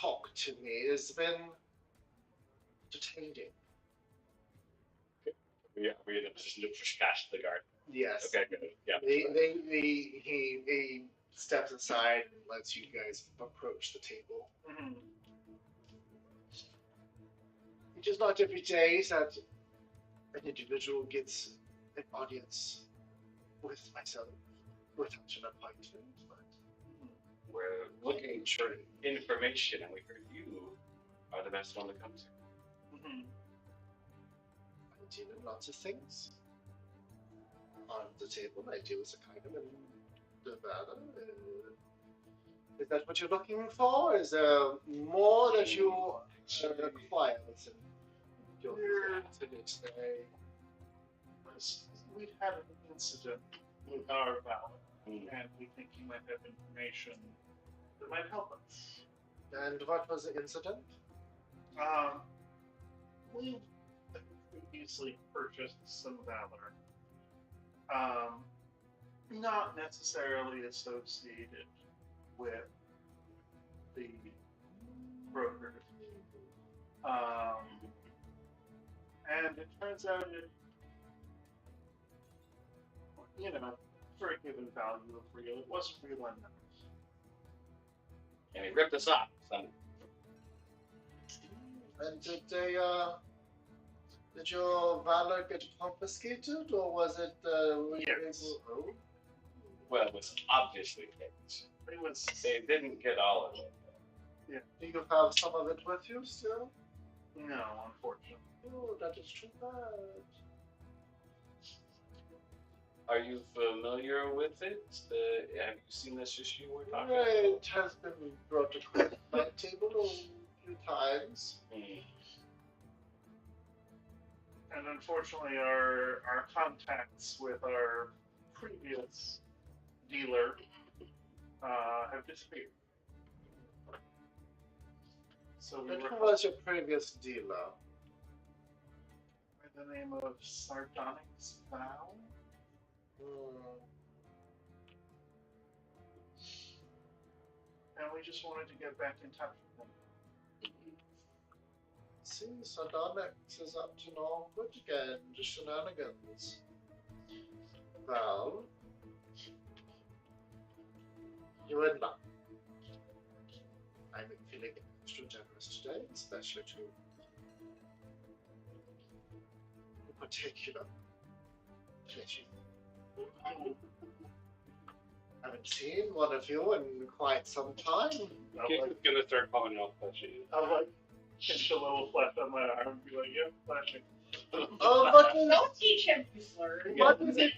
Talk to me. It's been entertaining. We are in a position to push past the guard. Yes. Okay, good. Yeah. He steps aside and lets you guys approach the table. Mm-hmm. It is not every day that an individual gets an audience with myself without an appointment. But We're looking for information, and we heard you are the best one to come to. Mm-hmm. I deal in lots of things. On the table, I deal with a kind of Nevada. Is that what you're looking for? Is there more that you require within your today? We've had an incident with our valor, Mm. and we think you might have information that might help us. And what was the incident? We've previously purchased some valor. Not necessarily associated with the brokers. And it turns out it, for a given value of real, it wasn't real enough. And he ripped us off. Son. And did your valor get confiscated, or was it? Yes. Oh. Well, it was obviously faked. It was. They didn't get all of it. Do you have some of it with you still? No, unfortunately. Oh, that is too bad. Are you familiar with it? Have you seen this issue we're talking about? It has been brought across my table a few times. And unfortunately, our contacts with our previous dealer have disappeared. So we And were who was your previous dealer? by the name of Sardonyx Vow. And we just wanted to get back in touch with them. See, Sardonyx is up to no good again, just shenanigans. Well, you're in luck. I'm feeling extra generous today, especially to in particular. I haven't seen one of you in quite some time. He's gonna start calling out fleshy. I'll like pinch a little flesh on my arm and be like, yeah, flashing. Don't teach him to slur. What is it?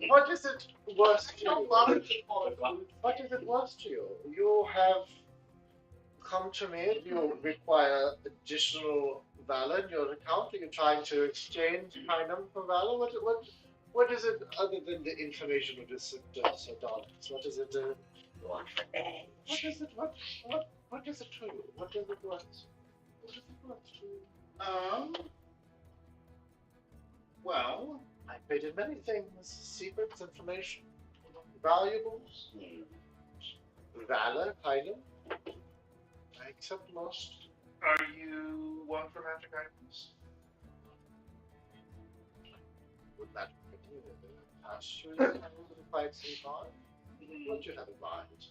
What is it worth I to don't you? love people. What is it worth to you? You have come to me. Do you require additional valor in your account? Are you trying to exchange Pinum for valor? What is it other than the information of this Sardonyx? What is it? What is it? What is it to you? What is it worth? What is it worth to you? Well, I traded many things, secrets, information. valuables, Hmm. valor, kind of. I accept most. Are you one for magic items? Would that continue to pass through the fights and time? What do you have in mind?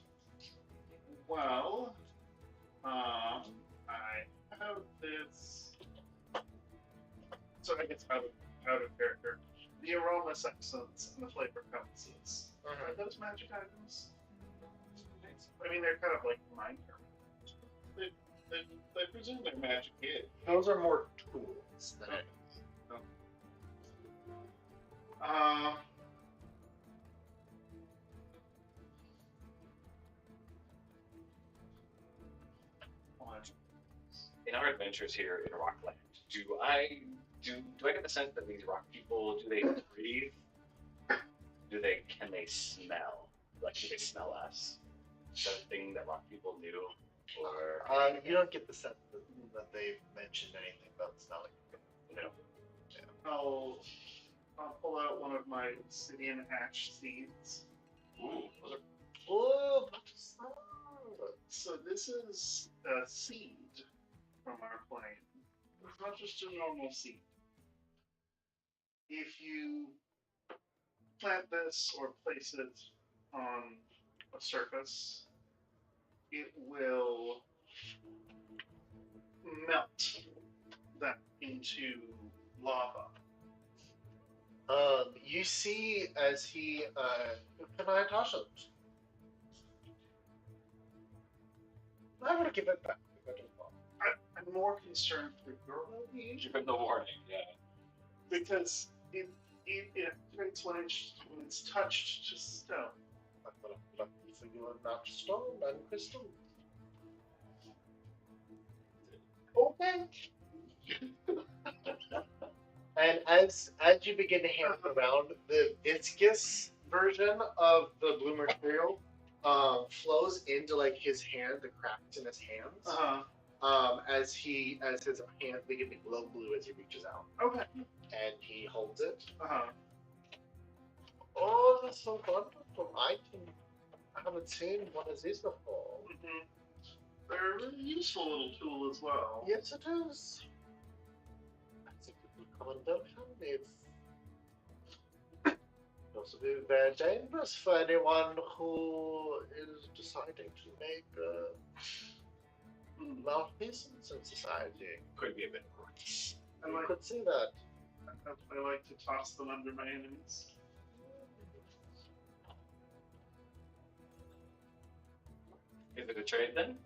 Well, I have this. So I guess out of character. The aroma essence and the flavor compasses. Are those magic items? I mean, they're kind of like minor. I presume they're magic hit. Those are more tools than anything. In our adventures here in Rockland, do I get the sense that these rock people, do they breathe? Can they smell? Like, do they smell us? Is that a thing that rock people do? Or You don't get the sense that they've mentioned anything about smelling. no? I'll pull out one of my obsidian ash seeds. Ooh, those are Oh, So this is a seed from our plane. It's not just a normal seed. If you plant this or place it on a surface, it will melt that into lava. you see as he, can I toss it? I will give it back. I'm more concerned for your well-being you have no warning, yeah. because it activates when it's touched to stone. Lucky for you and not stone and crystal. Okay. And as you begin to hand it around, the viscous version of the blue material flows into like his hand, the cracks in his hands. As his hands begin to glow blue as he reaches out. Okay. And he holds it. Uh-huh. Oh, that's so wonderful. I haven't seen one of these before. Mm-hmm. They're a really useful little tool as well. Yes, it is. I think it will come under handy. It can also be very dangerous for anyone who is deciding to make malfeasance in society. Could be a bit gross. You could see that. I like to toss them under my enemies. Is it a trade then?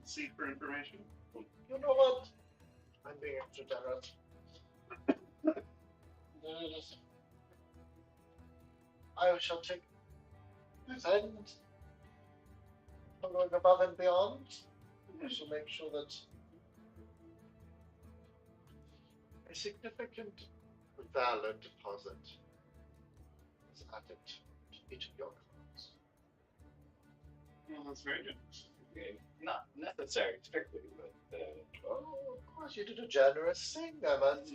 Seek for information. You know what? I'm being extra generous. I shall take this and I'm going above and beyond. I shall make sure that a significant valor deposit is added to each of your cards. Well, that's very generous. Okay. Not necessary, strictly, but Oh, of course, you did a generous thing. I must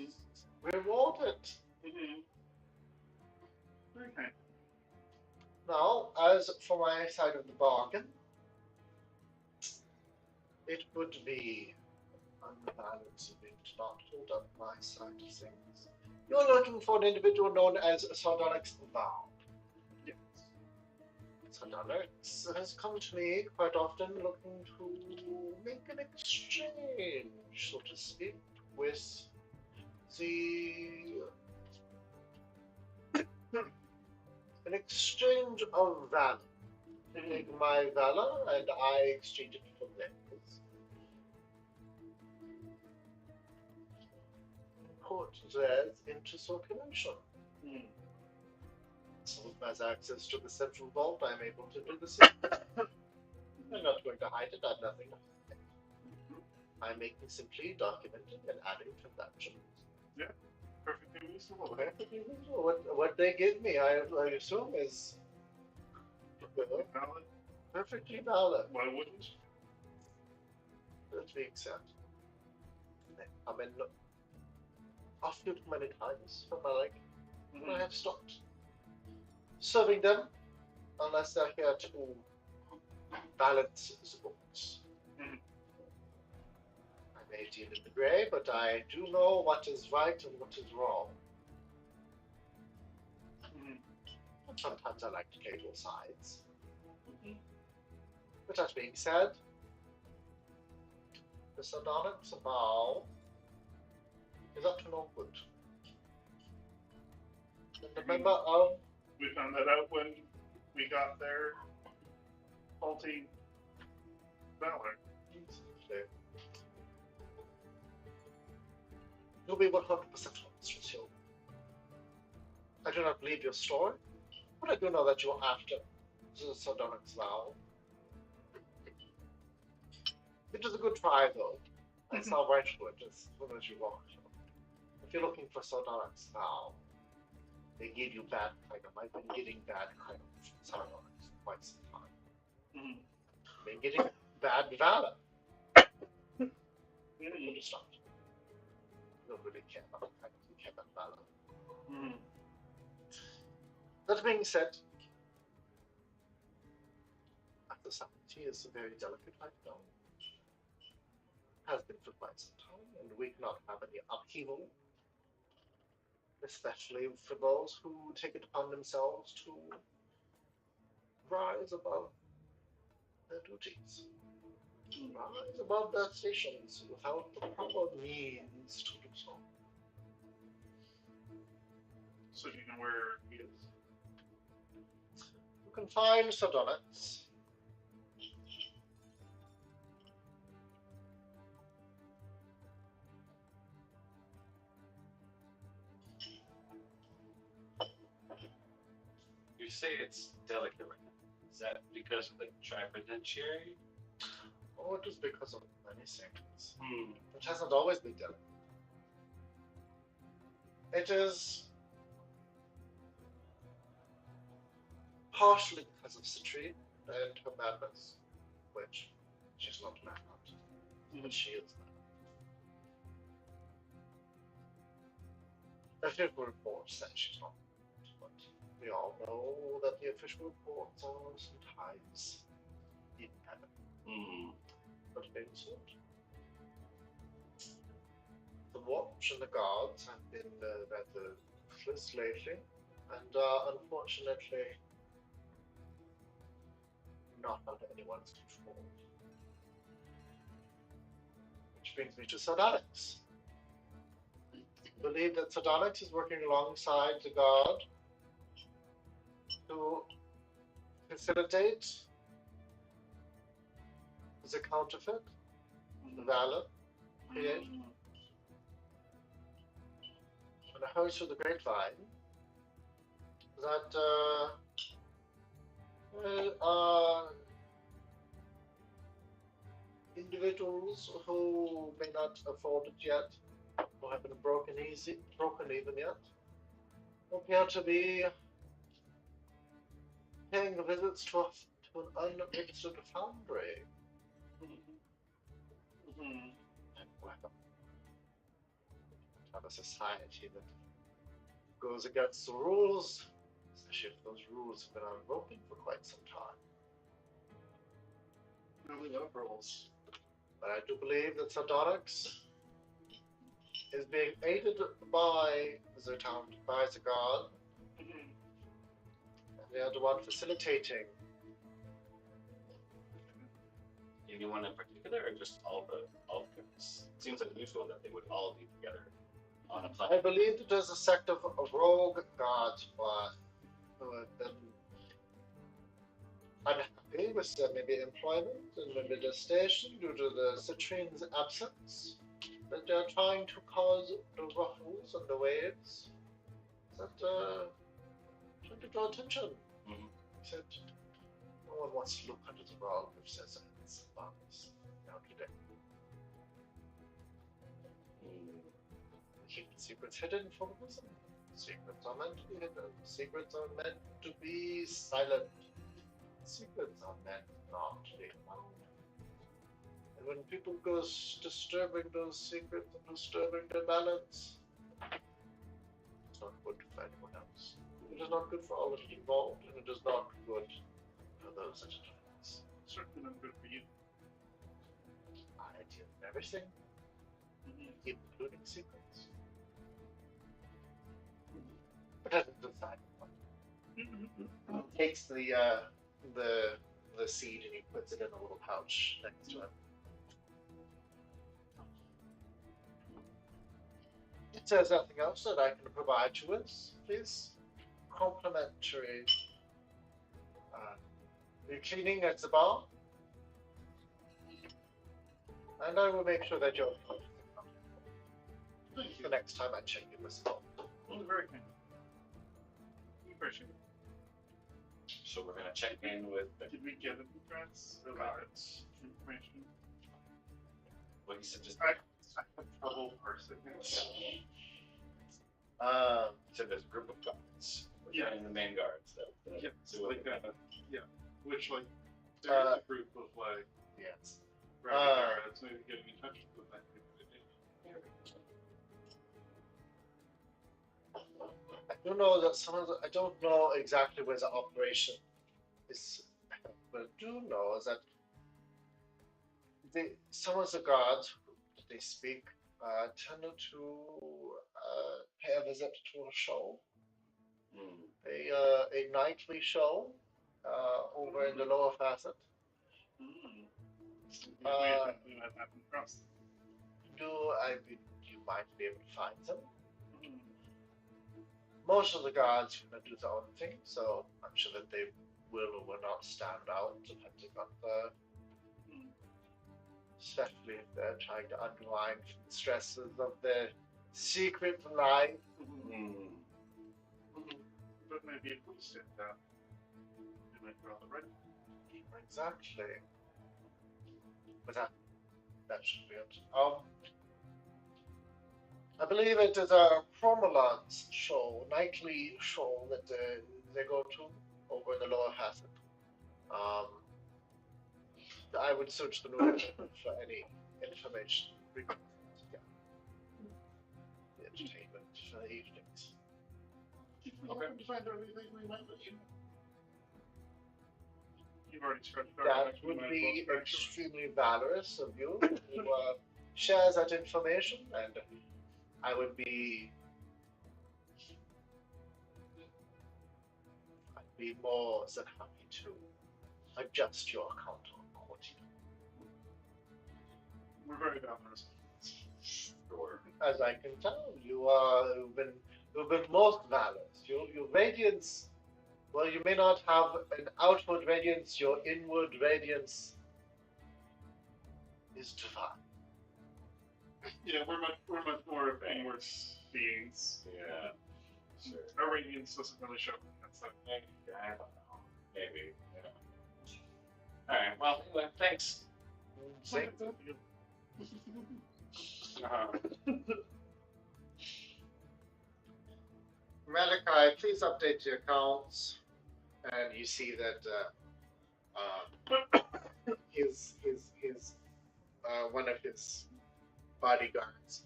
reward it. Mm-hmm. Okay. Now, as for my side of the bargain, it would be unbalanced if it did not hold up my side of things. You're looking for an individual known as Sardonyx the Vow. Yes. Sardonyx has come to me quite often looking to make an exchange, so to speak, with an exchange of valor. They take my valor and I exchange it for theirs. Put theirs into circulation. So as access to the central vault, I'm able to do the same. I'm not going to hide it, I'm nothing. I'm making simply documenting and adding transactions. Perfectly reasonable. Perfectly reasonable. What they give me, I assume, is Valid. perfectly valid. Why wouldn't? That being said, I mean, off you many times for my leg, and I have stopped. serving them unless they're here to balance the books. Mhm. I may deal in the grey, but I do know what is right and what is wrong. Mhm. And sometimes I like to play both sides. But that being said, the sardonyx vow is up to no good. And a member of We found that out when we got their faulty valor. you'll be 100% honest with you. I do not believe your story, but I do know that you're after the sardonyx vow. It is a good try, though. I saw right through it as soon as you walked. If you're looking for sardonyx vow, they give you bad kind of. I've been getting bad kind of sardonyx for quite some time. Mhm. I've been getting bad valor. Mhm. Full stop. You don't really care about kind of. You care about valor. Mhm. That being said, after Sanctity is a very delicate right now. Has been for quite some time, and we cannot have any upheaval, especially for those who take it upon themselves to rise above their duties, rise above their stations without the proper means to do so. So you know where he is. You can find sardonyx. You say it's delicate right now. Is that because of the tripotentiary? Oh, it is because of many things. Hmm. It hasn't always been delicate. It is partially because of Citrine and her madness, which she's not mad at, but she is mad. Official reports that she's not, but we all know that the official reports are sometimes independent. Hmm. But being said, the watch and the guards have been rather ruthless lately, and unfortunately not under anyone's control. Which brings me to Sardonyx. I believe that Sardonyx is working alongside the guard to facilitate the counterfeit, the valor creation. And I heard through the grapevine that there are individuals who may not afford it yet, or have been broken even yet, appear to be paying visits to an unregistered foundry. Mhm. And well, have a society that goes against the rules, especially if those rules have been unbroken for quite some time. Really love rules. But I do believe that Sardonyx is being aided by the town, by the guard, Mhm. and they are the one facilitating. Anyone in particular, or just all the it seems unusual that they would all be together on a I planet. believe that there's a sect of rogue guards who have been unhappy with their maybe employment and maybe their station due to the Citrine's absence. That they're trying to cause the ruffles and the waves that trying to draw attention. Mhm. Except no one wants to look under the rug if there's it's bugs now today. Keep secrets hidden from us. Secrets are meant to be hidden. Secrets are meant to be silent. Secrets are meant not to be found. And when people go disturbing those secrets and disturbing their balance, it's not good for anyone else. It is is not good for all of you involved, and it is not good for those that it affects. Certainly not good for you. I deal with everything, including secrets. But that is beside the point. He takes the seed and he puts it in a little pouch next to him. If there's nothing else that I can provide you with, please complimentary cleaning at the bar, and I will make sure that you're the next time I check in with you. Well, very kind. Appreciate it. So we're gonna check in with the Did we get an address or guards. information? What you said just I have trouble parsing it. So there's a group of guards. We're Yeah. in the main guards though. Yeah, So like we're that. Yeah. Which, like, there's a group of, like, Yes. rowdy guards maybe getting in touch with that group. I do know that some of the, I don't know exactly where the operation is, but I do know that some of the guards that they speak tended to pay a visit to a show, a nightly show over in the lower facet. Exactly what happened across. You might be able to find them. Most of the guards do their own thing, so I'm sure that they will or will not stand out depending on especially if they're trying to unwind from the stresses of their secret life. But maybe if we sit down, we might draw the right. Exactly. But that should be it. I believe it is a Primordial's show, nightly show that they go to over in the lower facet. I would search the news for any information regarding the entertainment for the evenings. If we happen to find everything, we might let you know. You've already scratched our That back, we would might as be well scratch extremely valorous of you to share that information, and I would be. I'd be more than happy to adjust your account accordingly. We're very valorous. Sure. As I can tell, you've been most valorous. Your radiance. Well, you may not have an outward radiance, your inward radiance is divine. Yeah, we're much more inward beings. Yeah. Sure. Our radiance doesn't really show. That's like, I don't know. Maybe. Yeah. Alright, well, anyway, thanks. Same. Malachi, please update your accounts, and you see that his one of his bodyguards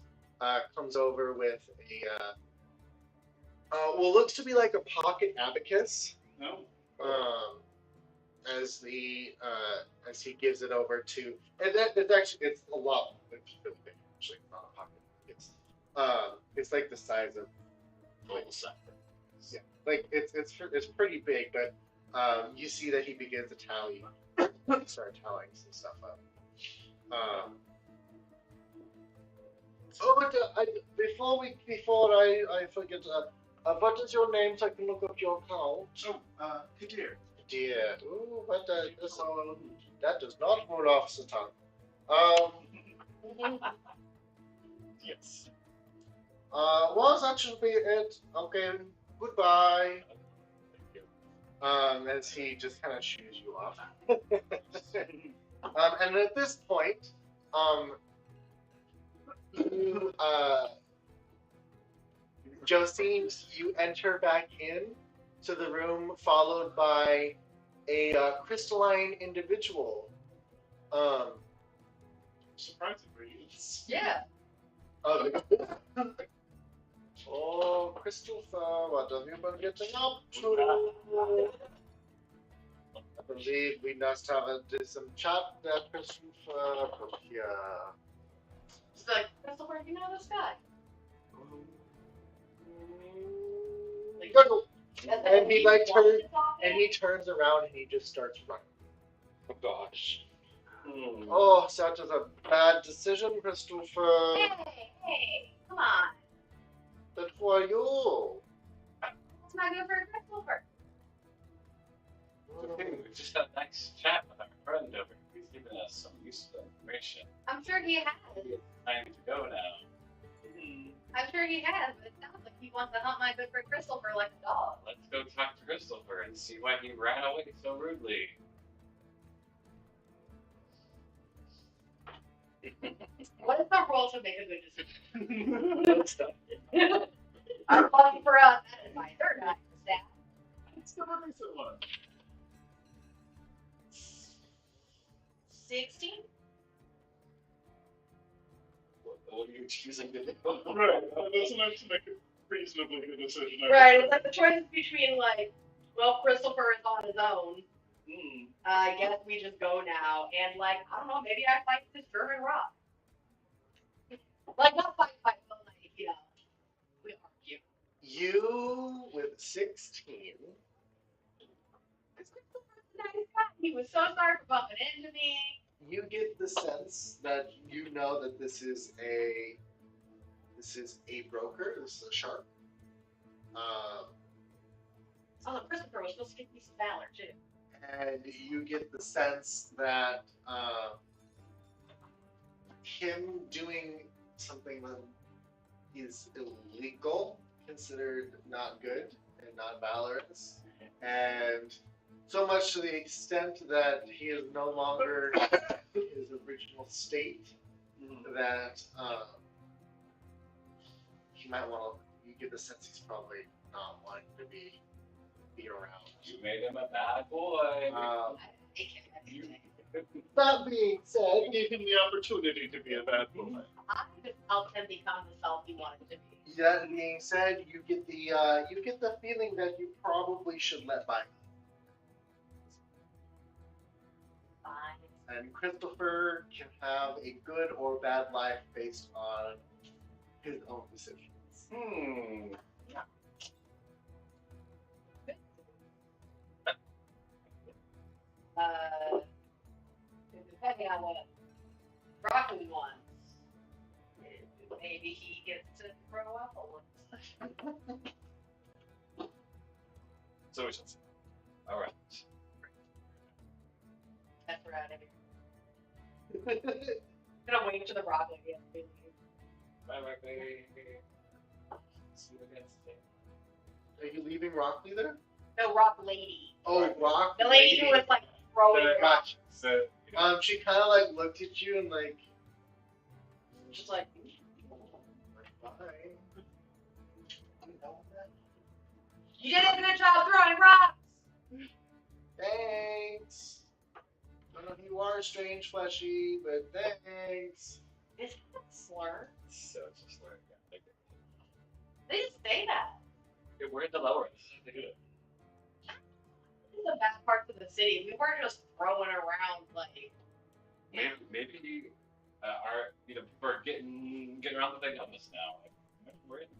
comes over with what looks to be like a pocket abacus. no. As he gives it over to, and it's a lot. It's really big, actually, not a pocket. It's like the size of Full sector. yeah, like it's pretty big, but you see that he begins to start tallying some stuff up. Before I forget, what is your name so I can look up your account? Oh, Kadir. Dear, ooh, but that does not roll off the tongue. Yes. Well, that should be it. Okay, goodbye. Thank you. As he just kind of shoos you off. And at this point, you, Josine, you enter back in to the room, followed by a crystalline individual. Surprising radiance. Yeah. Oh, Oh, Christopher, what have you been getting up to? I believe we must have some chat there, Christopher. Come here. It's like, Christopher, you know this guy. Like, And he like turns and and he turns around and he just starts running. Oh gosh. Oh, such is a bad decision, Christopher. Hey, come on. But for you. It's not good for Christopher. Okay, we just had a nice chat with our friend over here. He's given us some useful information. I'm sure he has. Maybe it's time to go now. I'm sure he has, but it sounds like he wants to hunt my good friend Christopher like a dog. Let's go talk to Christopher and see why he ran away so rudely. What is the role to make a good decision? I'm lucky for us, that is my third night for staff. It's the recent one. 16? What are you choosing to do? Right. That's enough to make a reasonably good decision. Right, it's like the choice is between like, well, Christopher is on his own. I guess we just go now, and like, I don't know, maybe I fight this German rock. Like, not fight, but like, you know, we argue. You with 16. Because Christopher's a nice guy. He was so sorry for bumping into me. You get the sense that you know that this is a broker. This is a shark. Oh, Christopher was supposed to give me some valor too. And you get the sense that him doing something that is illegal, considered not good and not valorous, and so much to the extent that he is no longer his original state, that he might want to. You get the sense he's probably not wanting to be around. You made him a bad boy. That being said, Gave him the opportunity to be a bad boy. I just helped him become the self he wanted to be. that being said, you get the feeling that you probably should let by. Fine. And Christopher can have a good or bad life based on his own decisions. Depending on what Broccoli wants, maybe he gets to grow up a little. So we shall see. Alright. That's we're out of here. I'm gonna wait to the Broccoli again. Bye, baby. See you again today. Are you leaving Rockley there? No, Rock Lady. Oh, Rock. The lady who was like throwing rocks. So, She kind of like looked at you and like, Just like, bye. you did a good job throwing rocks! Thanks. I don't know who you are, strange fleshy, but thanks. Is that a slur? so it's just like, yeah, They just say that. we're in the lower. They do it. This is the bad parts of the city. We weren't just throwing around like. Maybe our people are getting around the thing on this now. Like, we're in.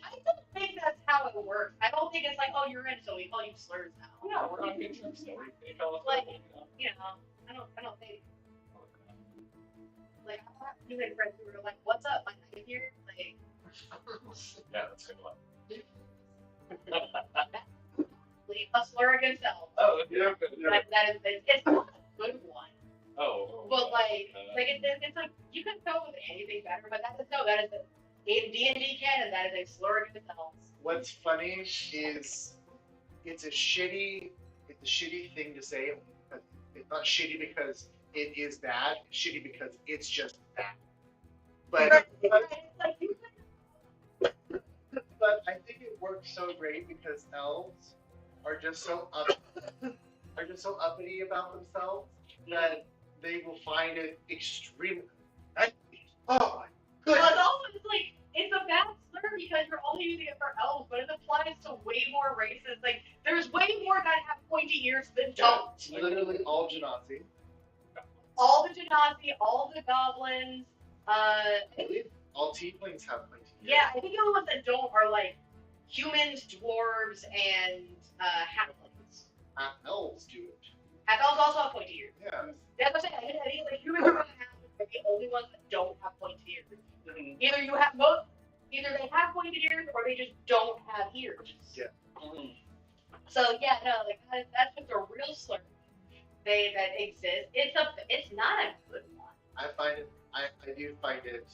I don't think that's how it works. I don't think it's like, oh, you're in, so we call you slurs now. Yeah, we're on good terms still. They call us Like, you know. you know, I don't think. Like, you had friends who were like, "What's up? I'm not here." Like, Yeah, that's a good one. like a slur against self. Oh, yeah, good. That is, it's not a good one. Oh. But like it's like you can come up with anything better, but that is in D&D canon, that is a slur against self. What's funny is it's a shitty thing to say. It's not shitty because it is bad. It's shitty because it's just bad. But but I think it works so great because elves are just so uppity about themselves that they will find it extremely. Oh my Well, goodness! it's also it's a bad slur weird because you're only using it for elves, but it applies to way more races. Like, there's way more that have pointy ears than don't. Literally all Genasi. All the Genasi, all the goblins, I believe all tieflings have pointy ears. yeah, I think the only ones that don't are like humans, dwarves, and halflings. Elves do it. Half-elves also have pointy ears. Yeah. That's what I'm saying. I think like humans and halflings are the only ones that don't have pointy ears. Either you have both, either they have pointed ears or they just don't have ears. Yeah. So yeah, no, like that's just a real slur. That exists. It's not a good one. I do find it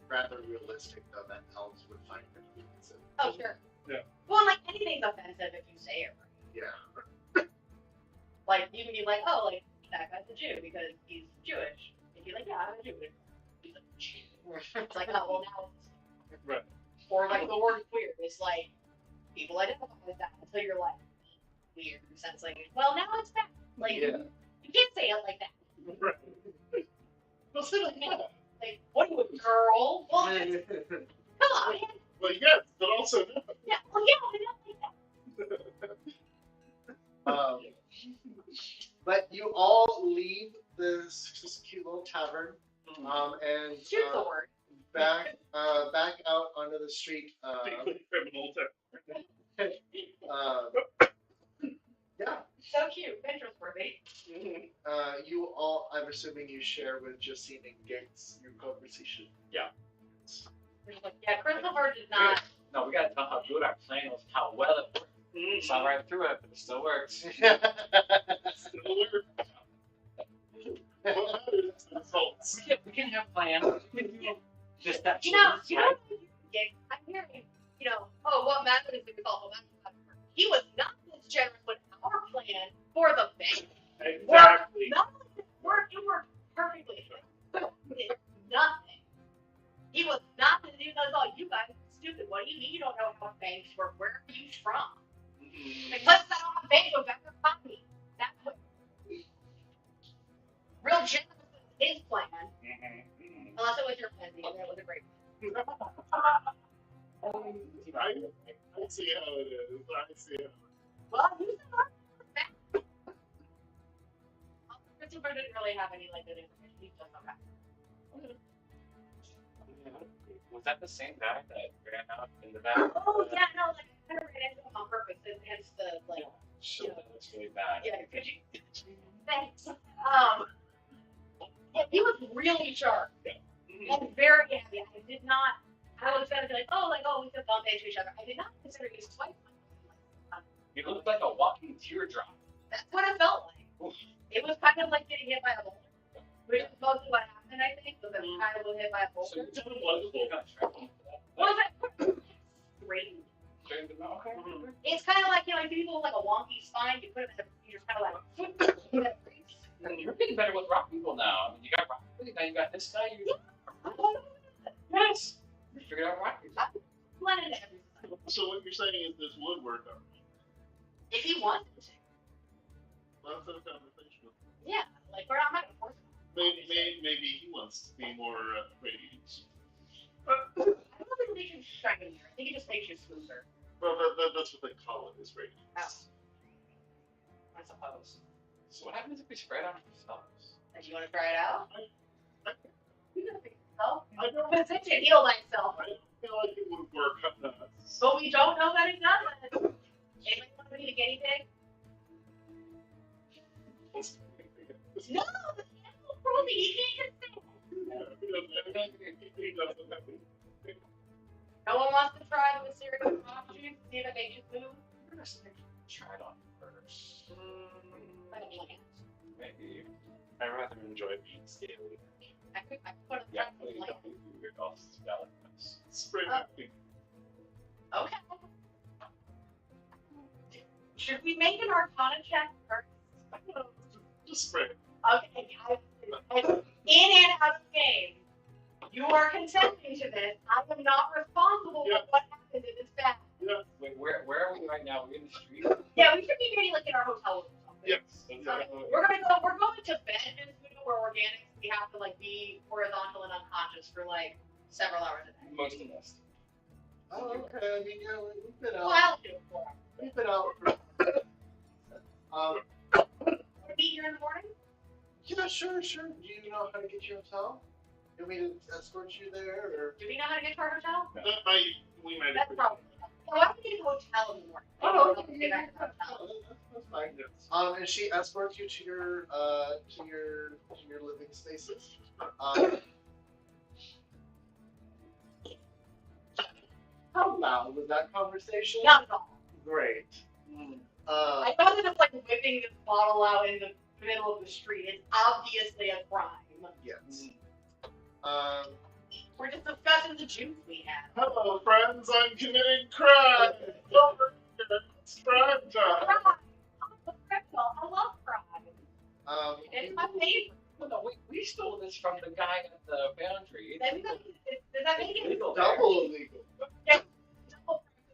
rather realistic though that elves would find it offensive. Oh sure. Yeah. Well, like anything's offensive if you say it right. Yeah. Like you can be like, oh, like that guy's a Jew because he's Jewish. And you're like, yeah, I'm a Jew. He's a Jew. It's like, oh, well now it's Right. or like the word queer. It's like people identify with that until you're like weird in the sense like, well now it's bad. Like Yeah. you can't say it like that. Right. Well, so like, like what are you, a girl? Well, come on, man. Well, yes, but also no. Yeah, well, yeah, but not like that. But you all leave this cute little tavern, and Shoot the word. back out onto the street. Criminal Yeah. So cute, interest worthy. You all, I'm assuming you share with Justine and Gates your conversation. Like, yeah, Christopher did not. No, we gotta tell how good our plan was, how well it worked. Mm-hmm. Saw right through it, but it still works. Still work. What matters is the results. We can have plans. We can do just that. You know, I'm hearing, oh, what matters is the result. Well, that's not he was not this generous with our plan for the bank. Exactly. It worked perfectly. It's nothing. He was not the dude that all you guys are stupid. What do you mean you don't know how banks work? Where are you from? Because I don't have banks with better economy. That's what real generous was his plan. Unless it was your plan, because that was a great plan. I see how it is. I see it. Well, you said that. Christopher didn't really have any like good information. He's just okay. Was that the same guy that ran out in the back? Oh yeah, no, like I kind of ran into him on purpose, and hence the like. Shit, that looks really bad. Yeah, could you? Thanks. Yeah, he was really sharp and very heavy. I did not. I was gonna be like, we could bump into each other. I did not consider he was twice. You looked like a walking teardrop. That's what it felt like. It was kind of like getting hit by a boulder, which is mostly what happened. I think was that we kind of was hit by a So boulder. you're talking What was that? Straight. Okay. It's kind of like people with like a wonky spine. You put them in you just kind of like. And you're getting better with rock people now. I mean, you got rock people, now you got this guy. Yes. You figured out rock people. Blended everything. So what you're saying is this would work on me. If he wanted to. Let's have a conversation with him. Yeah, like we're not gonna force him. Maybe he wants to be more radiant. I don't think it makes you shinier. I think it just makes you smoother. Well, that's what they call it, is radiant. Oh. I suppose. So what happens if we spread out ourselves? Do you want to try it out? You gotta fix yourself. I don't But since it healed by itself. I feel like it would work on us. But we don't know that it doesn't. Anybody want to be the guinea pig? No, the animal cruelty. He can't just say. No one wants to try the series of options, see if it makes you move. We're gonna try it on first. Like a plant. Maybe. I'd rather enjoy being scaly. I could put a Yeah, plant please in don't be weird off skeletons. Spray Oh. Okay. Should we make an Arcana check first? Just spray. Okay, guys. In and out of the game, you are consenting to this. I am not responsible for what happens if it's bad. Yeah. Wait, where are we right now? We're in the street? Yeah, we should be maybe like in our hotel room or something. Yes. We're going to bed, and we're organics. We have to like be horizontal and unconscious for like several hours a day. Most of us. Oh, okay. I mean, yeah, we've been Well, out. I'll do it for him. We've been out. Want to meet here in the morning? Yeah, sure. Do you know how to get to your hotel? Do you want me to escort you there, or? Do we know how to get to our hotel? We might That's have probably. So why don't we get to the hotel in the morning? Oh, We'll get back to the hotel. that's fine. Yes. And she escorts you to your living spaces. How loud was that conversation? Not at all. Great. I thought it was like whipping this bottle out in the middle of the street. It's obviously a crime. Yes. We're just discussing the juice we had. Hello, friends. I'm committing crime. Over here. It's crime time. Crime. I'm a criminal. I love crime. It's my favorite. Well, no, we stole this from the guy at the foundry. Does that make it Illegal. double illegal.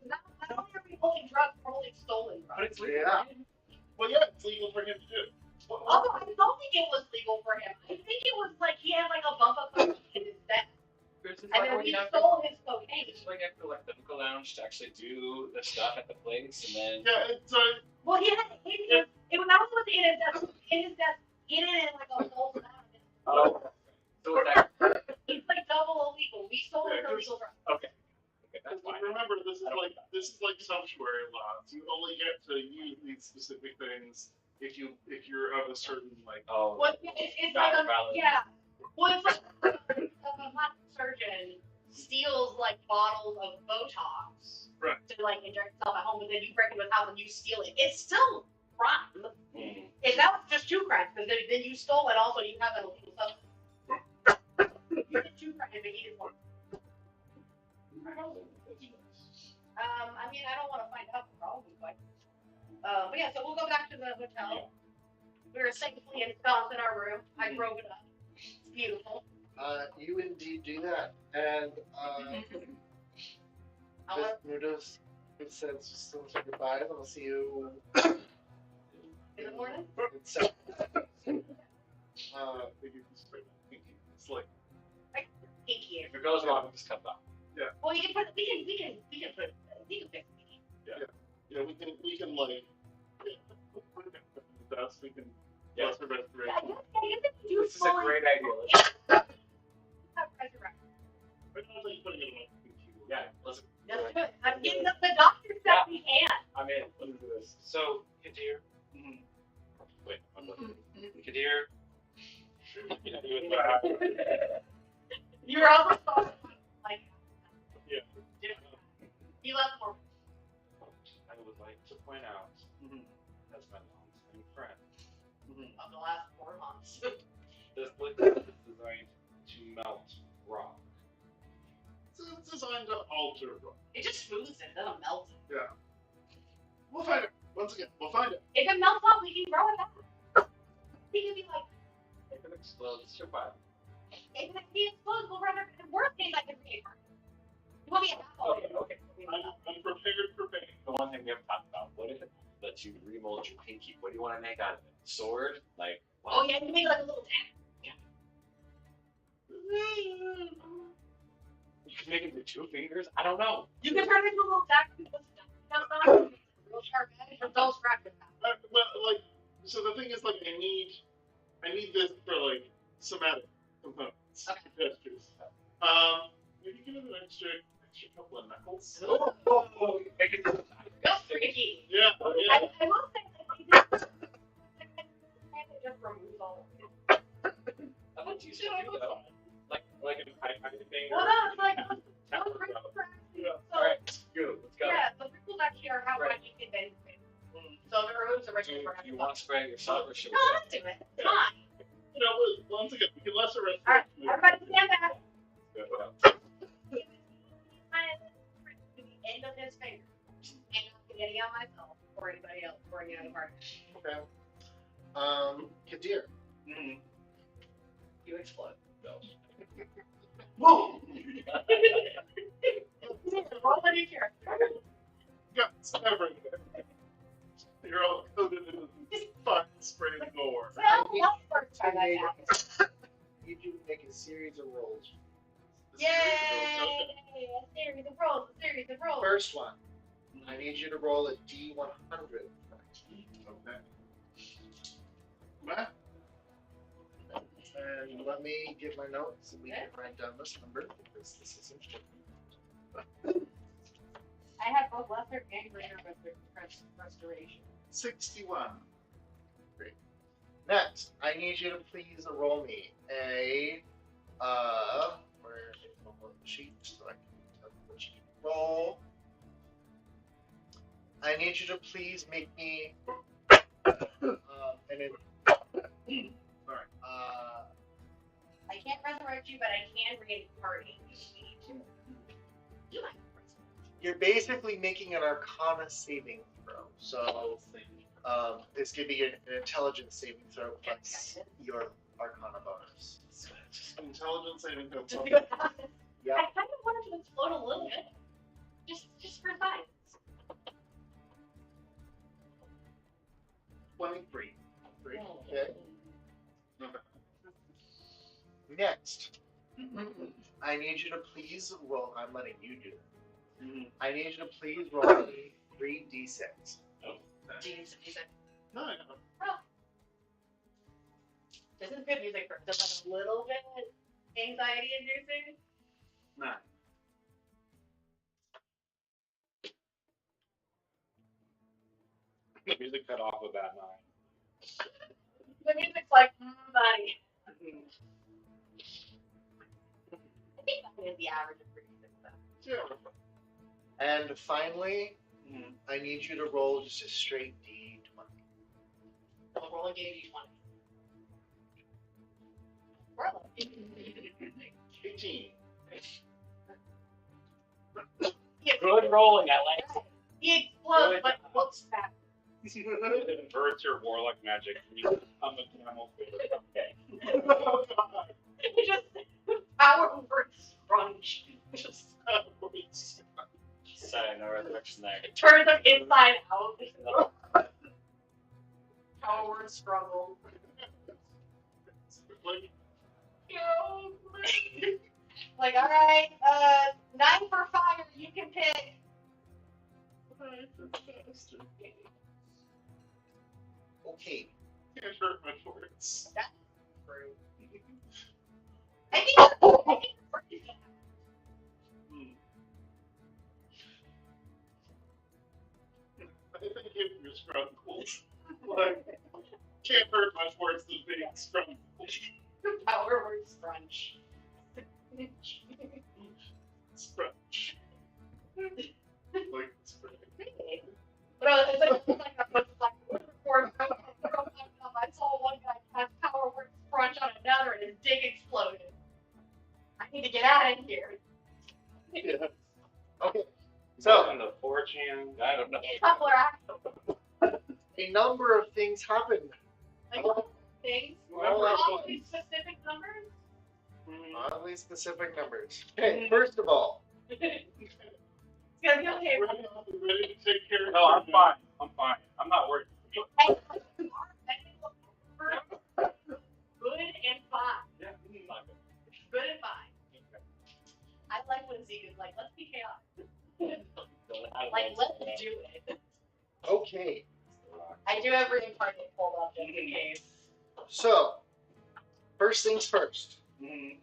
Not only are we holding drugs, we're holding stolen But drugs. it's legal. Yeah. Well, yeah, it's legal for him to do. Also, I don't think it was legal for him. I think it was like he had like a bump of cocaine in his desk. And then we stole his cocaine. It's like after like the hookah lounge to actually do the stuff at the place, and then Yeah, it's Well, he had it was not only was it in his desk, hidden in like a whole amount. so it's actually, It's like double illegal. We stole his illegal drugs. okay, that's fine. remember this is like sumptuary laws. You only get to use these specific things if you're of a certain like. Oh, Well, it's like valid. yeah. Well, it's like a plastic surgeon steals like bottles of Botox Right. to like inject himself at home, but then you break into his house and you steal it. It's still crime. Mm. If that was just two crimes, because then you stole it also, you have an illegal substance. You did two crimes, but he did one. I mean, I don't want to find out probably, but yeah. So we'll go back to the hotel. We were safely ensconced in our room. I drove it up. It's beautiful. You indeed do that, and I want Nudos says still say goodbye. I'll see you in the morning. in second. It's like Pinky. If it goes wrong, it just comes out. Well, you can put. We can fix Pinky. yeah, we can like put it in the dust. We can Yeah. bless the I restoration. guess you This is a great idea. have resurrection. But not like putting it in like Yeah, let's. Let's do it. I'm getting the doctor said we can. I'm in. Let's do this. So, Kadir. Wait, I'm looking. Kadir. You know, you would You were also like. Yeah. You left for. I would like to point out, as my long-time friend, Of the last 4 months. this liquid is designed to melt rock. It's designed to alter rock. It just smooths it, doesn't melt it. We'll find it. Once again, we'll find it. If it melts up, we can grow it back. We can be like, If it explodes, survive. if it explodes, we'll run it. Worst case, I can reincarnate. You want me to have Okay. I'm prepared for pain. The one thing we haven't talked about. What if it lets you remold your pinky? What do you want to make out of it? Sword? Like. What? Oh, yeah, you make like a little tag. You can make it with 2 fingers? I don't know. You can turn it into a little tag. Real sharp edge, but don't scratch it. Well, like, so the thing is, like, I need this for like somatic components, Okay. gestures. Maybe give it an extra couple of knuckles. Oh, make it. Real freaky. Yeah. I will say that they just removes all of it. I'd like to use it though. Like a pipe thing. Well, no, it's like, Tap those it wrinkles up. are actually, Yeah. so, Alright, good. Let's go. yeah, the wrinkles actually are how Right. much you can benefit. So if it removes the Do wrinkles, you, we're do you want to spray it yourself or should we No, do let's do it. Come on. You know, once again, we can lesser rest. Alright, everybody stand back. it? The end of his finger. And not getting out myself or anybody else or any other party. Okay. Kadir. You explode. No. Whoa! Roll a new character. Guts everywhere. You're all coated in this fun spray gore. Well, what's the first time that happened? You do make a series of rolls. Yay! A series of rolls, a series series of rolls. First one. I need you to roll a D100. Okay. Well, And let me get my notes and we can write down this number because this is important. I have both lesser and greater restoration. 61. Next, I need you to please roll me a where is the sheet so I can tell you what you roll. I need you to please make me sorry. I can't resurrect you, but I can reincarnate you. You might resurrect. You're basically making an Arcana saving throw. So this could be an intelligence saving throw plus your Arcana bonus. Intelligence saving throw. Just see what happens. Yeah. I kind of wanted to explode a little bit. Just for science. 23. Okay. Next, I need you to please roll. I'm letting you do it. I need you to please roll me 3d6. No, I know. This is good music for just like a little bit anxiety inducing. 9. The music cut off about 9. The music's like, buddy. I think that is the average of 36 though. And finally, I need you to roll just a straight d20. So I'm rolling D20. We're lucky. 18. Good rolling, I like it. He explodes, Good but job. looks fat. It inverts your warlock magic. I'm a camel. Okay. He just power works crunch. Just Sayonara, resurrection there. turns them inside out. Power word struggle. Like, alright, 9 for fire, you can pick. Okay. Can't hurt my words. That's true. I think it's pretty good. I think if you're scrunkles, like, can't hurt much worse than being scrunkles. Power word scrunch. Scrunch. Like, scrunch. But it's like I saw one guy cast power word scrunch on another and his dick exploded. I need to get out of here. Yeah. Okay. So, So, on the 4chan, I don't know. Tumblr action. a number of things happened. Like things. Well, All these specific numbers. Oddly specific numbers. Okay, first of all, It's gonna be okay. Ready to take care of No, I'm fine. I'm fine. I'm not worried. Good and fine. Yeah, I'm good. Good and fine. I like when Zeke is like, let's be chaotic. Like, let's do it. okay. I do have reincarnate pulled up just in case. So, first things first. I'm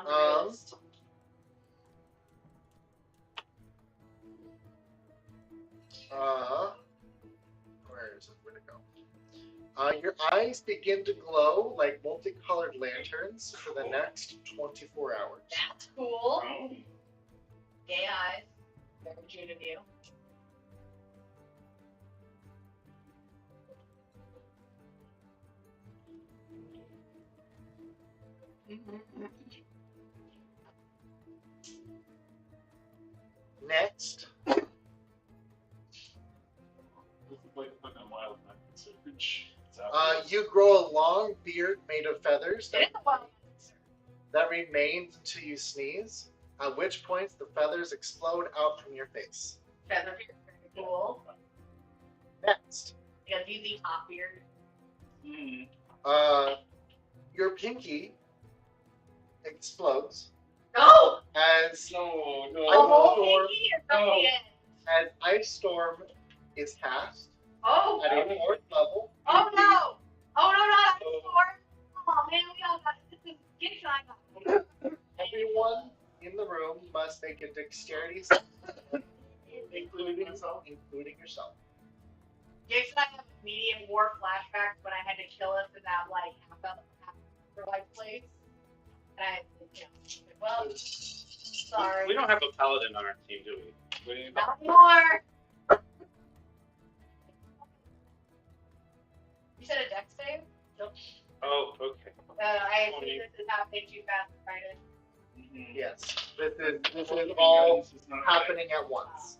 the realist. Where is it? Where'd it go? Your eyes begin to glow like multicolored lanterns for the next 24 hours. That's cool. Gay eyes. Very June of you. Next, This is like fucking wild man surge. you grow a long beard made of feathers It is a wild answer. that remains until you sneeze, at which point the feathers explode out from your face. Feather beard. Very cool. Next, You got ZZ top beard. your pinky explodes, No! As No, A no. whole Storm. pinky or from the end? as Ice Storm is cast Oh. at a 4th level, Oh no! Oh no, not Ice Storm! Oh man, we all got this. Is get shot. everyone in the room must make a dexterity save, Including myself. including yourself. Jason and I have immediate war flashbacks when I had to kill us in that like afterlife place. And I, well, sorry. We don't have a paladin on our team, do we? Not anymore. You said a dex save? Oh, okay. I assume this is happening too fast, right? Yes, this is all happening at once.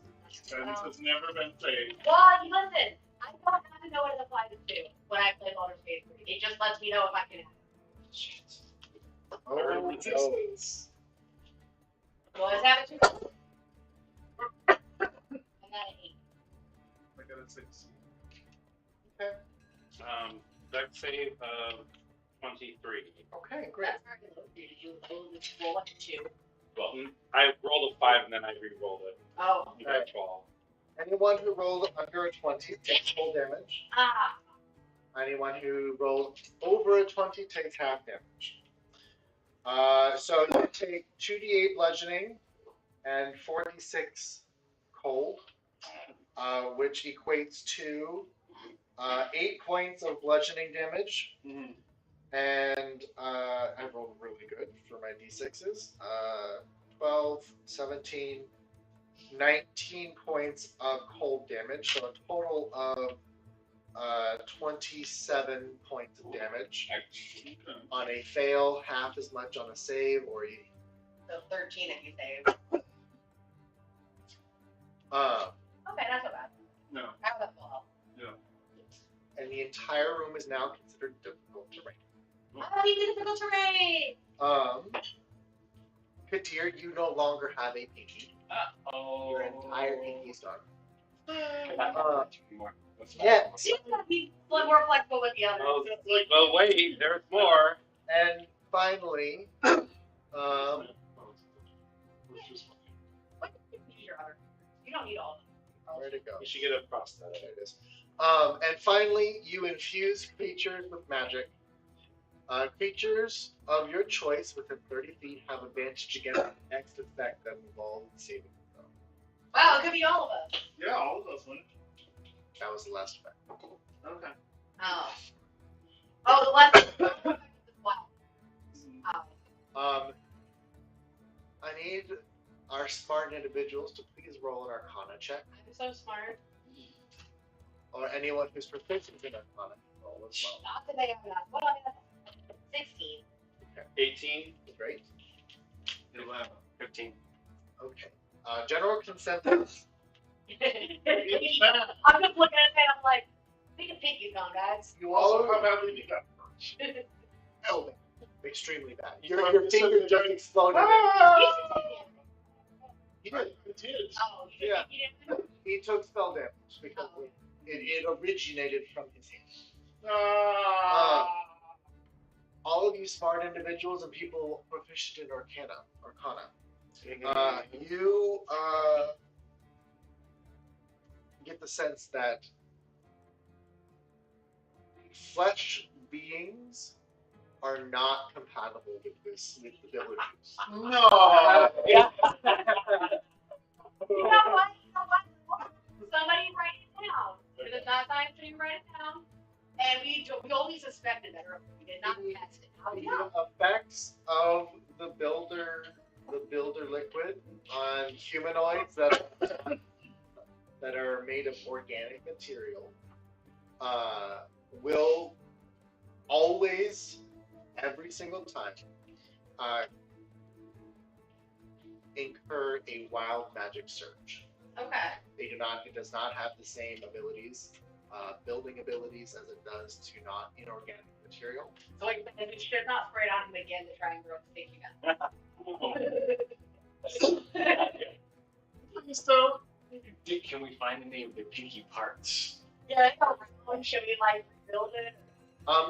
Guidance has never been saved. Well, listen, I don't have to know what it applies to when I play Baldur's Gate 3. It just lets me know if I can. Oh, Resistance. Well, let's have it too. I got an 8. I got a 6. Okay. Dex save 23. Okay, great. That's very low. Did you roll like a 2? Well, I rolled a 5 and then I re-rolled it. Oh. You got 12. Anyone who rolled under a 20 takes full damage. Ah. Anyone who rolled over a 20 takes half damage. So you take 2d8 bludgeoning and 46 cold, which equates to 8 points of bludgeoning damage. And I rolled really good for my d6s. 12, 17, 19 points of cold damage, so a total of 27 points of damage. On a fail, half as much on a save, or So 13 if you save. Okay, not so bad. No. How about well? and the entire room is now considered difficult terrain. Oh, these are difficult terrain! Katir, you no longer have a pinky. Oh. Your entire pinky is gone. What's Yeah. She's gonna be more flexible with the others. Oh, well, wait, there's more. And finally, What do you need your other? You don't need all of them. where'd it go? You should get a prosthetic. There it is. And finally, you infuse creatures with magic. Creatures of your choice within 30 feet have advantage against the next effect that involves saving throw. Wow, it could be all of us. Yeah, all of us went. That was the last effect. Okay. Oh. Oh, the last wow. Oh. I need our smart individuals to please roll an Arcana check, I'm so smart. or anyone who's proficient in Arcana can roll as well. Not that they have enough. What do I have? 16. 18. Great. 11. 15. Okay. General consensus. I'm just looking at it and I'm like, think of Pinky's gone, guys. You also have badly you got first. Oh, extremely bad. You Your fucking finger said just it. exploded. He did. It is. Oh, you Yeah. think he didn't? He took spell damage because it originated from his hand. All of you smart individuals and people proficient in Arcana, you get the sense that flesh beings are not compatible with this abilities. No. Yeah. You know what? Somebody write it down. Because it's not time for you to write it down. And we only suspected that earlier. We did not test it. How do you know? The effects of the builder liquid on humanoids that are made of organic material will always, every single time, incur a wild magic surge. Okay. It does not have the same abilities, building abilities, as it does to not inorganic material. So like, we should not spray it on him again to try and grow the sticky gun. Please don't. Can we find any of the pinky parts? Yeah, should we like rebuild it?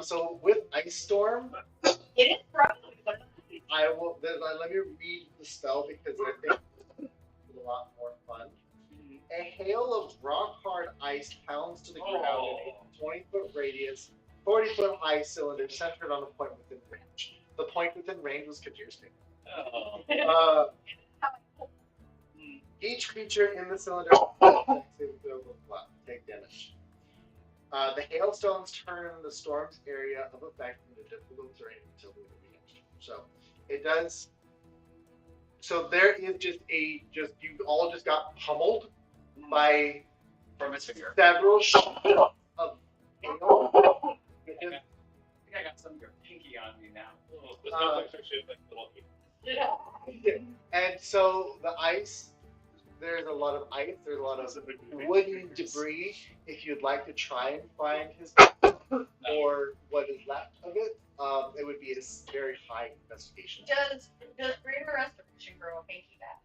So with Ice Storm, It is frozen, but I will. Let me read the spell because I think it's a lot more fun. A hail of rock-hard ice pounds to the ground in a 20-foot radius, 40-foot high cylinder centered on a point within range. The point within range was Kadir's finger. Oh. Each creature in the cylinder take damage. The hailstones turn the storm's area of effect into difficult terrain until the end. So it does. So there is you all just got pummeled by From his finger. several shots of hail. I think I got some of your pinky on me now. This stuff like shit like little. Yeah. And so the ice, there's a lot of ice, there's a lot of wooden debris. If you'd like to try and find his or what is left of it, it would be a very high investigation. Does greater restoration grow a pinky back?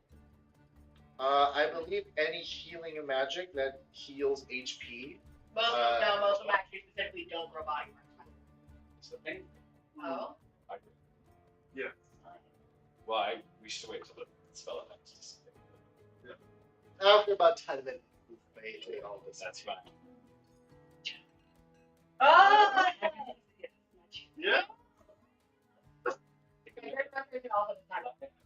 I believe any healing and magic that heals HP. Most of them actually specifically don't grow body parts. It's the thing. Oh. Yeah. Well, we should wait till the spell effects. After about 10 minutes, they all this. That's fine. Oh! Yeah.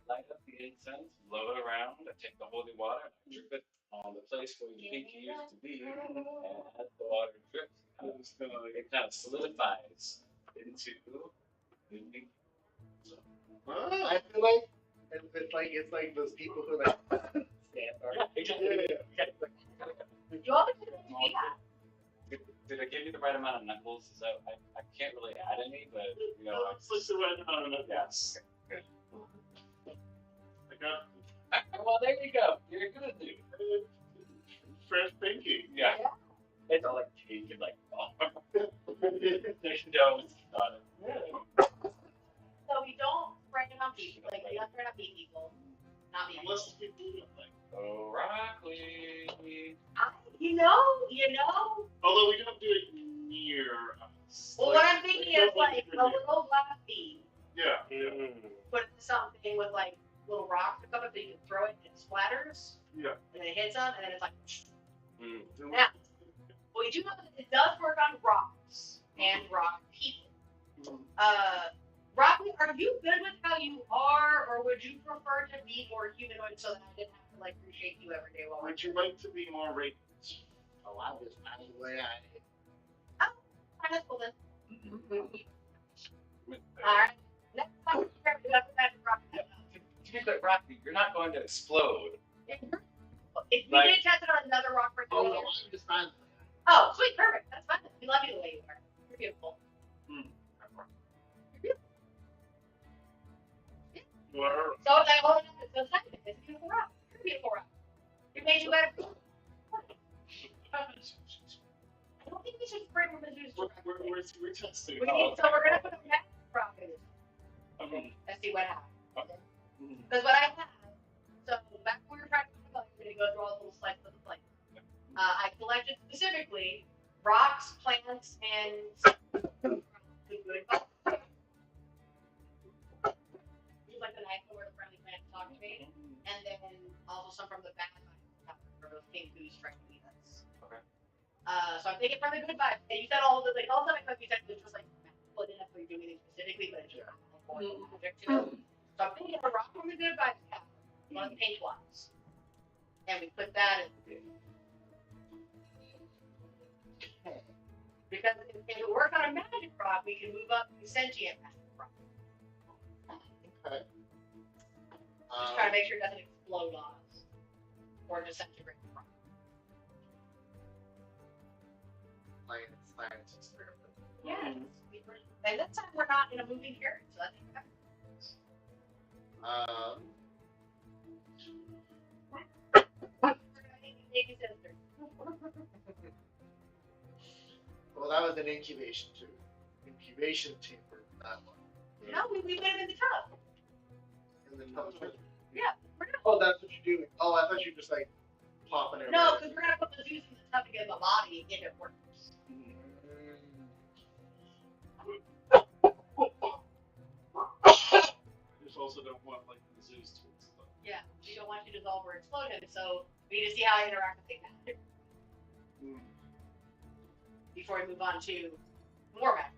Light up the incense, blow it around, I take the holy water, and I drip it on the place where you think you used to be, and as the water drips, it kind of solidifies into the I feel like it's like those people who like stand guard. You all have to do that. Did I give you the right amount of knuckles? Is that, I can't really add any, but you know. It's like the right amount of Yes. I got Well, there you go. You're a good dude. fresh pinky. Yeah. It's all like cake and like, there's no on it. So we don't spray it on people. Like, we don't spray it on people. Not me. Unless we do something. Oh, Rockley. You know. Although we don't do it near us. Well, what I'm thinking is like a little glass bead. Yeah. Put something with like little rocks or something so you can throw it and it splatters. Yeah. And then it hits them and then it's like. Mm. Now, well, you do know that it does work on rocks and rock people. Rocky, are you good with how you are, or would you prefer to be more humanoid so that I didn't have to like reshape you every day while we're Would you like to be more radiant? Oh, I was kind of the way I Alright, that's cool then. Alright. Next time we grab it up, that's Rocky. To be clear, Rocky, you're not going to explode. If we did test it on another rock for Oh, no, I'm just fine. Oh, sweet, perfect. That's fine. We love you the way you are. You're beautiful. Or So it's like, oh, it's so second. It's a beautiful rock. You're a beautiful rock. It made you better. I don't think we should spray more than juice. we're testing. So we're gonna put a magic rock in it. Okay. Let's see what happens. Okay. Because what I have, so back when we were trying to go through all the little slices of the plate. I collected specifically rocks, plants, and like the nice where the friendly plants talk to me, and then also some from the bad vibes for those pink goose friendly nuts. Okay. So I'm thinking from the good vibes. And you said all the like all the time you said it was just like well, it didn't have to do anything specifically, but it's just magic to it. So I'm thinking a rock from the good vibes cap, one of the pink ones. And we put that in. Because if it works on a magic rock, we can move up to sentient magic rock. Okay. Just try to make sure it doesn't explode on us. Or disintegrate the rock. Science experiment. Yeah. And this time we're not in a moving carriage, so that's okay. Well, that was an incubation tube. Incubation chamber, that one. No, we leave it in the tub. In the tub. Yeah, we're not. Oh, that's what you're doing. Oh, I thought you were just like popping it. No, because we're gonna put the juice in the tub to get the body if it works. all were explosions, so we need to see how I interact with things before we move on to more magic.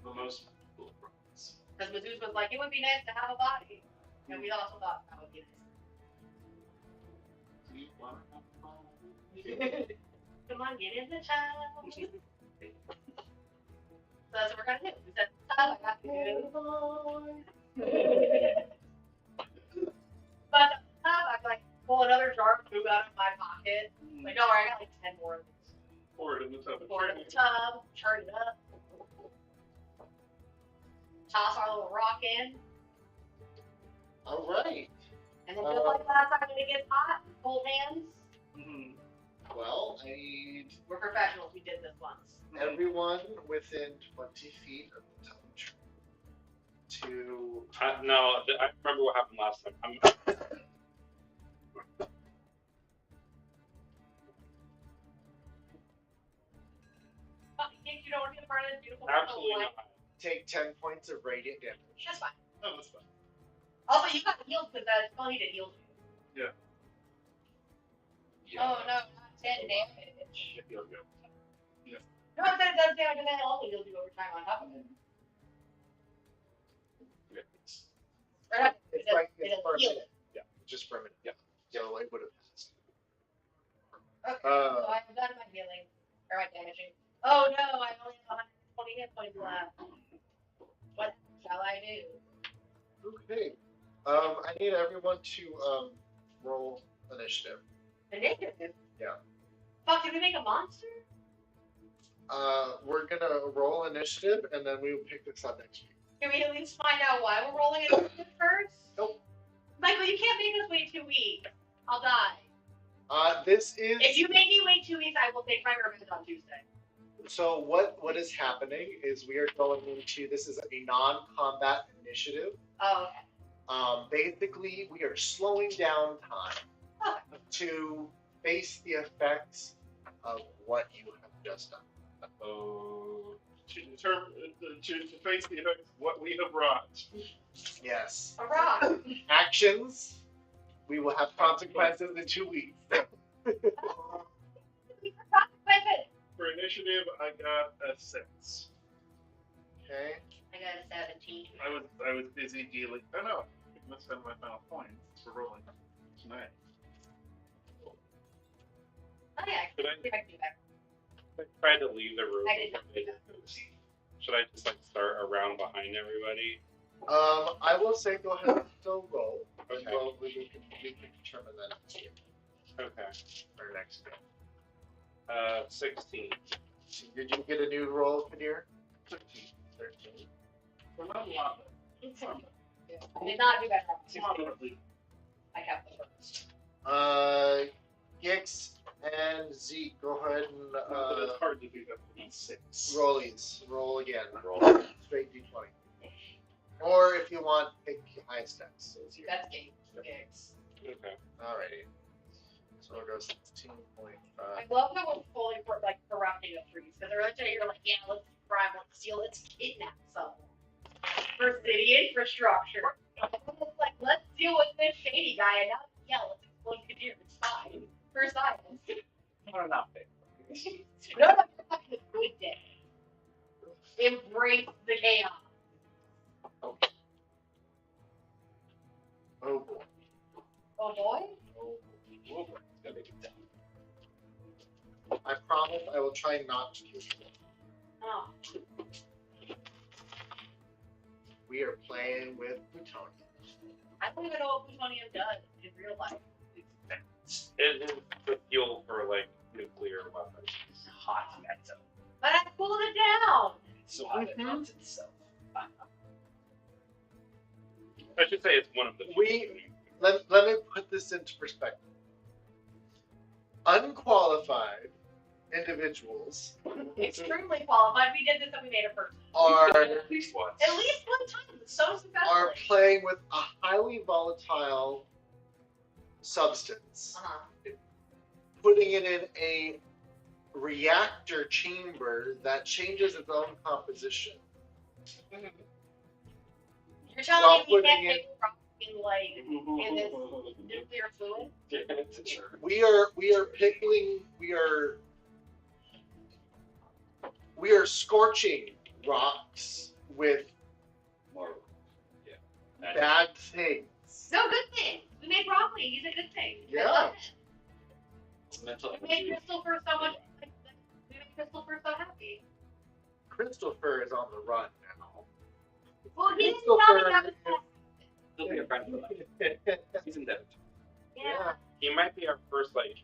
The most cool ones. Because Mizzou's was like, it would be nice to have a body. And we also thought that would be Do you want to have fun? nice. Come on, get in the child. So that's what we're going to do. We said, I got to But I like pull another jar of food out of my pocket. Like, don't worry, I got like 10 more of these. Pour it in the tub. Pour it in the tub, turn it up. Toss our little rock in. All right. And then just like last time when it gets hot, hold hands. Well, I need We're professionals, we did this once. everyone within 20 feet of the top tree to. No, I remember what happened last time. You don't want to be a part of this beautiful Absolutely life. not. Take 10 points of radiant damage. That's fine. Oh, that's fine. Also, you got healed because that spell needed healed. Oh no, not 10 damage. You'll go. No, it said it does damage and then it also heals you over time on top of it. Or not, It's it like does it's for a heal minute. it. Yeah, just for a minute. Yeah. So it would have passed. Okay, so I'm done my healing. Or my damaging. Oh no, I only have 120 hit points left. What shall I do? Okay. I need everyone to roll initiative. Initiative? Yeah. Fuck, did we make a monster? We're gonna roll initiative and then we will pick this up next week. Can we at least find out why we're rolling initiative first? Nope. Michael, you can't make us wait 2 weeks. I'll die. This is If you make me wait 2 weeks, I will take my revenge on Tuesday. so what is happening is we are going into this is a non-combat initiative. Oh, okay. Basically we are slowing down time to face the effects of what you have just done. To face the effects of what we have wrought. Yes. Hurrah! Actions. We will have consequences in 2 weeks. For initiative, I got a 6. Okay. I got a 17. I was busy dealing. Oh no, I must have my final points for rolling tonight. Oh yeah, Should I can do that. I tried to leave the room. I did not do that. Should I just like start around behind everybody? I will say go ahead and still roll. Okay. Well, we can determine that next year Okay. or next game. 16. Did you get a new roll, Kadir? 13. 13. Well, not a lot. I did not do that. I kept the first. Gix and Zeke, go ahead But it's and hard to do that with 6. rollies. Roll again. Roll. Straight d20. Or if you want, pick your highest stats. So it's your. That's game. Gigs. Okay. Alrighty. So it goes 16.5. I love how we're fully like corrupting the trees because they're like, you're like, yeah, let's bribe, let's steal, let's kidnap someone for city infrastructure. It's like, let's deal with this shady guy and now, yeah, let's explode Kadir. It's fine for science. No, not big. No, you're having a good day. Embrace the chaos. Oh boy. Oh boy. Oh boy. I promise I will try not to kill you. Oh. We are playing with plutonium. I don't even know what plutonium does in real life. It is the fuel for like nuclear weapons. Hot metal. But I cooled it down. So hot it melts itself. I should say it's one of the. Let me put this into perspective. Unqualified individuals Extremely qualified. We did this and we made a person. are At least once. At least one time. So successful. are playing with a highly volatile substance, putting it in a reactor chamber that changes its own composition. You're telling While me we putting can't it- make rock in like in this nuclear fluid? We are scorching rocks with More. Yeah. bad things. No, good thing. We made broccoli. He's a good thing. I Yeah. love it. It's mental We made energy. Crystal Fur so much. We made Crystal Fur so happy. Christopher is on the run now. Well, he didn't Crystal tell me Fur that was He'll be a friend for life. He's indebted. Yeah. He might be our first like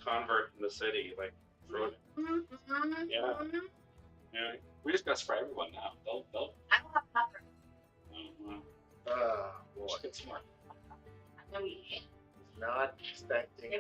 convert in the city. Like, Frodo. Mm-hmm. Yeah. Mm-hmm. Yeah. We just gotta spray everyone now. They'll I don't have cover. Boy, get smart. I know he not expecting